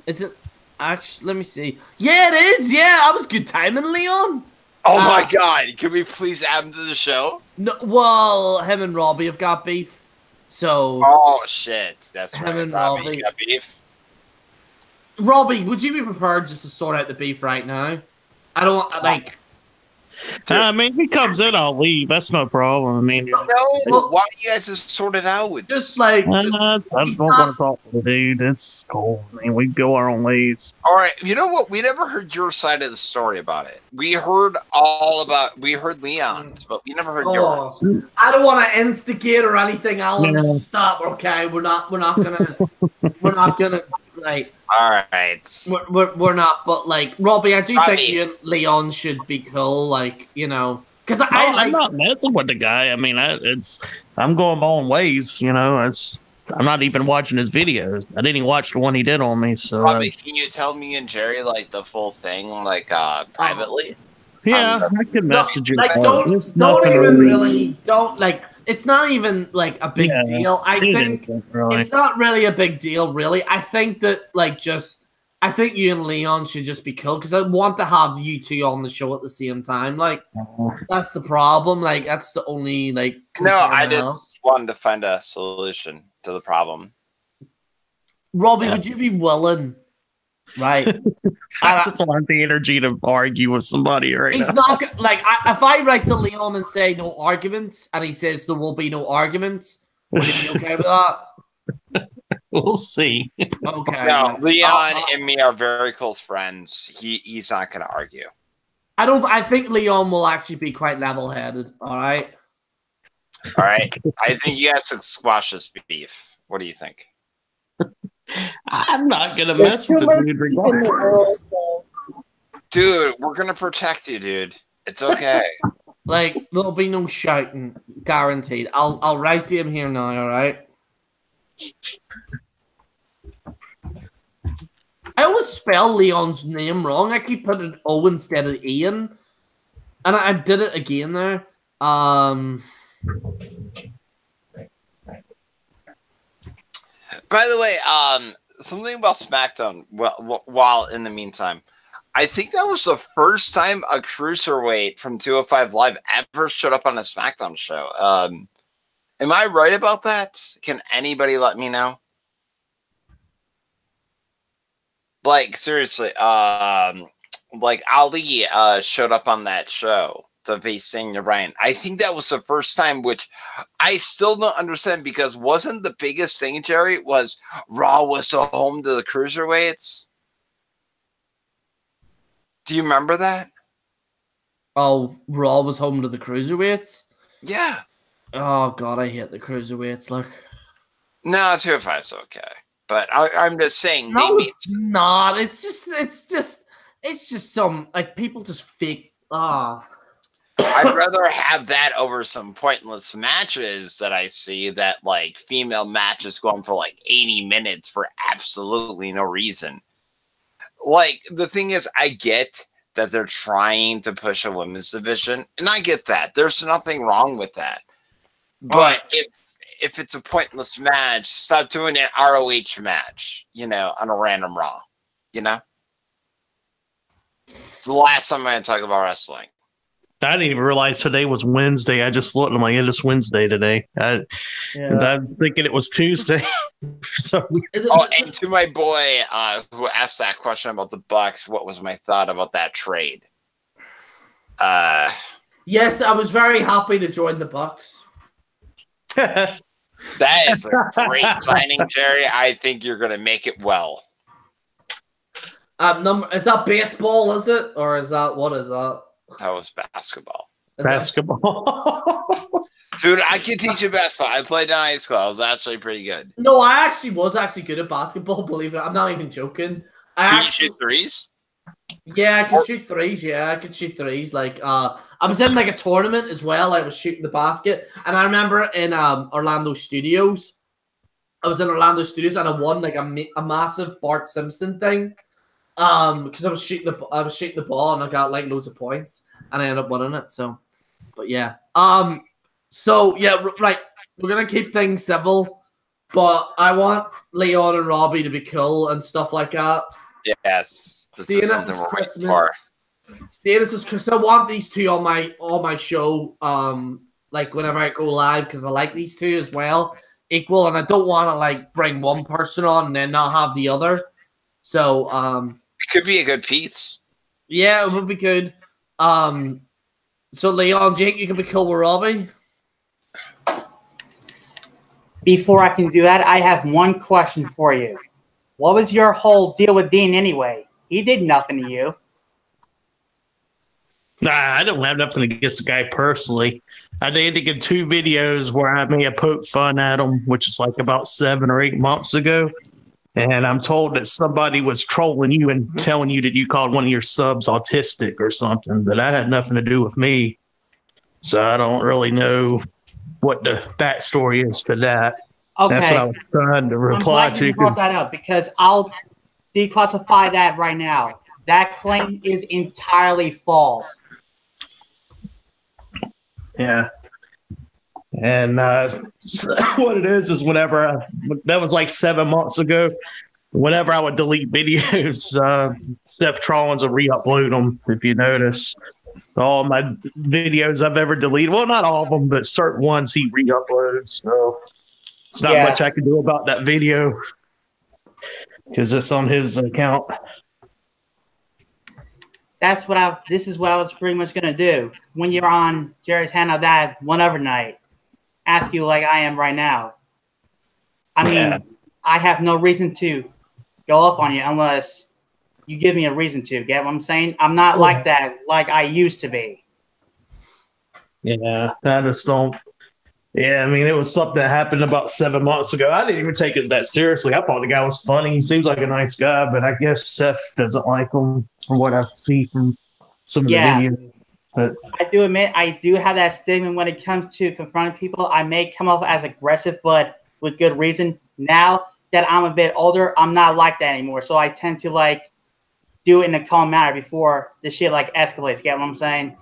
Is it? Actually, let me see. Yeah, it is. Yeah, that was good timing, Leon. Oh my God! Can we please add him to the show? No, well, him and Robbie have got beef. So. Oh shit! That's right. Him and Robbie got beef. Robbie, would you be prepared just to sort out the beef right now? I don't want like. I mean, if he comes in, I'll leave. That's no problem. I mean, No, why don't you guys just sort it out? Just like, I don't want to talk to the dude. It's cool. I mean, we go our own ways. All right, you know what? We never heard your side of the story about it. We heard Leon's, but we never heard yours. I don't want to instigate or anything, Alan. Yeah. Stop, okay? We're not gonna, like. All right. We're not, but like Robbie, I do think you and Leon should be cool, like, you know, because I'm not messing with the guy. I mean, I'm going my own ways, you know. I'm not even watching his videos. I didn't even watch the one he did on me. So, Robbie, can you tell me and Gerry like the full thing, like privately? Yeah, I can message you. Like, don't even really like. It's not even like a big deal. I think it's not really a big deal, really. I think that I think you and Leon should just be cool because I want to have you two on the show at the same time. Like, that's the problem. Like, that's the only like. No, I just wanted to find a solution to the problem. Robbie, would you be willing? Right. I just don't have the energy to argue with somebody right now. Not like if I write to Leon and say no arguments, and he says there will be no arguments, would you be okay with that? We'll see. Okay. No, Leon and me are very close friends. He's not going to argue. I think Leon will actually be quite level-headed. All right. All right. I think you guys should squash this beef. What do you think? I'm not gonna mess with the dude regardless. Dude, we're gonna protect you, dude. It's okay. Like, there'll be no shouting, guaranteed. I'll write to him here now, alright? I always spell Leon's name wrong. I keep putting O instead of Ian. And I did it again there. By the way, something about SmackDown. While in the meantime, I think that was the first time a cruiserweight from 205 Live ever showed up on a SmackDown show. Am I right about that? Can anybody let me know? Like, seriously, like Ali showed up on that show to face Daniel Bryan. I think that was the first time, which I still don't understand because wasn't the biggest thing, Gerry, was Raw was so home to the cruiserweights? Do you remember that? Oh, Raw was home to the cruiserweights? Yeah. Oh, God, I hate the cruiserweights, look. No, 205's okay. But I'm just saying. No, it's not. It's just some, like, people just fake. I'd rather have that over some pointless matches that I see that, like, female matches going for, like, 80 minutes for absolutely no reason. Like, the thing is, I get that they're trying to push a women's division, and I get that. There's nothing wrong with that. But if it's a pointless match, stop doing an ROH match, you know, on a random Raw, you know? It's the last time I'm going to talk about wrestling. I didn't even realize today was Wednesday. I just looked and I'm like, it's Wednesday today. I was thinking it was Tuesday. So, and to my boy who asked that question about the Bucks, what was my thought about that trade? Yes, I was very happy to join the Bucks. That is a great signing, Gerry. I think you're going to make it well. Is that baseball, is it? Or is that, what is that? That was basketball. Basketball. Dude, I can teach you basketball. I played in high school. I was actually pretty good. No, I actually was good at basketball, believe it. I'm not even joking. Can you shoot threes? Yeah, I can shoot threes. Yeah, I can shoot threes. Like, I was in like a tournament as well. I was shooting the basket, and I remember in Orlando Studios. I was in Orlando Studios, and I won like a massive Bart Simpson thing. Because I was shooting the ball, and I got like loads of points, and I ended up winning it. So, but yeah. So yeah, right. We're gonna keep things civil, but I want Leon and Robbie to be cool and stuff like that. Yes. Seeing this is Christmas. Seeing this is Christmas. I want these two on my show. Like whenever I go live, because I like these two as well, equal, and I don't want to like bring one person on and then not have the other. So it could be a good piece. Yeah, it would be good. So Leon, Jake, you can be cool with Robbie. Before I can do that, I have one question for you. What was your whole deal with Dean anyway? He did nothing to you. Nah, I don't have nothing against the guy personally. I did get 2 videos where I may have poked fun at him, which is like about 7 or 8 months ago. And I'm told that somebody was trolling you and telling you that you called one of your subs autistic or something, but that had nothing to do with me. So I don't really know what the backstory is to that. Okay. That's what I was trying to reply I'm glad to. you brought that up because I'll declassify that right now. That claim is entirely false. Yeah. And what it is whenever that was like 7 months ago, whenever I would delete videos, Steph Trollins would re-upload them, if you notice. All my videos I've ever deleted, well, not all of them, but certain ones he re-uploads. So it's not much I can do about that video because it's on his account. This is what I was pretty much going to do. When you're on Jerry's Hangout that one other night, ask you like I am right now. I mean, I have no reason to go up on you unless you give me a reason to. Get what I'm saying? I'm not like that like I used to be. Yeah, I just don't. Yeah, I mean, it was something that happened about 7 months ago. I didn't even take it that seriously. I thought the guy was funny. He seems like a nice guy, but I guess Seth doesn't like him from what I see from some of the videos. But I do admit I do have that stigma when it comes to confronting people. I may come off as aggressive, but with good reason. Now that I'm a bit older, I'm not like that anymore. So I tend to like do it in a calm manner before the shit like escalates. Get what I'm saying?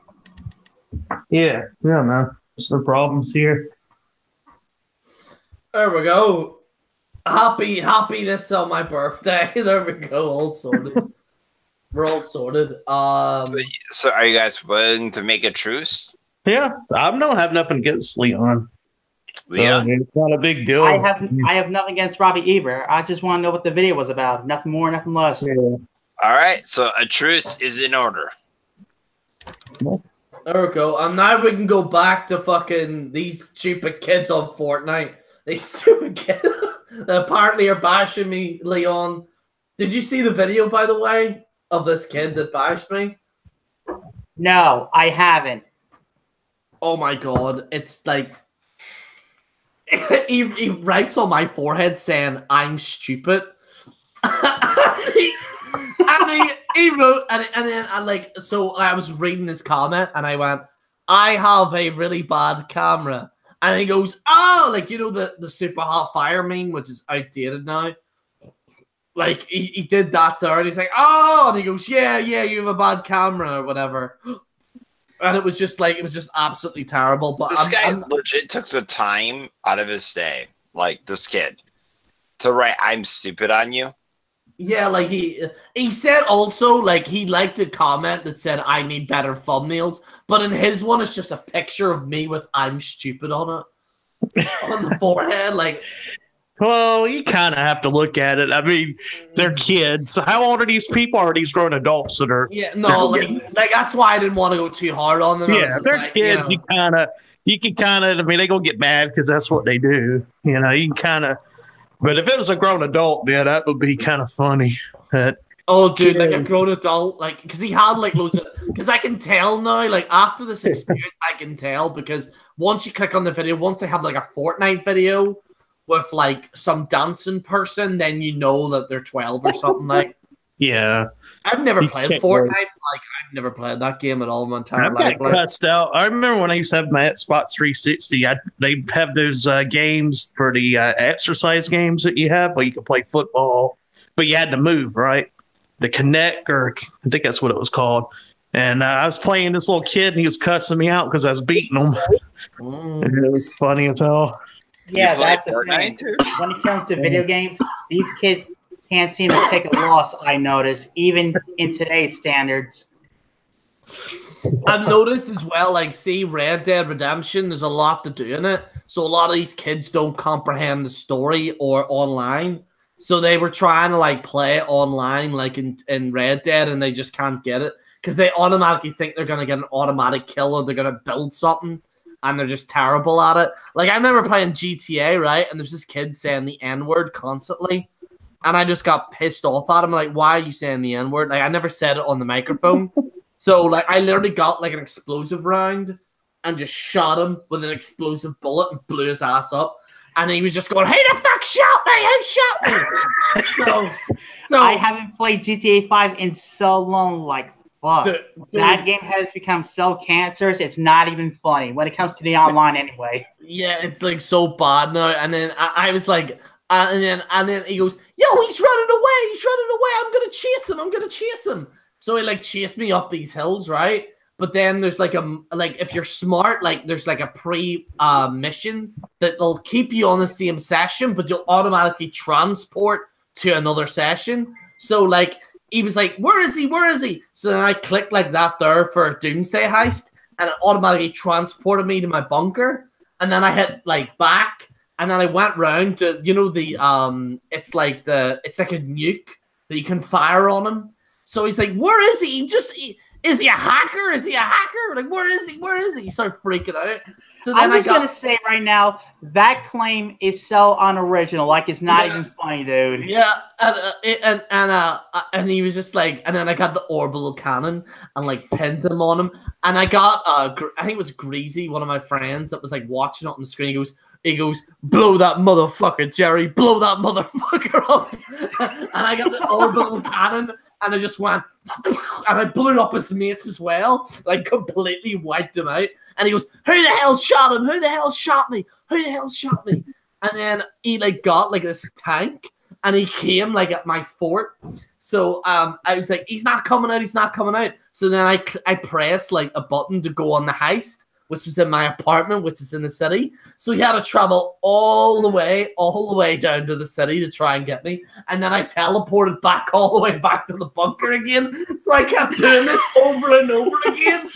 yeah, man. There's no problems here. There we go. Happiness on my birthday. There we go. All sorted. We're all sorted. So are you guys willing to make a truce? Yeah, I don't have nothing against Leon. Yeah, it's not a big deal. I have nothing against Robbie Eber. I just want to know what the video was about. Nothing more, nothing less. Yeah. All right, so a truce is in order. There we go. And now we can go back to fucking these stupid kids on Fortnite. These stupid kids that apparently are bashing me, Leon. Did you see the video, by the way, of this kid that bashed me? No, I haven't. Oh my god. It's like he writes on my forehead saying I'm stupid. he wrote and then I like, so I was reading his comment and I went, I have a really bad camera. And he goes, oh, like, you know, the super hot fire meme, which is outdated now. Like, he did that there, and he's like, oh, and he goes, yeah, you have a bad camera or whatever. And it was just like, it was just absolutely terrible. But this guy legit took the time out of his day, like this kid, to write "I'm stupid" on you. Yeah, like he said also, like, he liked a comment that said I need better thumbnails, but in his one it's just a picture of me with I'm stupid on it on the forehead. Like, well, you kind of have to look at it. I mean, they're kids. How old are these people? Are these grown adults that are? Yeah, no, like that's why I didn't want to go too hard on them. Yeah, they're like, kids. You know, you can kind of. I mean, they gonna get mad because that's what they do. You know, you can kind of. But if it was a grown adult, yeah, that would be kind of funny. Oh, dude, like a grown adult, like, because he had like loads of, because I can tell now, like after this experience, I can tell because once you click on the video, once they have like a Fortnite video with like some dancing person, then you know that they're 12 or something. Like, yeah, I've never played Fortnite. Like, I've never played that game at all in my entire life. Got cussed out. I remember when I used to have my Xbox 360. They have those games for the exercise games that you have, where you can play football, but you had to move, right? The Connect, or I think that's what it was called. And I was playing this little kid, and he was cussing me out because I was beating him. And it was funny as hell. Yeah, that's the thing. When it comes to video games, these kids can't seem to take a loss, I notice, even in today's standards. I've noticed as well, like, see Red Dead Redemption, there's a lot to do in it. So a lot of these kids don't comprehend the story or online. So they were trying to, like, play it online, like in Red Dead, and they just can't get it. because they automatically think they're gonna get an automatic kill or they're gonna build something, and they're just terrible at it. Like I remember playing GTA, right, and there's this kid saying the N-word constantly, and I just got pissed off at him. Like, why are you saying the N-word? Like I never said it on the microphone, so like I literally got like an explosive round and just shot him with an explosive bullet and blew his ass up. And he was just going, "Who the fuck shot me? Who shot me?" so I haven't played GTA 5 in so long. Like, fuck. Dude. That game has become so cancerous, it's not even funny when it comes to the online anyway. Yeah, it's like so bad now. And then I was like, and then he goes, "Yo, he's running away. He's running away. I'm going to chase him. I'm going to chase him." So he like chased me up these hills, right? But then there's like if you're smart, like there's like a mission that will keep you on the same session, but you'll automatically transport to another session. So like he was like, "Where is he? Where is he?" So then I clicked like that there for a Doomsday heist, and it automatically transported me to my bunker. And then I hit like back, and then I went round to the it's like a nuke that you can fire on him. So he's like, "Where is he? Is he a hacker? Is he a hacker? Like, where is he? Where is he?" You start freaking out. So then I'm just gonna say right now that claim is so unoriginal. Like, it's not even funny, dude. Yeah, and he was just like, and then I got the orbital cannon and like pinned him on him, and I got I think it was Greasy, one of my friends, that was like watching it on the screen. He goes, "Blow that motherfucker, Gerry! Blow that motherfucker up!" And I got the orbital cannon, and I just went, and I blew up his mates as well, like completely wiped him out. And he goes, "Who the hell shot him? Who the hell shot me? Who the hell shot me?" And then he like got like this tank, and he came like at my fort. So I was like, "He's not coming out. He's not coming out." So then I pressed like a button to go on the heist, which was in my apartment, which is in the city. So he had to travel all the way down to the city to try and get me. And then I teleported back all the way back to the bunker again. So I kept doing this over and over again.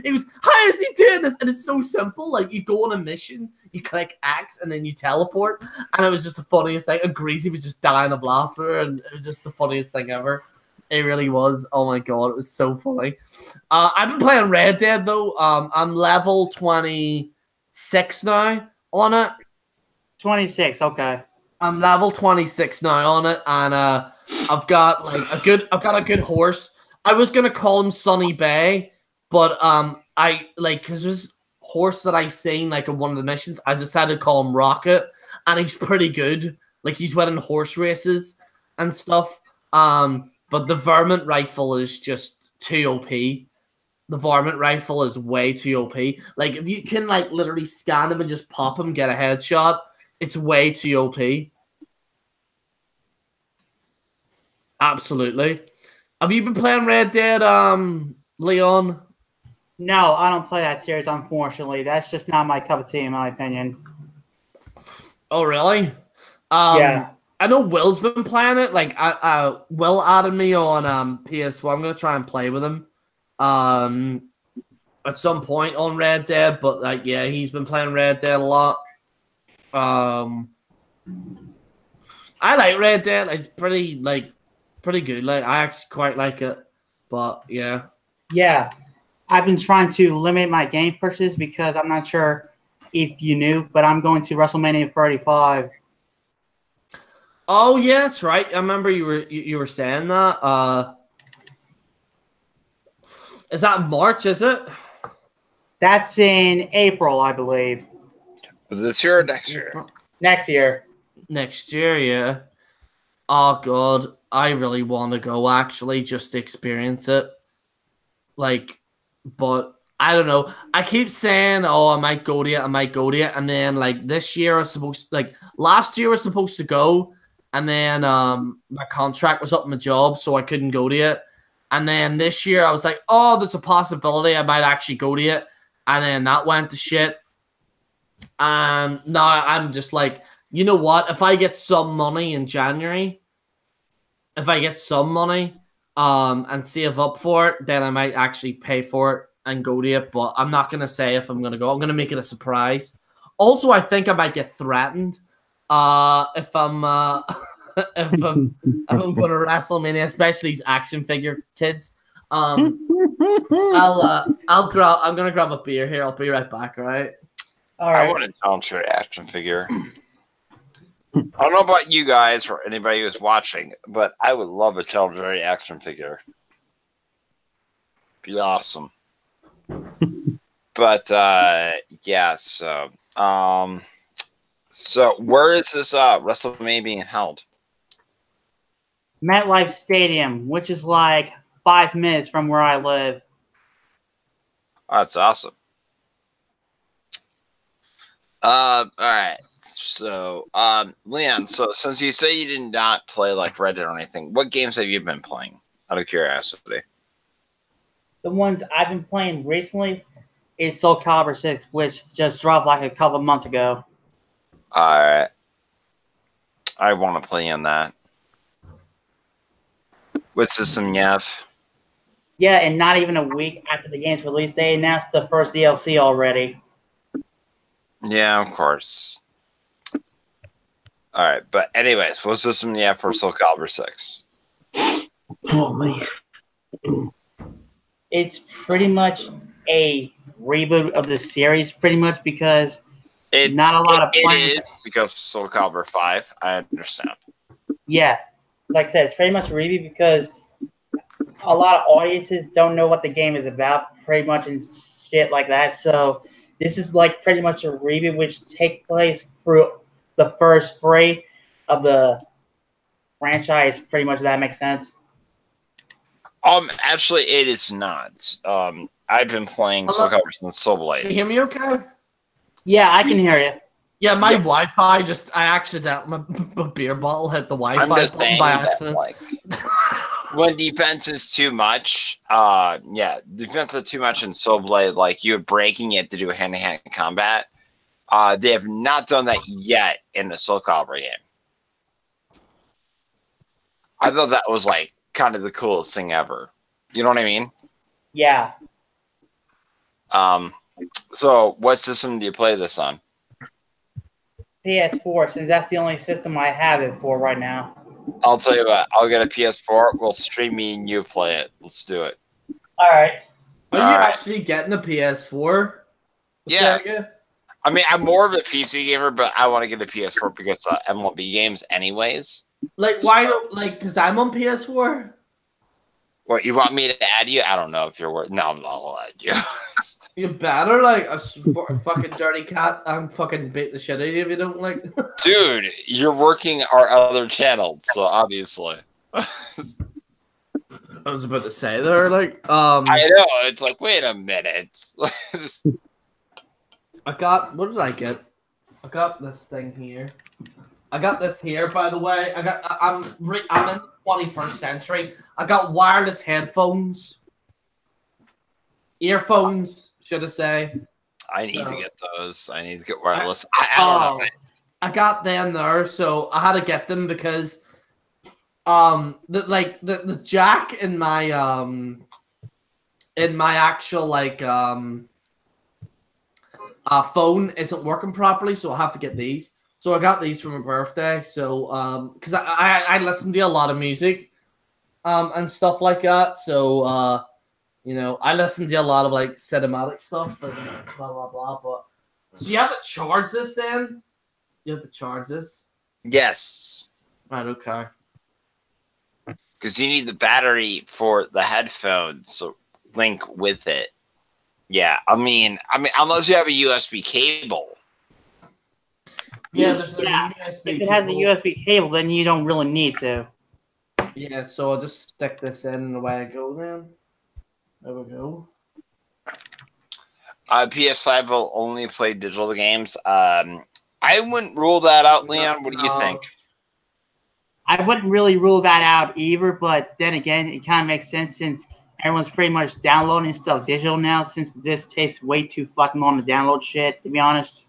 It was, "How is he doing this?" And it's so simple. Like, you go on a mission, you click X, and then you teleport. And it was just the funniest thing. And Greasy was just dying of laughter. And it was just the funniest thing ever. It really was. Oh my god, it was so funny. I've been playing Red Dead though. I'm level 26 now on it. 26, okay. I'm level 26 now on it, and I've got like a good horse. I was gonna call him Sunny Bay, but I like, because this horse that I seen like in one of the missions, I decided to call him Rocket, and he's pretty good. Like, he's winning horse races and stuff. But the varmint rifle is just too OP. The varmint rifle is way too OP. Like, if you can like literally scan him and just pop him, get a headshot, it's way too OP. Absolutely. Have you been playing Red Dead, Leon? No, I don't play that series, unfortunately. That's just not my cup of tea, in my opinion. Oh, really? Yeah. I know Will's been playing it. Like, Will added me on PS4. I'm gonna try and play with him at some point on Red Dead. But like, yeah, he's been playing Red Dead a lot. I like Red Dead. It's pretty good. Like, I actually quite like it. But yeah. Yeah. I've been trying to limit my game purchases because I'm not sure if you knew, but I'm going to WrestleMania 35. Oh yeah, that's right. I remember you were saying that. Is that March? Is it? That's in April, I believe. This year or next year? Next year. Next year, yeah. Oh god, I really want to go actually just to experience it. Like, but I don't know. I keep saying, "Oh, I might go to it," and then like this year last year I was supposed to go. And then my contract was up in my job, so I couldn't go to it. And then this year, I was like, "Oh, there's a possibility I might actually go to it." And then that went to shit. And now I'm just like, you know what? If I get some money in January, and save up for it, then I might actually pay for it and go to it. But I'm not going to say if I'm going to go. I'm going to make it a surprise. Also, I think I might get threatened. If I'm if I'm going to WrestleMania, especially these action figure kids. I'm gonna grab a beer here. I'll be right back. All right. All right. I want a Township action figure. I don't know about you guys or anybody who's watching, but I would love a Tom Jerry action figure. Be awesome. But yeah, so where is this WrestleMania being held? MetLife Stadium, which is like 5 minutes from where I live. Oh, that's awesome. All right. So, Leon, so since you say you did not play like Reddit or anything, what games have you been playing? Out of curiosity. The ones I've been playing recently is Soul Calibur 6, which just dropped like a couple months ago. All right. I want to play in that. What system you have? Yeah, and not even a week after the game's release, they announced the first DLC already. Yeah, of course. All right, but anyways, what system do you have for Soul Calibur 6? Oh, man. It's pretty much a reboot of the series, pretty much because not a lot of players. It is because Soul Calibur 5. I understand. Yeah, like I said, it's pretty much a reboot because a lot of audiences don't know what the game is about, pretty much, and shit like that. So this is like pretty much a reboot, which takes place through the first 3 of the franchise. Pretty much, that makes sense. Actually, it is not. I've been playing Soul Calibur since Soul Blade. Can you hear me okay? Yeah, I can hear you. Yeah, my Wi-Fi I accidentally, my beer bottle hit the Wi-Fi I'm just saying by that, accident. like, when defense is too much, defense is too much in Soul Blade, like you're breaking it to do hand-to-hand combat. They have not done that yet in the Soul Calibur game. I thought that was like kind of the coolest thing ever. You know what I mean? Yeah. So what system do you play this on? PS4, since that's the only system I have it for right now. I'll tell you what, I'll get a PS4. We'll stream me and you play it. Let's do it. All right. Are you actually getting a PS4? Yeah. I mean, I'm more of a PC gamer, but I want to get a PS4 because MLB games anyways. Like, why don't, like, because I'm on PS4? What, you want me to add you? I don't know if you're worth. No, I'll add you. You better, like, a fucking dirty cat. I'm fucking beat the shit out of you if you don't, like. Dude, you're working our other channel, so obviously. I was about to say there, like, I know, it's like, wait a minute. I got, what did I get? I got this thing here. I got this here, by the way. I'm in the 21st century. I got wireless headphones. Earphones, should I say. I need to get those. I need to get wireless. I don't know. I got them there, so I had to get them because the jack in my actual like phone isn't working properly, so I have to get these. So I got these for my birthday. So because I listen to a lot of music and stuff like that. So you know, I listen to a lot of like cinematic stuff and blah blah blah. But so you have to charge this then? You have to charge this? Yes. Right, okay. Because you need the battery for the headphones, so link with it. Yeah, I mean, unless you have a USB cable. Yeah, there's no USB. If it has a USB cable, then you don't really need to. Yeah, so I'll just stick this in and away I go then. There we go. PS5 will only play digital games. I wouldn't rule that out, Leon. What do you think? I wouldn't really rule that out either, but then again, it kind of makes sense since everyone's pretty much downloading stuff digital now, since the disc takes way too fucking long to download shit, to be honest.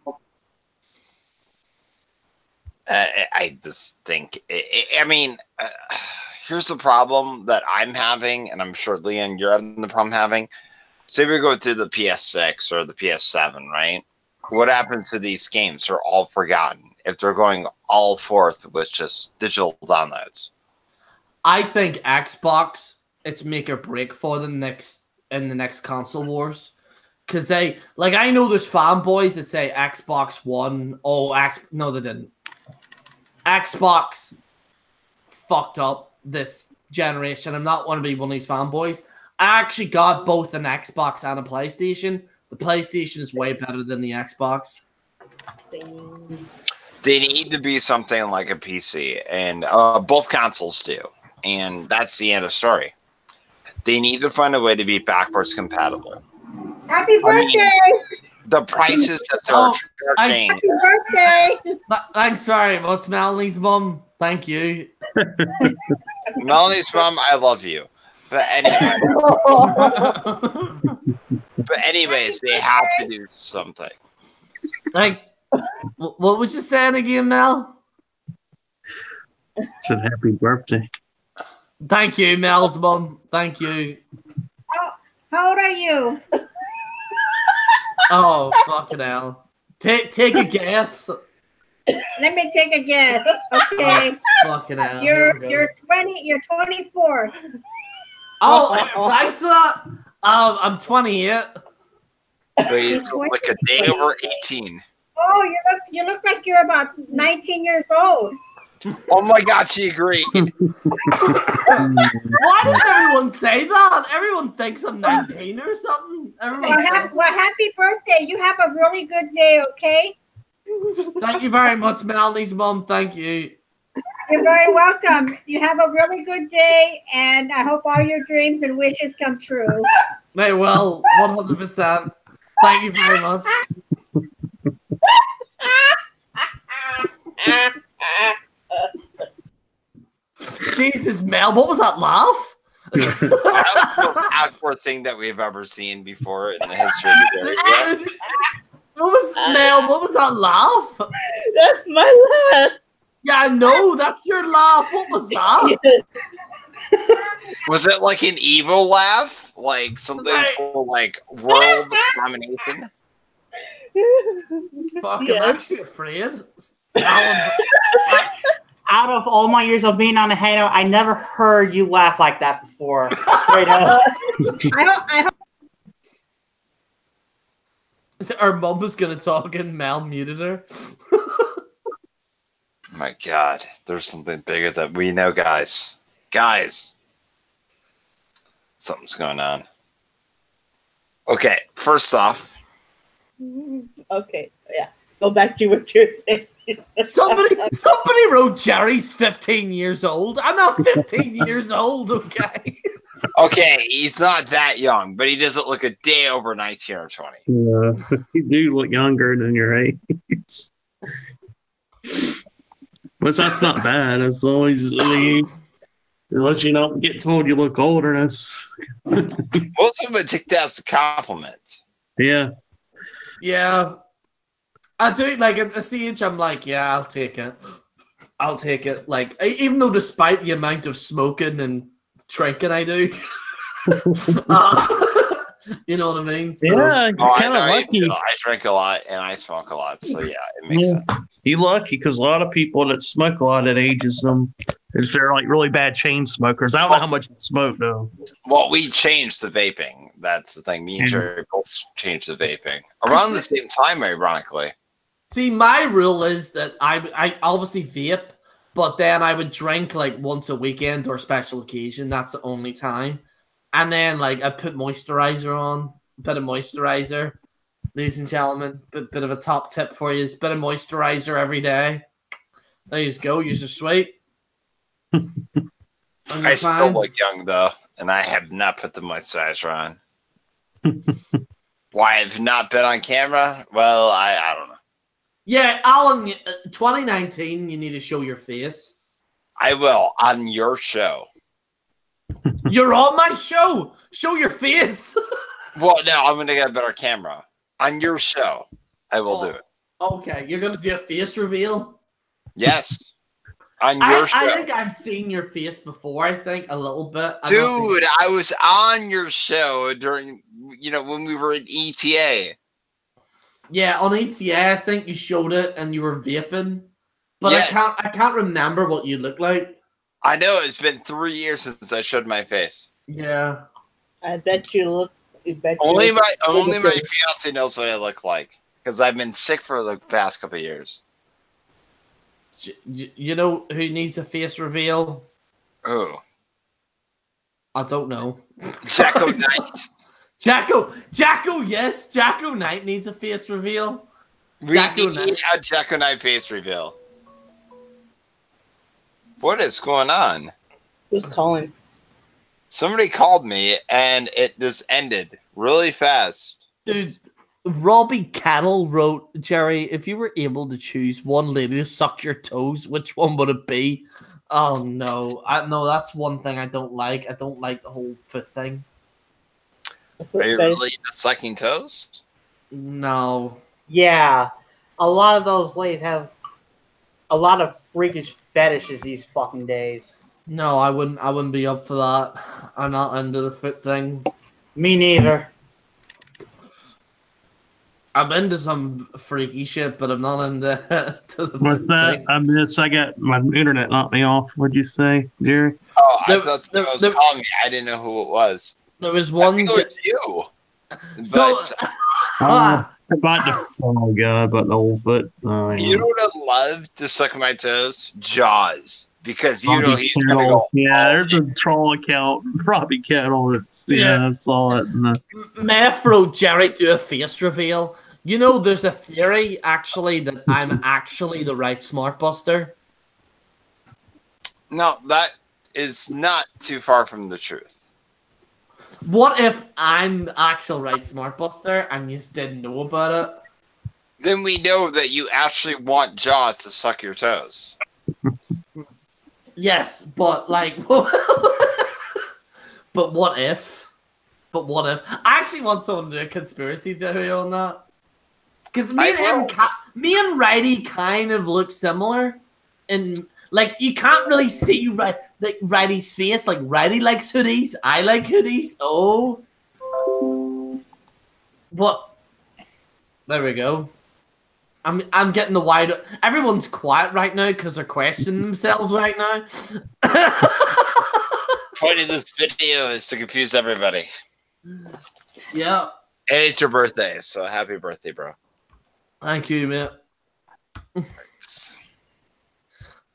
I just think, I mean, here's the problem that I'm having, and I'm sure, Leon, you're having the problem having. Say we go to the PS6 or the PS7, right? What happens to these games? They're all forgotten. if they're going all forth with just digital downloads. I think Xbox, it's make or break for them in the next console wars. Because they, like, I know there's fanboys that say Xbox One. Oh, no, they didn't. Xbox fucked up this generation. I'm not want to be one of these fanboys. I actually got both an Xbox and a PlayStation. The PlayStation is way better than the Xbox. They need to be something like a PC, and both consoles do. And that's the end of the story. They need to find a way to be backwards compatible. Happy birthday! The prices that they're charging. Happy birthday! Thanks very much, Melanie's mum. Thank you. Melanie's mom, I love you. But anyway. But anyways, they have to do something. Like, what was you saying again, Mel? Said happy birthday. Thank you, Mel's mum. Thank you. How old are you? Oh, fucking hell. Take a guess. Let me take a guess. Okay. Fucking hell. You're 20. You're 24. Oh, thanks for that. I'm 28. But he's like a day over 18. Oh, you look like you're about 19 years old. Oh my God, she agreed. Why does everyone say that? Everyone thinks I'm 19 or something. Well, happy birthday. You have a really good day, okay? Thank you very much, Melanie's mum. Thank you. You're very welcome. You have a really good day, and I hope all your dreams and wishes come true. May well, 100%. Thank you very much. Jesus, Mel, what was that laugh? That's the most awkward thing that we've ever seen before in the history of the game. What was Mel? What was that laugh? That's my laugh. Yeah, I know. That's your laugh. What was that? Was it like an evil laugh? Like something for like world domination? Fuck, I'm actually afraid. Alan, Out of all my years of being on a hangout, I never heard you laugh like that before. Straight up. I hope our mum was gonna talk and Mel muted her. My God, there's something bigger that we know, guys. Guys, something's going on. Okay, first off. Okay, yeah. Go back to what you're saying. Somebody wrote Gerry's 15 years old. I'm not 15 years old, okay? Okay, he's not that young, but he doesn't look a day over 19 or 20. Yeah, you do look younger than your age. But that's not bad. As always, unless you don't get told you look older, that's Most of them take that as a compliment. yeah. Yeah. I do, like, at the stage, I'm like, yeah, I'll take it. I'll take it. Like, even though despite the amount of smoking and drinking I do, you know what I mean? So, Yeah, you're Oh, kind of I lucky. drink a lot and I smoke a lot, so yeah, it makes sense. You're lucky because a lot of people that smoke a lot at ages them if they're like really bad chain smokers. I don't know how much they smoke though. Well, we changed the vaping. That's the thing. Me and Gerry both changed the vaping around the same time, ironically. see, my rule is that I obviously vape, but then I would drink like once a weekend or special occasion. That's the only time. And then like I put moisturizer on, a bit of moisturizer. Ladies and gentlemen, bit of a top tip for you is a bit of moisturizer every day. There you go, you're sweet. I still look young though, and I have not put the moisturizer on. Why I've not been on camera? Well, I don't know. Yeah, Alan, 2019, you need to show your face. I will on your show. You're on my show. Show your face. Well, no, I'm gonna get a better camera on your show. I will do it. Okay, you're gonna do a face reveal. Yes, on your show. I think I've seen your face before. I think a little bit. Dude, I was on your show during, when we were in ETA. Yeah, on ETA, I think you showed it and you were vaping. but Yes. I can't remember what you look like. I know it's been 3 years since I showed my face. Yeah. I bet you look. Only my fiance knows what I look like because I've been sick for the past couple of years. You know who needs a face reveal? Oh, I don't know. Jacko Knight. Jacko, yes, Jacko Knight needs a face reveal. We need a Jacko Knight face reveal. What is going on? Who's calling? Somebody called me and it just ended really fast. Dude, Robbie Cattle wrote, Gerry, if you were able to choose one lady to suck your toes, which one would it be? Oh no, no, that's one thing I don't like. I don't like the whole foot thing. Are you really into sucking toes? No. Yeah, a lot of those ladies have a lot of freakish fetishes these fucking days. No, I wouldn't be up for that. I'm not into the foot thing. Me neither. I'm into some freaky shit, but I'm not into to the What's foot that? thing. I missed. I got my internet knocked me off. What'd you say, Gerry? Oh, I There- thought there- someone was there- calling me. I didn't know who it was. There was I one. think it was you. So, About the whole foot. Oh, yeah. You know what I'd love to suck my toes? Jaws. Because you know Robbie he's going to Kettle. go. Yeah, all there's a troll account. Robbie Kettle. Yeah. I saw it. Mefro Gerry do a face reveal. You know, there's a theory actually that I'm actually the right smart buster. No, that is not too far from the truth. What if I'm the actual right smart buster and you just didn't know about it? Then we know that you actually want Jaws to suck your toes. Yes, but like, but what if? But what if? I actually want someone to do a conspiracy theory on that. Because me and Righty kind of look similar, and like you can't really see Righty's face. Like Righty likes hoodies, I like hoodies. Oh, what? There we go. I'm getting the wide. Everyone's quiet right now because they're questioning themselves right now. Point of this video is to confuse everybody. Yeah. And it's your birthday, so happy birthday, bro. Thank you, mate.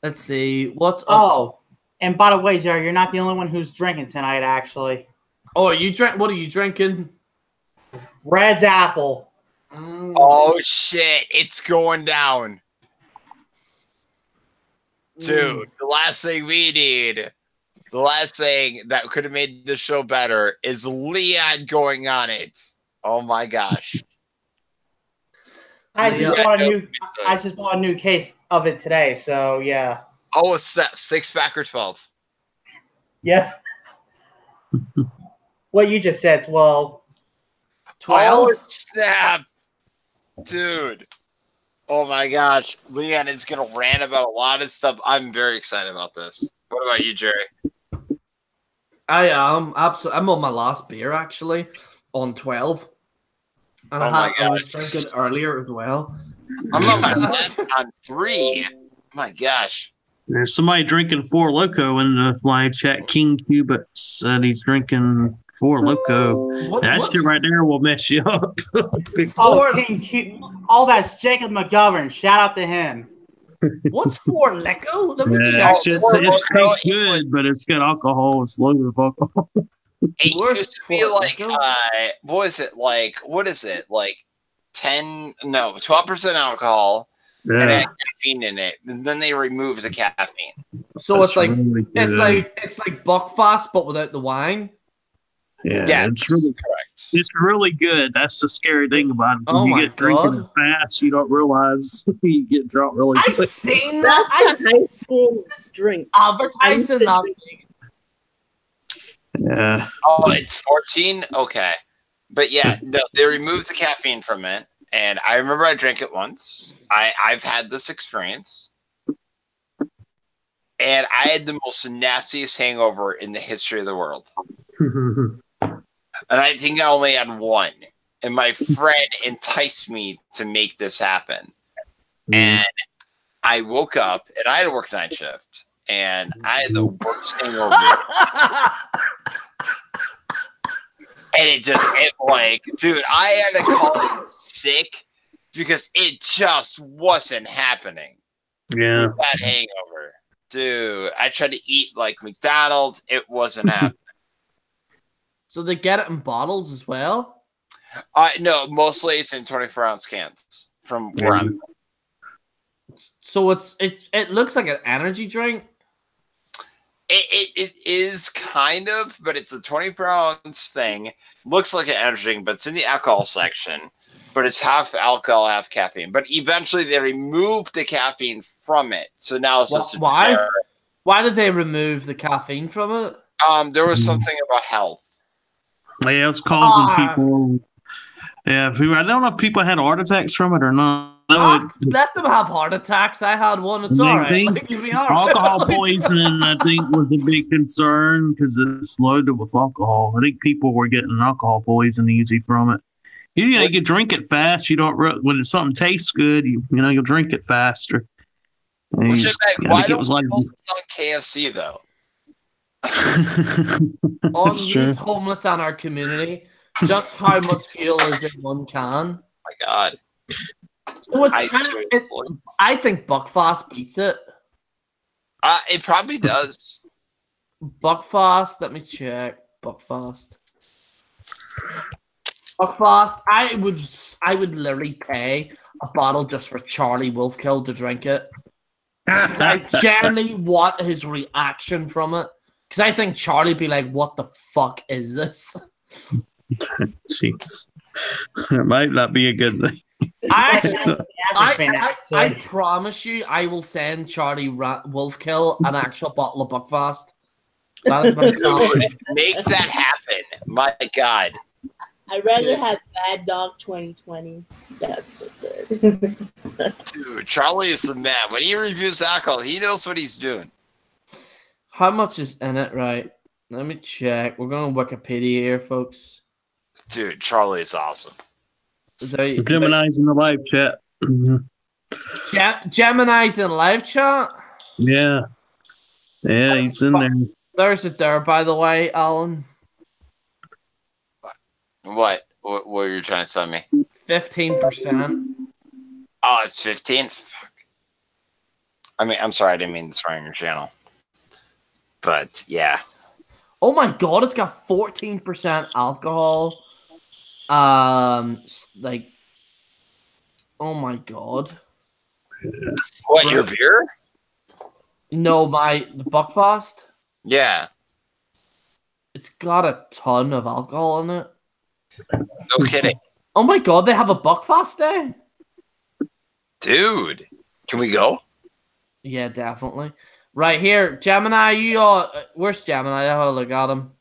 Let's see. What's up? Oh, and by the way, Gerry, you're not the only one who's drinking tonight, actually. Oh, are you drink? What are you drinking? Red's apple. Oh shit, it's going down. Dude, the last thing we need, the last thing that could have made the show better is Leon going on it. Oh my gosh. I just bought a new case of it today, so yeah. Oh, it's that 6-pack or 12. Yeah. What you just said, 12. 12? Oh, snap. Dude. Oh my gosh. Leon is going to rant about a lot of stuff. I'm very excited about this. What about you, Gerry? I am absolutely. I'm on my last beer actually, on 12, and I was drinking earlier as well. I'm on my last on 3. Oh my gosh. There's somebody drinking Four Loko in the live chat. King Cubit said he's drinking Four Loko. That shit right there will mess you up. Oh, that's Jacob McGovern. Shout out to him. What's Four Leko? Let me Yeah, check. it tastes good, but it's got alcohol. It's loaded with alcohol. It used to be like, what is it? Like 12% alcohol and it had caffeine in it. And then they removed the caffeine. So That's it's like really it's like Buckfast but without the wine. Yeah, it's really correct. It's really good. That's the scary thing about it. When Oh you my get drinking God. fast, you don't realize you get drunk really I've quick. seen that. That's I've a high school drink. advertising that. Yeah. Oh, it's 14? Okay. But yeah, no, they removed the caffeine from it. And I remember I drank it once. I've had this experience. And I had the most nastiest hangover in the history of the world. And I think I only had one. And my friend enticed me to make this happen. And I woke up and I had to work night shift, and I had the worst hangover. And it like, dude, I had to call in sick because it just wasn't happening. Yeah. That hangover. Dude, I tried to eat like McDonald's. It wasn't happening. So they get it in bottles as well? No, mostly it's in 24-ounce cans from where I'm. So it looks like an energy drink? It is kind of, but it's a 24-ounce thing. Looks like an energy drink, but it's in the alcohol section. But it's half alcohol, half caffeine. But eventually they removed the caffeine from it. So now it's just why? Why did they remove the caffeine from it? There was something about health. Yeah, it's causing people. Yeah, I don't know if people had heart attacks from it or not. Let them have heart attacks. I had one. It's all right. Alcohol poisoning, I think, was a big concern because it's loaded with alcohol. I think people were getting alcohol poison easy from it. You can drink it fast. You don't when something tastes good. You'll drink it faster. Why don't we on KFC though? On Youth Homeless and our community, just how much fuel is in one can? Oh my God. So I think Buckfast beats it. It probably does. Buckfast, let me check. Buckfast. I would literally pay a bottle just for Charlie Wolfkill to drink it. I genuinely want his reaction from it. Because I think Charlie'd be like, what the fuck is this? Jeez. It might not be a good thing. I promise you, I will send Charlie Wolfkill an actual bottle of Buckfast. That is my challenge. Make that happen. My God. I'd rather have Bad Dog 2020. That's so good. Dude, Charlie is the man. When he reviews alcohol, he knows what he's doing. How much is in it? Right. Let me check. We're going to Wikipedia here, folks. Dude, Charlie is awesome. Gemini's in the live chat. Gemini's in live chat? Yeah. Yeah, he's in there. There's it there, by the way, Alan. What were you trying to tell me? 15%. Oh, it's 15? Fuck. I mean, I'm sorry, I didn't mean to swear on your channel. But, yeah. Oh my God, it's got 14% alcohol. Like, oh my God. What, your beer? No, the Buckfast. Yeah. It's got a ton of alcohol in it. No kidding. Oh my God, they have a Buckfast day? Dude, can we go? Yeah, definitely. Right here, Gemini, where's Gemini? I'll have a look at him.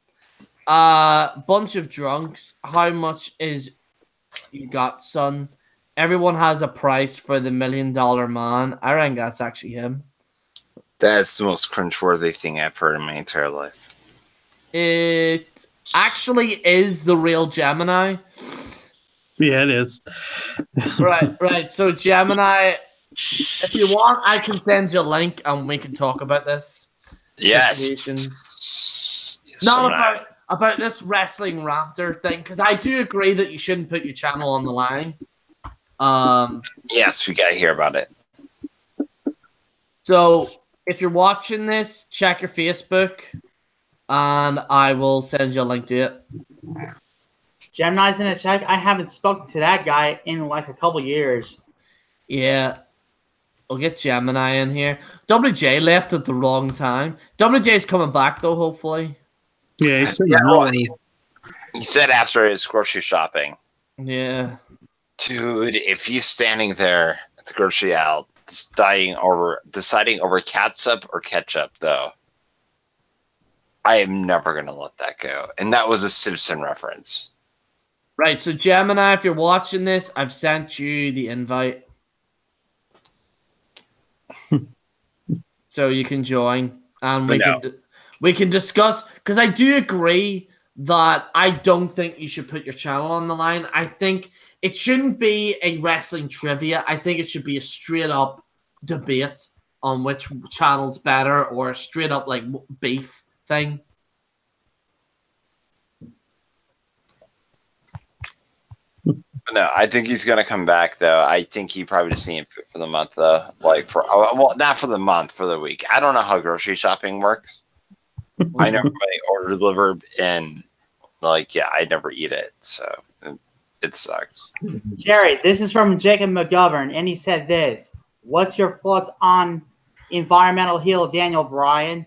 Bunch of drunks. How much is you got, son? Everyone has a price for the $1 million man. I reckon that's actually him. That's the most cringeworthy thing I've heard in my entire life. It actually is the real Gemini. Yeah, it is. Right. So Gemini, if you want, I can send you a link and we can talk about this. Yes. Not about this wrestling ranter thing, because I do agree that you shouldn't put your channel on the line. Yes, we gotta hear about it. So if you're watching this, check your Facebook, and I will send you a link to it. Gemini's in a check. I haven't spoken to that guy in like a couple years. Yeah. We'll get Gemini in here. WJ left at the wrong time. WJ's coming back, though, hopefully. Yeah, he said after his grocery shopping. Yeah. Dude, if he's standing there at the grocery aisle deciding over catsup or ketchup, though, I am never going to let that go. And that was a Simpson reference. Right, so Gemini, if you're watching this, I've sent you the invite. So you can join. And we can discuss, because I do agree that I don't think you should put your channel on the line. I think it shouldn't be a wrestling trivia. I think it should be a straight up debate on which channel's better or a straight up like beef thing. No, I think he's gonna come back though. I think he probably just seen it for the month though. Like well, not for the month, for the week. I don't know how grocery shopping works. I never order delivered, and like I never eat it, so it sucks. Gerry, this is from Jacob McGovern, and he said this: "What's your thoughts on environmental heel Daniel Bryan?"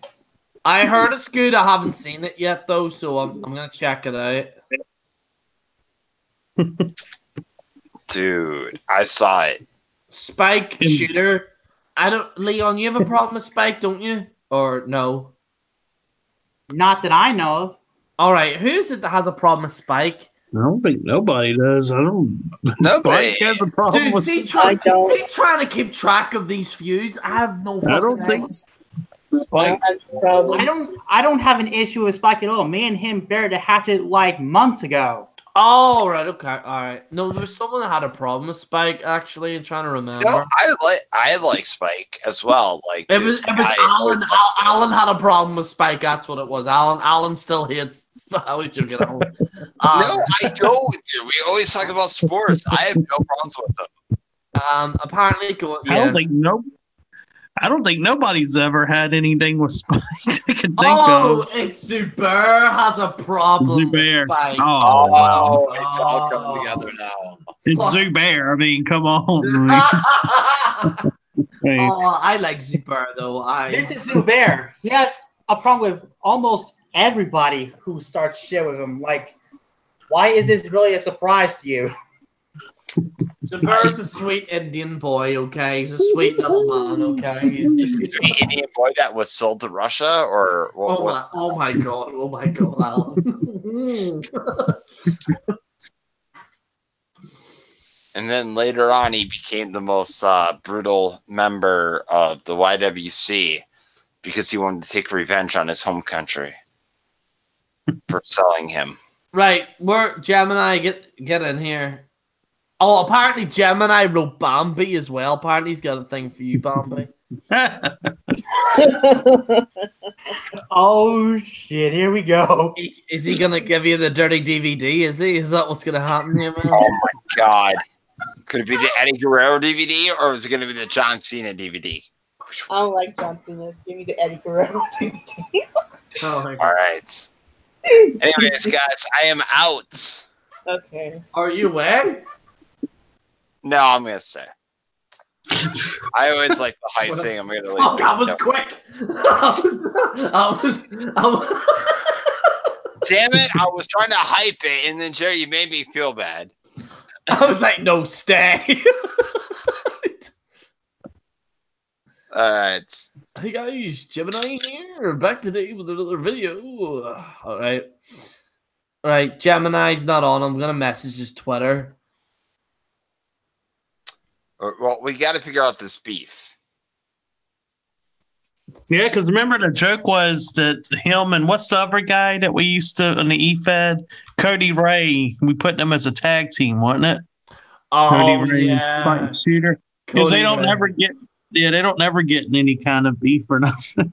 I heard it's good. I haven't seen it yet though, so I'm gonna check it out. Dude, I saw it. Spike Shooter. I don't. Leon, you have a problem with Spike, don't you? Or no? Not that I know of. All right, who is it that has a problem with Spike? I don't think nobody does. I don't. Nobody. Spike has a problem Dude, with. see trying to keep track of these feuds. I have no. I don't think Spike. I don't have an issue with Spike at all. Me and him buried the hatchet like months ago. Oh, right, okay, all right. No, there was someone that had a problem with Spike. Actually, I'm trying to remember. No, I like Spike as well. Like it was Alan. Alan had a problem with Spike. That's what it was. Alan still hates. How would you get on? No, I don't. Dude. We always talk about sports. I have no problems with them. Apparently, I don't think nobody's ever had anything with Spike I can think Oh, of. it's Zubair has a problem with Spike. Oh, wow. It's all coming together now. It's Zubair. I mean, come on. Oh, I like Zubair though. This is Zubair. He has a problem with almost everybody who starts shit with him. Like, why is this really a surprise to you? Zubair's a sweet Indian boy, okay? He's a sweet little man, okay? He's a sweet Indian boy that was sold to Russia, or what? Oh my god, Alan. And then later on, he became the most brutal member of the YWC because he wanted to take revenge on his home country for selling him. Right, where Gemini get in here. Oh, apparently Gemini wrote Bambi as well. Apparently he's got a thing for you, Bambi. Oh shit! Here we go. Is he gonna give you the dirty DVD? Is he? Is that what's gonna happen here, man? Oh my god! Could it be the Eddie Guerrero DVD, or is it gonna be the John Cena DVD? I don't like John Cena. Give me the Eddie Guerrero DVD. All right. Anyways, guys, I am out. Okay. Are you away? No, I'm gonna stay. I always like the high saying I'm gonna leave. Oh, that was quick. I was Damn it! I was trying to hype it, and then Gerry, you made me feel bad. I was like, no, stay. All right. Hey guys, Gemini here, back today with another video. All right, Gemini's not on. I'm gonna message his Twitter. Well, we got to figure out this beef. Yeah, because remember the joke was that him and what's the other guy that we used to on the E-Fed? Cody Ray. We put them as a tag team, wasn't it? Oh, Cody Ray yeah. and Spike Shooter. Because they don't never get in any kind of beef or nothing.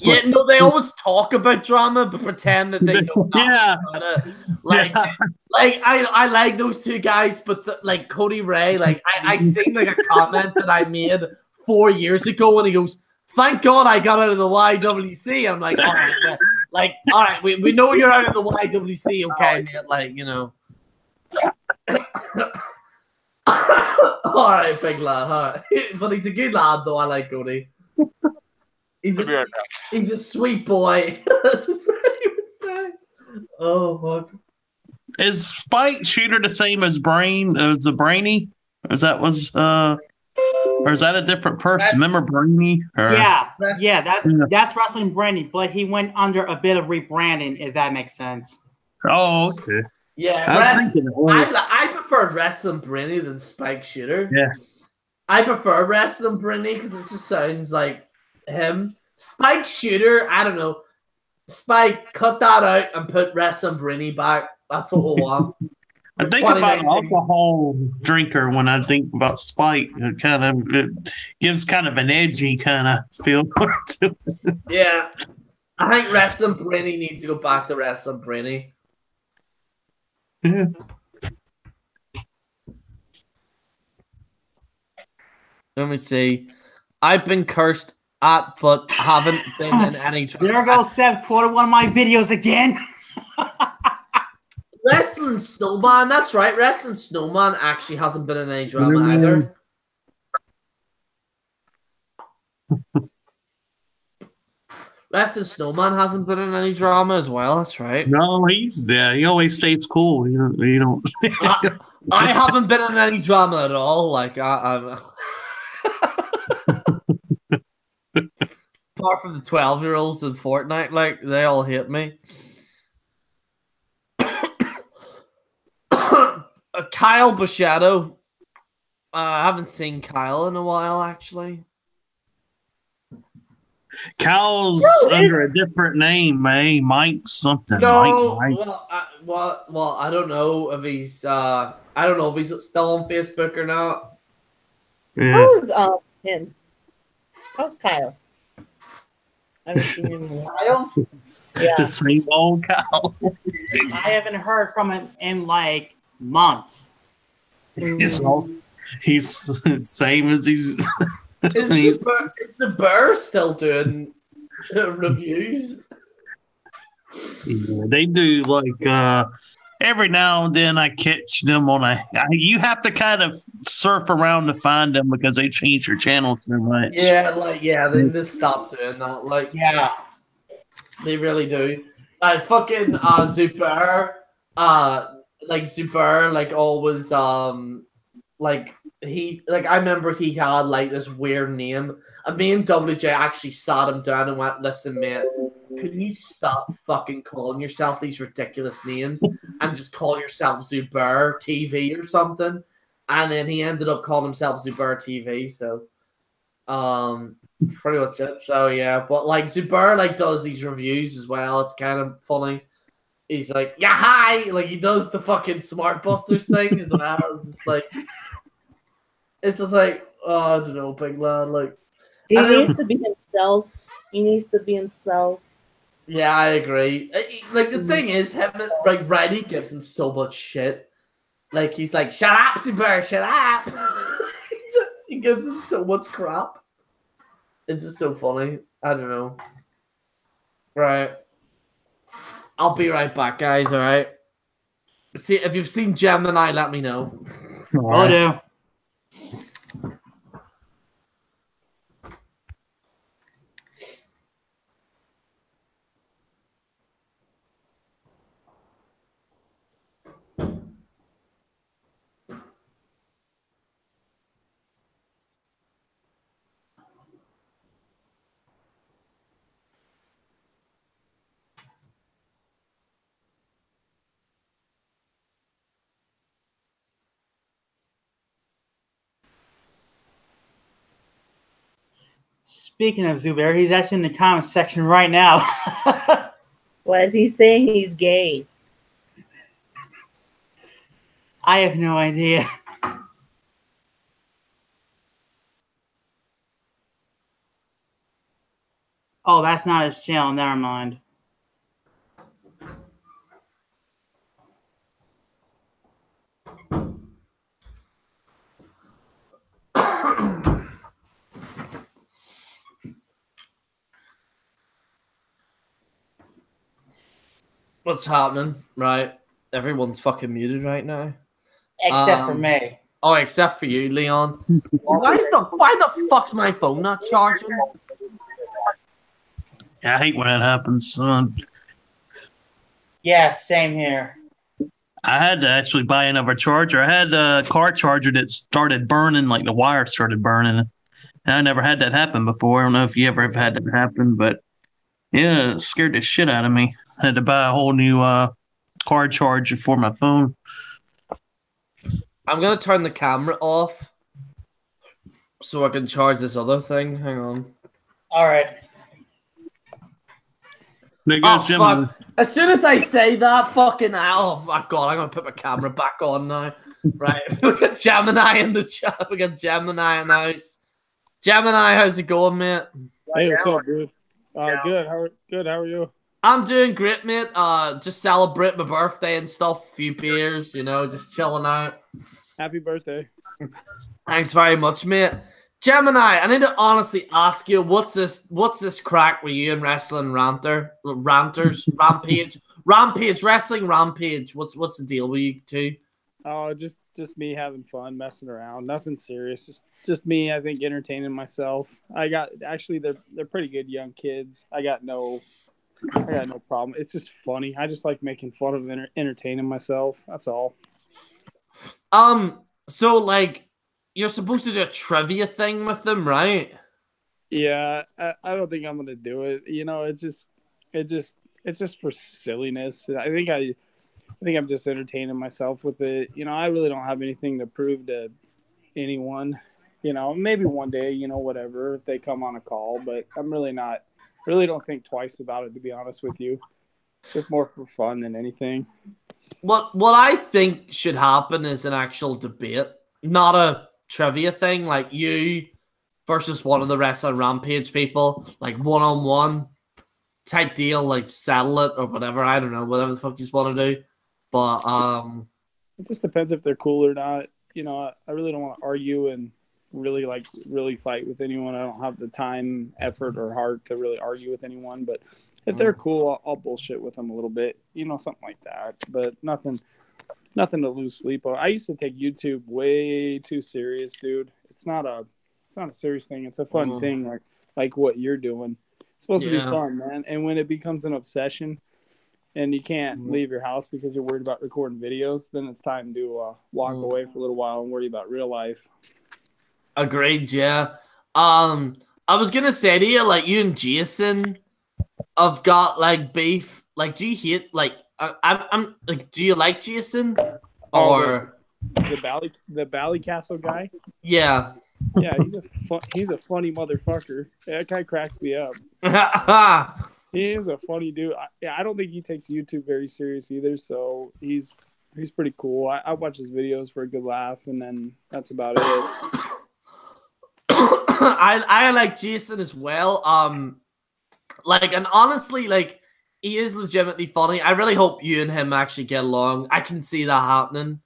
Yeah, no, they always talk about drama but pretend that they know nothing about it. Like I like those two guys, but like Cody Ray, like I seen like a comment that I made 4 years ago when he goes, "Thank God I got out of the YWC." I'm like, all right, man. Like, all right, we know you're out of the YWC, okay, man? Like, you know. All right, big lad. All right, but he's a good lad, though. I like Cody. He's a sweet boy. Oh fuck. Is Spike Shooter the same as Brain? As a Brainy? Or is that a different person? Remember Brainy? That's Wrestling Brainy, but he went under a bit of rebranding, if that makes sense. Oh, okay. Yeah, I prefer Wrestling Brainy than Spike Shooter. Yeah, I prefer Wrestling Brainy because it just sounds like him. Spike Shooter, I don't know. Spike, cut that out and put Wrestling Brainy back. That's what we want. I think about 2019. alcohol drinker when I think about Spike. It gives kind of an edgy kind of feel to it. Yeah. I think Wrestling Brainy needs to go back to Wrestling Brainy. Yeah. Let me see. I've been cursed at, but haven't been in any drama. There goes Seb quoted one of my videos again. Wrestling Snowman, that's right. Wrestling Snowman actually hasn't been in any drama either. Wrestling Snowman hasn't been in any drama as well. That's right. No, he's there. He always stays cool. You don't. I haven't been in any drama at all. Like I'm. Apart from the 12-year-olds in Fortnite, like they all hate me. Kyle Bushadow. I haven't seen Kyle in a while, actually. Kyle's under a different name, man. Mike something. No, Mike. well, I don't know if he's. I don't know if he's still on Facebook or not. Yeah. How's him? How's Kyle? I haven't seen him in a while. Yeah. The same old Kyle. I haven't heard from him in like months. He's same as he's. Is the Burr still doing reviews? Yeah, they do like every now and then I catch them on you have to kind of surf around to find them because they change their channel so much. Yeah, they just stopped doing that. Like, Yeah. they really do. Fucking Zubair, like Zubair, like always, like I remember he had like this weird name. And me and WJ actually sat him down and went, "Listen, mate, can you stop fucking calling yourself these ridiculous names and just call yourself Zubair TV or something?" And then he ended up calling himself Zubair TV. So, pretty much it. So yeah, but like Zubair like does these reviews as well. It's kind of funny. He's like, "Yeah, hi!" Like he does the fucking Smart Busters thing as well. It's just like, oh, I don't know, big lad. Like, He needs to be himself. He needs to be himself. yeah, I agree. Like the thing is, him like Reddy gives him so much shit. Like he's like, "Shut up, Super, shut up." He gives him so much crap. It's just so funny. I don't know. Right. I'll be right back, guys. All right. See if you've seen Gemini, let me know. Will do. Speaking of Zubair, he's actually in the comment section right now. What is he saying? He's gay. I have no idea. Oh, that's not his channel. Never mind. What's happening? Right. Everyone's fucking muted right now. Except for me. Oh, except for you, Leon. Why the fuck's my phone not charging? Yeah, I hate when that happens. Yeah, same here. I had to actually buy another charger. I had a car charger that started burning, like the wire started burning. And I never had that happen before. I don't know if you ever have had that happen, but yeah, it scared the shit out of me. I had to buy a whole new car charger for my phone. I'm going to turn the camera off so I can charge this other thing. Hang on. All right. There goes Jim. Fuck. As soon as I say that, oh my god, I'm gonna put my camera back on now. Right, we got Gemini in the chat. We got Gemini in the house. Gemini, how's it going, mate? Hey, what's up, dude? Good. How are you? I'm doing great, mate. Just celebrate my birthday and stuff. A few beers, just chilling out. Happy birthday. Thanks very much, mate. Gemini, I need to honestly ask you, what's this crack with you and wrestling ranters, rampage, wrestling rampage? What's the deal with you two? Oh, just me having fun, messing around. Nothing serious. Just me, I think, entertaining myself. They're pretty good young kids. I got no problem. It's just funny. I just like making fun of entertaining myself. That's all. So like, you're supposed to do a trivia thing with them, right? Yeah, I don't think I'm gonna do it. It's just for silliness. I think I'm just entertaining myself with it. I really don't have anything to prove to anyone. Maybe one day, whatever, if they come on a call, but I'm really don't think twice about it, to be honest with you. It's just more for fun than anything. What I think should happen is an actual debate, not a trivia thing, like you versus one of the wrestling rampage people, like one-on-one type deal, like settle it or whatever. I don't know, whatever the fuck you want to do. But it just depends if they're cool or not. I really don't want to argue and really fight with anyone. I don't have the time, effort, or heart to really argue with anyone. But if they're cool, I'll bullshit with them a little bit, something like that. But nothing to lose sleep on. I used to take YouTube way too serious, dude. It's not a serious thing. It's a fun thing, like what you're doing. It's supposed to be fun, man. And when it becomes an obsession, and you can't leave your house because you're worried about recording videos, then it's time to walk away for a little while and worry about real life. Agreed, yeah. I was gonna say to you, like, you and Jason have got like beef. Like, do you hate like I'm like, do you like Jason or the Bally Castle guy? Yeah. Yeah, he's a funny motherfucker. That guy cracks me up. He is a funny dude. I don't think he takes YouTube very serious either. So he's pretty cool. I watch his videos for a good laugh, and then that's about it. I like Jason as well. And honestly, like, he is legitimately funny. I really hope you and him actually get along. I can see that happening.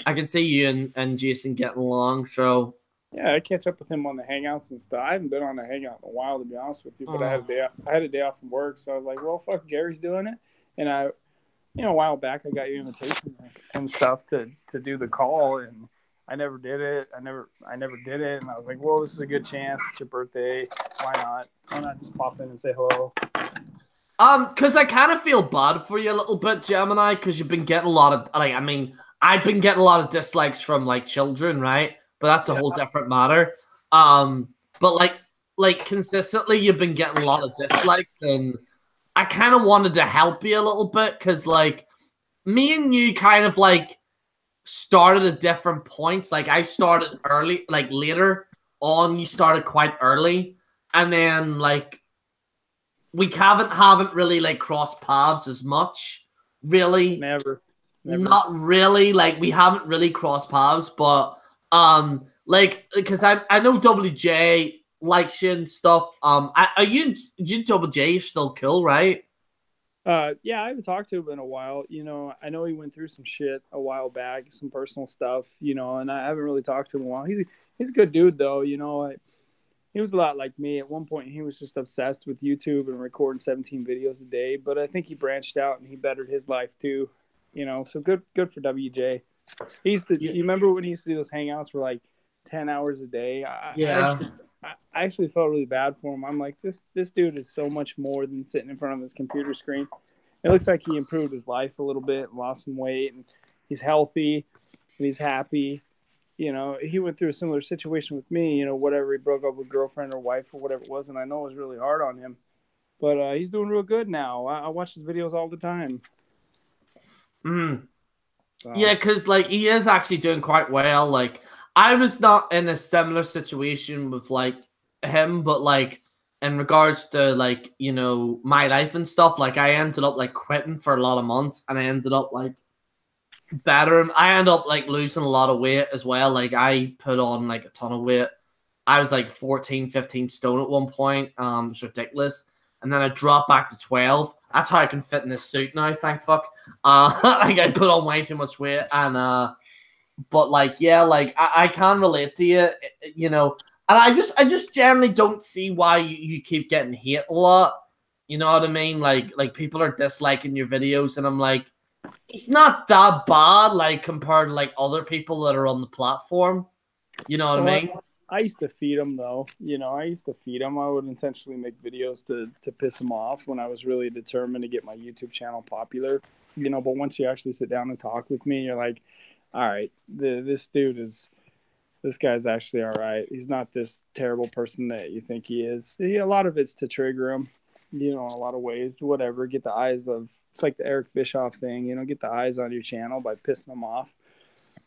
I can see you and Jason getting along. So yeah, I catch up with him on the Hangouts and stuff. I haven't been on a Hangout in a while, to be honest with you. But I had a day off from work, so I was like, well, fuck, Gary's doing it. And a while back, I got your invitation and stuff to do the call, and I never did it. I never did it, and I was like, well, this is a good chance. It's your birthday. Why not? Why not just pop in and say hello? Because I kind of feel bad for you a little bit, Gemini, because you've been getting a lot of, I've been getting a lot of dislikes from, like, children, right? But that's a whole different matter. But like consistently, you've been getting a lot of dislikes, and I kind of wanted to help you a little bit because, like, me and you kind of like started at different points. Like, I started early, like later on. You started quite early, and then like we haven't really like crossed paths as much. Really, never. Not really. Like, we haven't really crossed paths, but. Like, because I know WJ likes you and stuff. Are you WJ? You're still cool, right? Yeah, I haven't talked to him in a while. I know he went through some shit a while back, some personal stuff. And I haven't really talked to him in a while. He's a good dude, though. He was a lot like me. At one point, he was just obsessed with YouTube and recording 17 videos a day. But I think he branched out and he bettered his life too. So good for WJ. You remember when he used to do those hangouts for like 10 hours a day? I actually felt really bad for him. I'm like, this dude is so much more than sitting in front of his computer screen. It looks like he improved his life a little bit, lost some weight, and he's healthy and he's happy. He went through a similar situation with me, whatever, he broke up with girlfriend or wife or whatever it was, and I know it was really hard on him. But he's doing real good now. I watch his videos all the time. Yeah, because like he is actually doing quite well. Like, I was not in a similar situation with like him, but like in regards to like, you know, my life and stuff, like I ended up like quitting for a lot of months, and I ended up like better. I ended up like losing a lot of weight as well. Like I put on like a ton of weight. I was like 14, 15 stone at one point. It's ridiculous. And then I dropped back to 12. That's how I can fit in this suit now, thank fuck. Like I put on way too much weight, and but like, yeah, like I can relate to you, you know, and I just generally don't see why you keep getting hate a lot. You know what I mean? Like people are disliking your videos, and I'm like, it's not that bad, like compared to like other people that are on the platform. You know what I mean? I used to feed them though. You know, I used to feed them. I would intentionally make videos to piss them off when I was really determined to get my YouTube channel popular. You know, but once you actually sit down and talk with me, you're like, all right, this guy's actually all right. He's not this terrible person that you think he is. A lot of it's to trigger him, you know, in a lot of ways. Whatever, get the eyes of. It's like the Eric Bischoff thing, you know, get the eyes on your channel by pissing them off.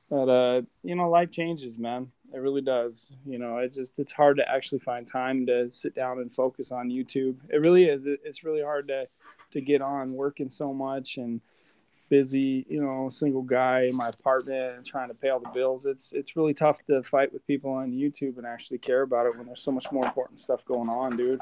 But you know, life changes, man. It really does. You know, it's hard to actually find time to sit down and focus on YouTube. It really is. It's really hard to get on, working so much and busy, you know, single guy in my apartment and trying to pay all the bills. It's really tough to fight with people on YouTube and actually care about it when there's so much more important stuff going on, dude.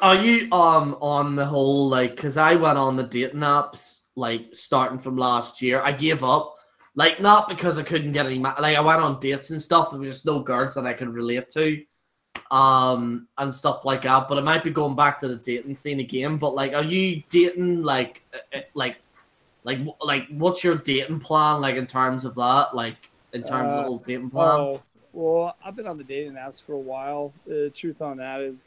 Are you on the whole, like, because I went on the dating apps like starting from last year. I gave up, like, not because I couldn't get any like I went on dates and stuff. There was just no girls that I could relate to, and stuff like that. But I might be going back to the dating scene again. But like, are you dating like what's your dating plan like in terms of that, like in terms of the whole dating plan? Oh, well, I've been on the dating apps for a while. The truth on that is,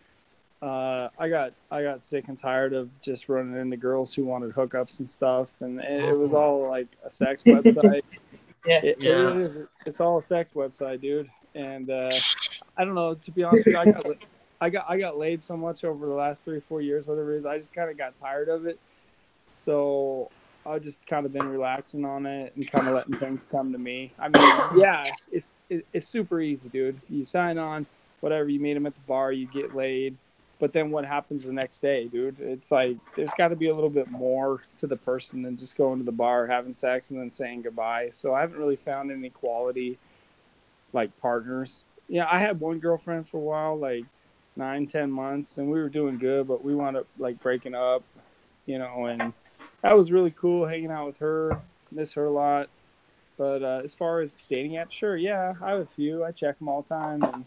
I got sick and tired of just running into girls who wanted hookups and stuff, and it was all like a sex website. It really is. It's all a sex website, dude. And I don't know. To be honest with you, I got laid so much over the last 3 or 4 years, whatever it is. I just kind of got tired of it. So I've just kind of been relaxing on it and kind of letting things come to me. I mean, yeah, it's super easy, dude. You sign on, whatever. You meet them at the bar, you get laid. But then what happens the next day, dude? It's like there's got to be a little bit more to the person than just going to the bar, having sex, and then saying goodbye. So I haven't really found any quality, like, partners. Yeah, I had one girlfriend for a while, like 9-10 months, and we were doing good, but we wound up, like, breaking up, you know, and that was really cool hanging out with her. Miss her a lot. But as far as dating apps, sure, yeah, I have a few. I check them all the time, and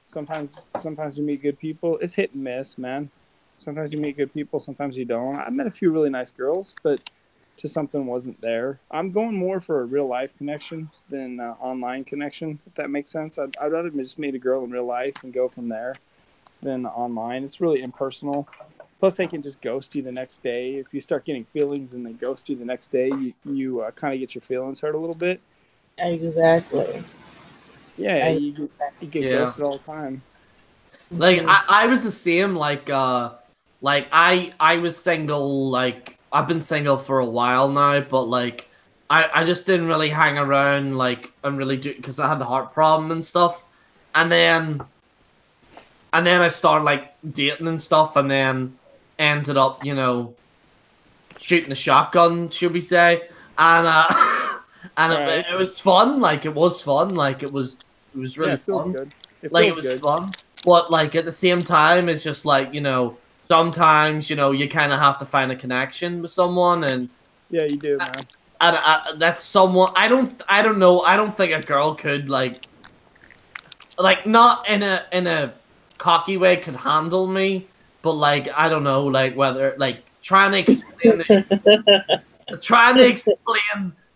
sometimes you meet good people. It's hit and miss, man. Sometimes you meet good people, sometimes you don't. I met a few really nice girls, but just something wasn't there. I'm going more for a real life connection than online connection, if that makes sense. I'd rather just meet a girl in real life and go from there than online. It's really impersonal. Plus, they can just ghost you the next day. If you start getting feelings and they ghost you the next day, you kind of get your feelings hurt a little bit. Exactly. Yeah, you get ghosted all the time. Like I was the same. Like I was single. Like I've been single for a while now, but like I just didn't really hang around like and really do because I had the heart problem and stuff, and then I started like dating and stuff, and then ended up, you know, shooting the shotgun, should we say, and and right. it was fun. Like it was fun. Like it was really fun. Good. It was good. Fun. But like at the same time, it's just like, you know, sometimes, you know, you kind of have to find a connection with someone, and yeah, you do, man. And that's someone I don't know. I don't think a girl could like not in a cocky way could handle me, but like I don't know, like whether like trying to explain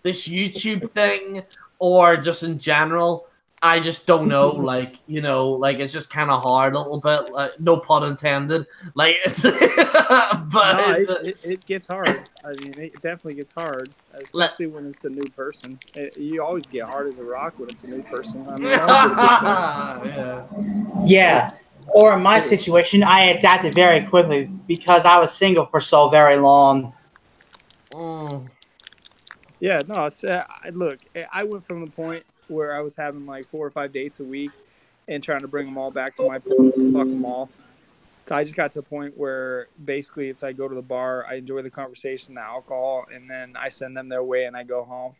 this YouTube thing or just in general, I just don't know. Like, you know, like it's just kind of hard a little bit. Like, no pun intended. Like, it's but no, it gets hard. I mean, it definitely gets hard, especially when it's a new person. You always get hard as a rock when it's a new person. I mean, yeah. Or in my situation, I adapted very quickly because I was single for so very long. Yeah, no, it's look, I went from the point where I was having like 4 or 5 dates a week and trying to bring them all back to my place and fuck them all. I just got to a point where basically it's I go to the bar, I enjoy the conversation, the alcohol, and then I send them their way and I go home.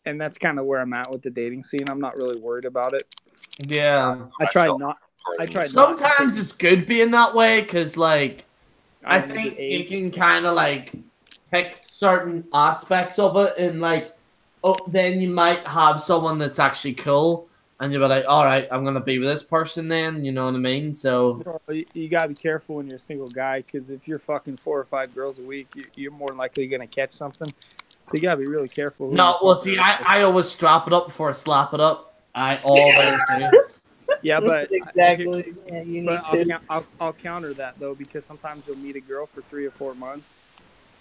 And that's kind of where I'm at with the dating scene. I'm not really worried about it. Yeah. I try not. Sometimes it's good being that way because, like, I don't think need you can kind of like pick certain aspects of it, and like, oh, then you might have someone that's actually cool, and you'll be like, all right, I'm gonna be with this person then. You know what I mean? So you gotta be careful when you're a single guy, because if you're fucking 4 or 5 girls a week, you're more likely gonna catch something. So you gotta be really careful. No, well, see, I always strap it up before I slap it up. I always do. Yeah, but exactly. Yeah, you need to. I'll counter that though, because sometimes you'll meet a girl for 3 or 4 months,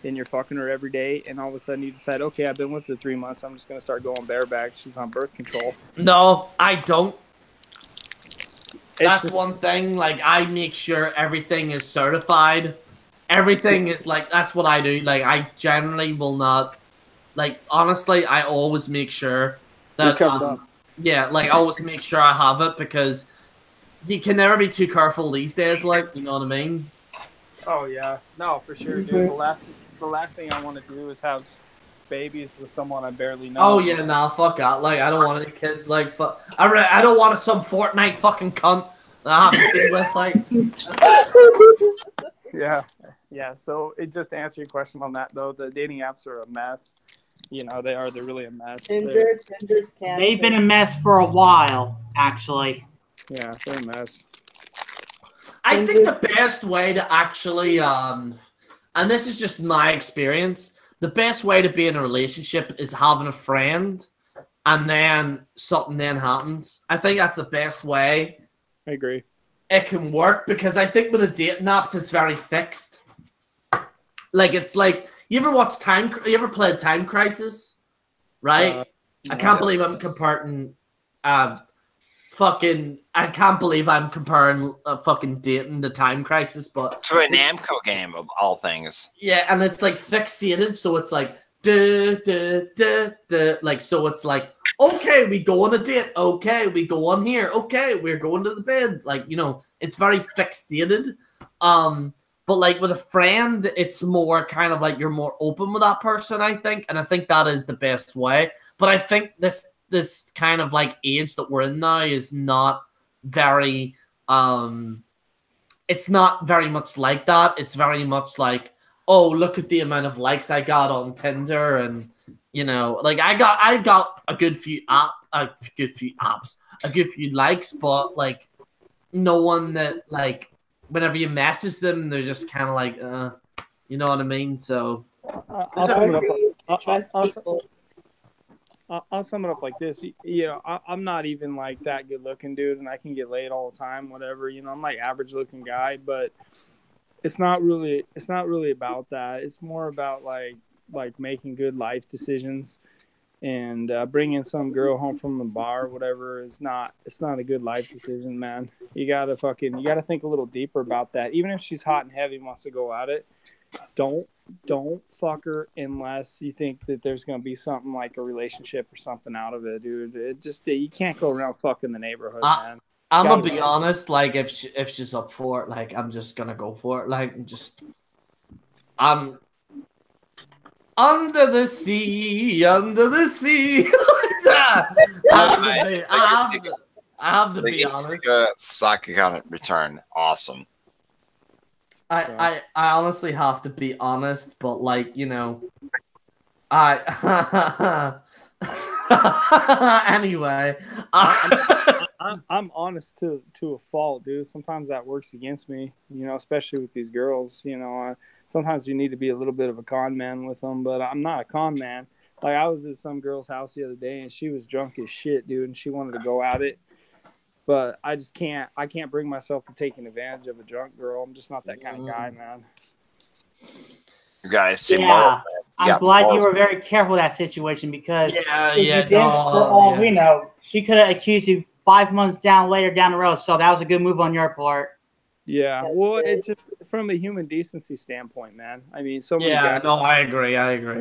and you're fucking her every day, and all of a sudden you decide, okay, I've been with her 3 months, I'm just gonna start going bareback. She's on birth control. No, I don't. That's just one thing. Like, I make sure everything is certified. Everything is like, that's what I do. Like, I generally will not. Like, honestly, I always make sure that. Yeah, like, I always make sure I have it, because you can never be too careful these days. Like, you know what I mean? Oh yeah, no, for sure, dude. The last thing I want to do is have babies with someone I barely know. Oh yeah, nah, fuck that. Like, I don't want any kids. Like, fuck. I don't want some Fortnite fucking cunt that I have to be with. Like. Yeah. So it just to answer your question on that though, the dating apps are a mess. You know, they're really a mess. Tinder's They've been a mess for a while, actually. Yeah, they're a mess. I think the best way to actually, and this is just my experience, the best way to be in a relationship is having a friend, and then something then happens. I think that's the best way. I agree. It can work, because I think with the dating apps, it's very fixed. Like, it's like, you ever played Time Crisis? Right? No. I can't believe I'm comparing, I can't believe I'm comparing fucking dating the Time Crisis, but to a Namco game of all things. Yeah, and it's like fixated, so it's like like, so it's like, okay, we go on a date, okay, we go on here, okay, we're going to the bed, like, you know, it's very fixated. But like with a friend, it's more kind of like you're more open with that person, I think, and I think that is the best way. But I think this kind of like age that we're in now is not very it's not very much like that. It's very much like, oh, look at the amount of likes I got on Tinder, and you know, like I got a good few likes, but like no one that, like, whenever you message them, they're just kind of like, you know what I mean? So I'll sum it up like this. You know, I'm not even like that good looking, dude, and I can get laid all the time, whatever. You know, I'm like average looking guy, but it's not really about that. It's more about like making good life decisions, and bringing some girl home from the bar or whatever it's not a good life decision, man. You gotta think a little deeper about that. Even if she's hot and heavy and wants to go at it, don't fuck her unless you think that there's gonna be something like a relationship or something out of it, dude. You can't go around fucking the neighborhood, man. I'm gonna be honest, like, if she's up for it, like, I'm just gonna go for it. Like, I'm under the sea. I have to be honest. Sakakana return. Awesome. I honestly have to be honest, but like, you know, anyway, I'm honest to a fault, dude. Sometimes that works against me, you know, especially with these girls. You know, sometimes you need to be a little bit of a con man with them, but I'm not a con man. Like, I was at some girl's house the other day, and she was drunk as shit, dude, and she wanted to go at it. But I just can't. I can't bring myself to taking advantage of a drunk girl. I'm just not that kind of guy, man. You guys see more. I'm glad you were very careful with that situation, because for all we know, she could have accused you 5 months later down the road. So that was a good move on your part. Yeah, well, it's just from a human decency standpoint, man. I mean, so many guys, no, I agree.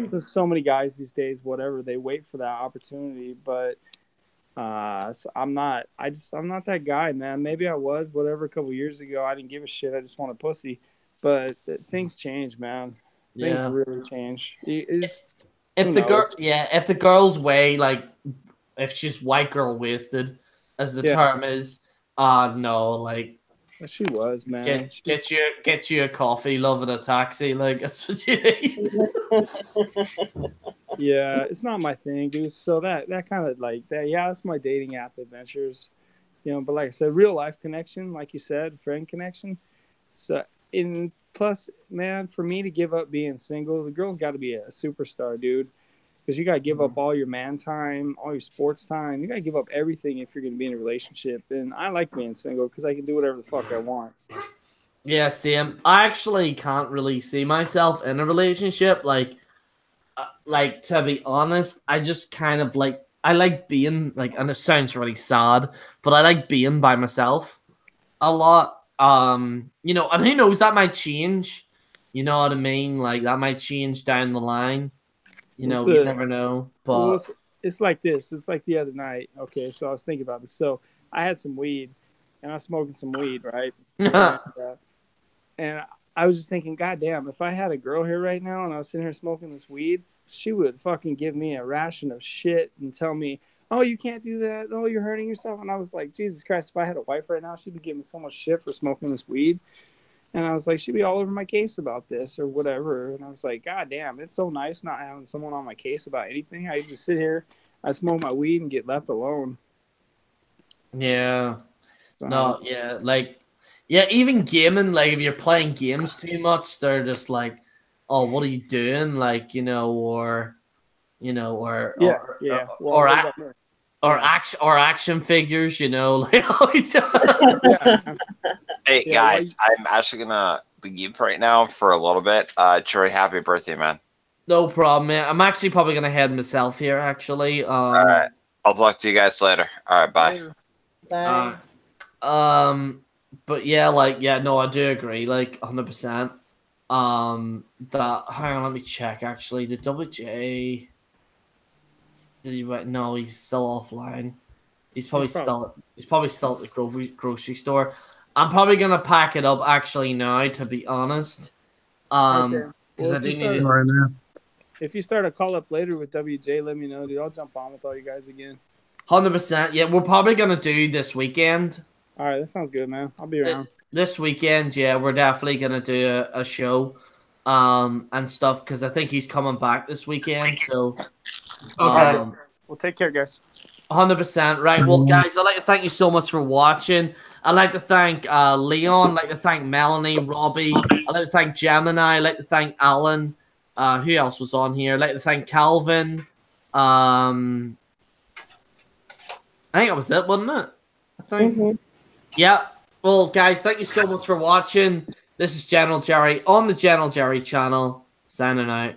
There's so many guys these days, whatever, they wait for that opportunity, but So I'm not. I'm not that guy, man. Maybe I was, whatever. A couple years ago, I didn't give a shit. I just want a pussy. But things change, man. Things Yeah. really change. It's If who the girl, knows? yeah, if the girl's way, like, if she's white girl wasted, as the Yeah. term is, no, like, She was, man. get you a coffee, love, and a taxi, like that's what you need. Yeah, it's not my thing, dude. So that kind of like that. Yeah, that's my dating app adventures, you know. But like I said, real life connection, like you said, friend connection. So in plus, man, for me to give up being single, the girl's got to be a superstar, dude. Because you got to give up all your man time, all your sports time. You got to give up everything if you're going to be in a relationship. And I like being single because I can do whatever the fuck I want. Yeah, Sam. I actually can't really see myself in a relationship. Like to be honest, I just kind of like I like being like, and it sounds really sad, but I like being by myself a lot. You know, and who knows, that might change. You know what I mean? Like that might change down the line. You know, you never know. Well, But it's like this. It's like the other night. Okay, so I was thinking about this. So I had some weed, and I was smoking some weed, right? And I was just thinking, God damn, if I had a girl here right now and I was sitting here smoking this weed, she would fucking give me a ration of shit and tell me, oh, you can't do that. Oh, you're hurting yourself. And I was like, Jesus Christ, if I had a wife right now, she'd be giving me so much shit for smoking this weed. And I was like, she'd be all over my case about this or whatever. And I was like, God damn, it's so nice not having someone on my case about anything. I just sit here, I smoke my weed and get left alone. yeah. So, No, yeah, like, yeah, even gaming, like, if you're playing games too much, they're just like, oh, what are you doing? Like, you know, or, you know, yeah, yeah. Well, what about me? action figures, you know, like, Yeah. Hey Yeah, guys, I'm actually gonna leave right now for a little bit. Troy, happy birthday, man. no problem, man. I'm actually probably gonna head myself here, actually. All right, I'll talk to you guys later. All right, bye. Bye. But yeah, like, yeah, no, I do agree, like, 100%. That, hang on, let me check, actually. Did WJ, did he write? No, he's still offline. He's probably still at the grocery store. I'm probably gonna pack it up actually now, to be honest. Okay. Because Well, I do need to. Right now. If you start a call up later with WJ, let me know, dude. I'll jump on with all you guys again. 100%. Yeah, we're probably gonna do this weekend. All right, that sounds good, man. I'll be around. This weekend, yeah, we're definitely gonna do a show, and stuff, because I think he's coming back this weekend. So, Okay. Well, take care, guys. 100%. Right. Well, guys, I'd like to thank you so much for watching. I'd like to thank Leon. I'd like to thank Melanie, Robbie. I'd like to thank Gemini. I'd like to thank Alan. Who else was on here? I'd like to thank Calvin. I think that was it, wasn't it? I think. Mhm. Yeah. Well, guys, thank you so much for watching. This is General Gerry on the General Gerry channel. Signing out.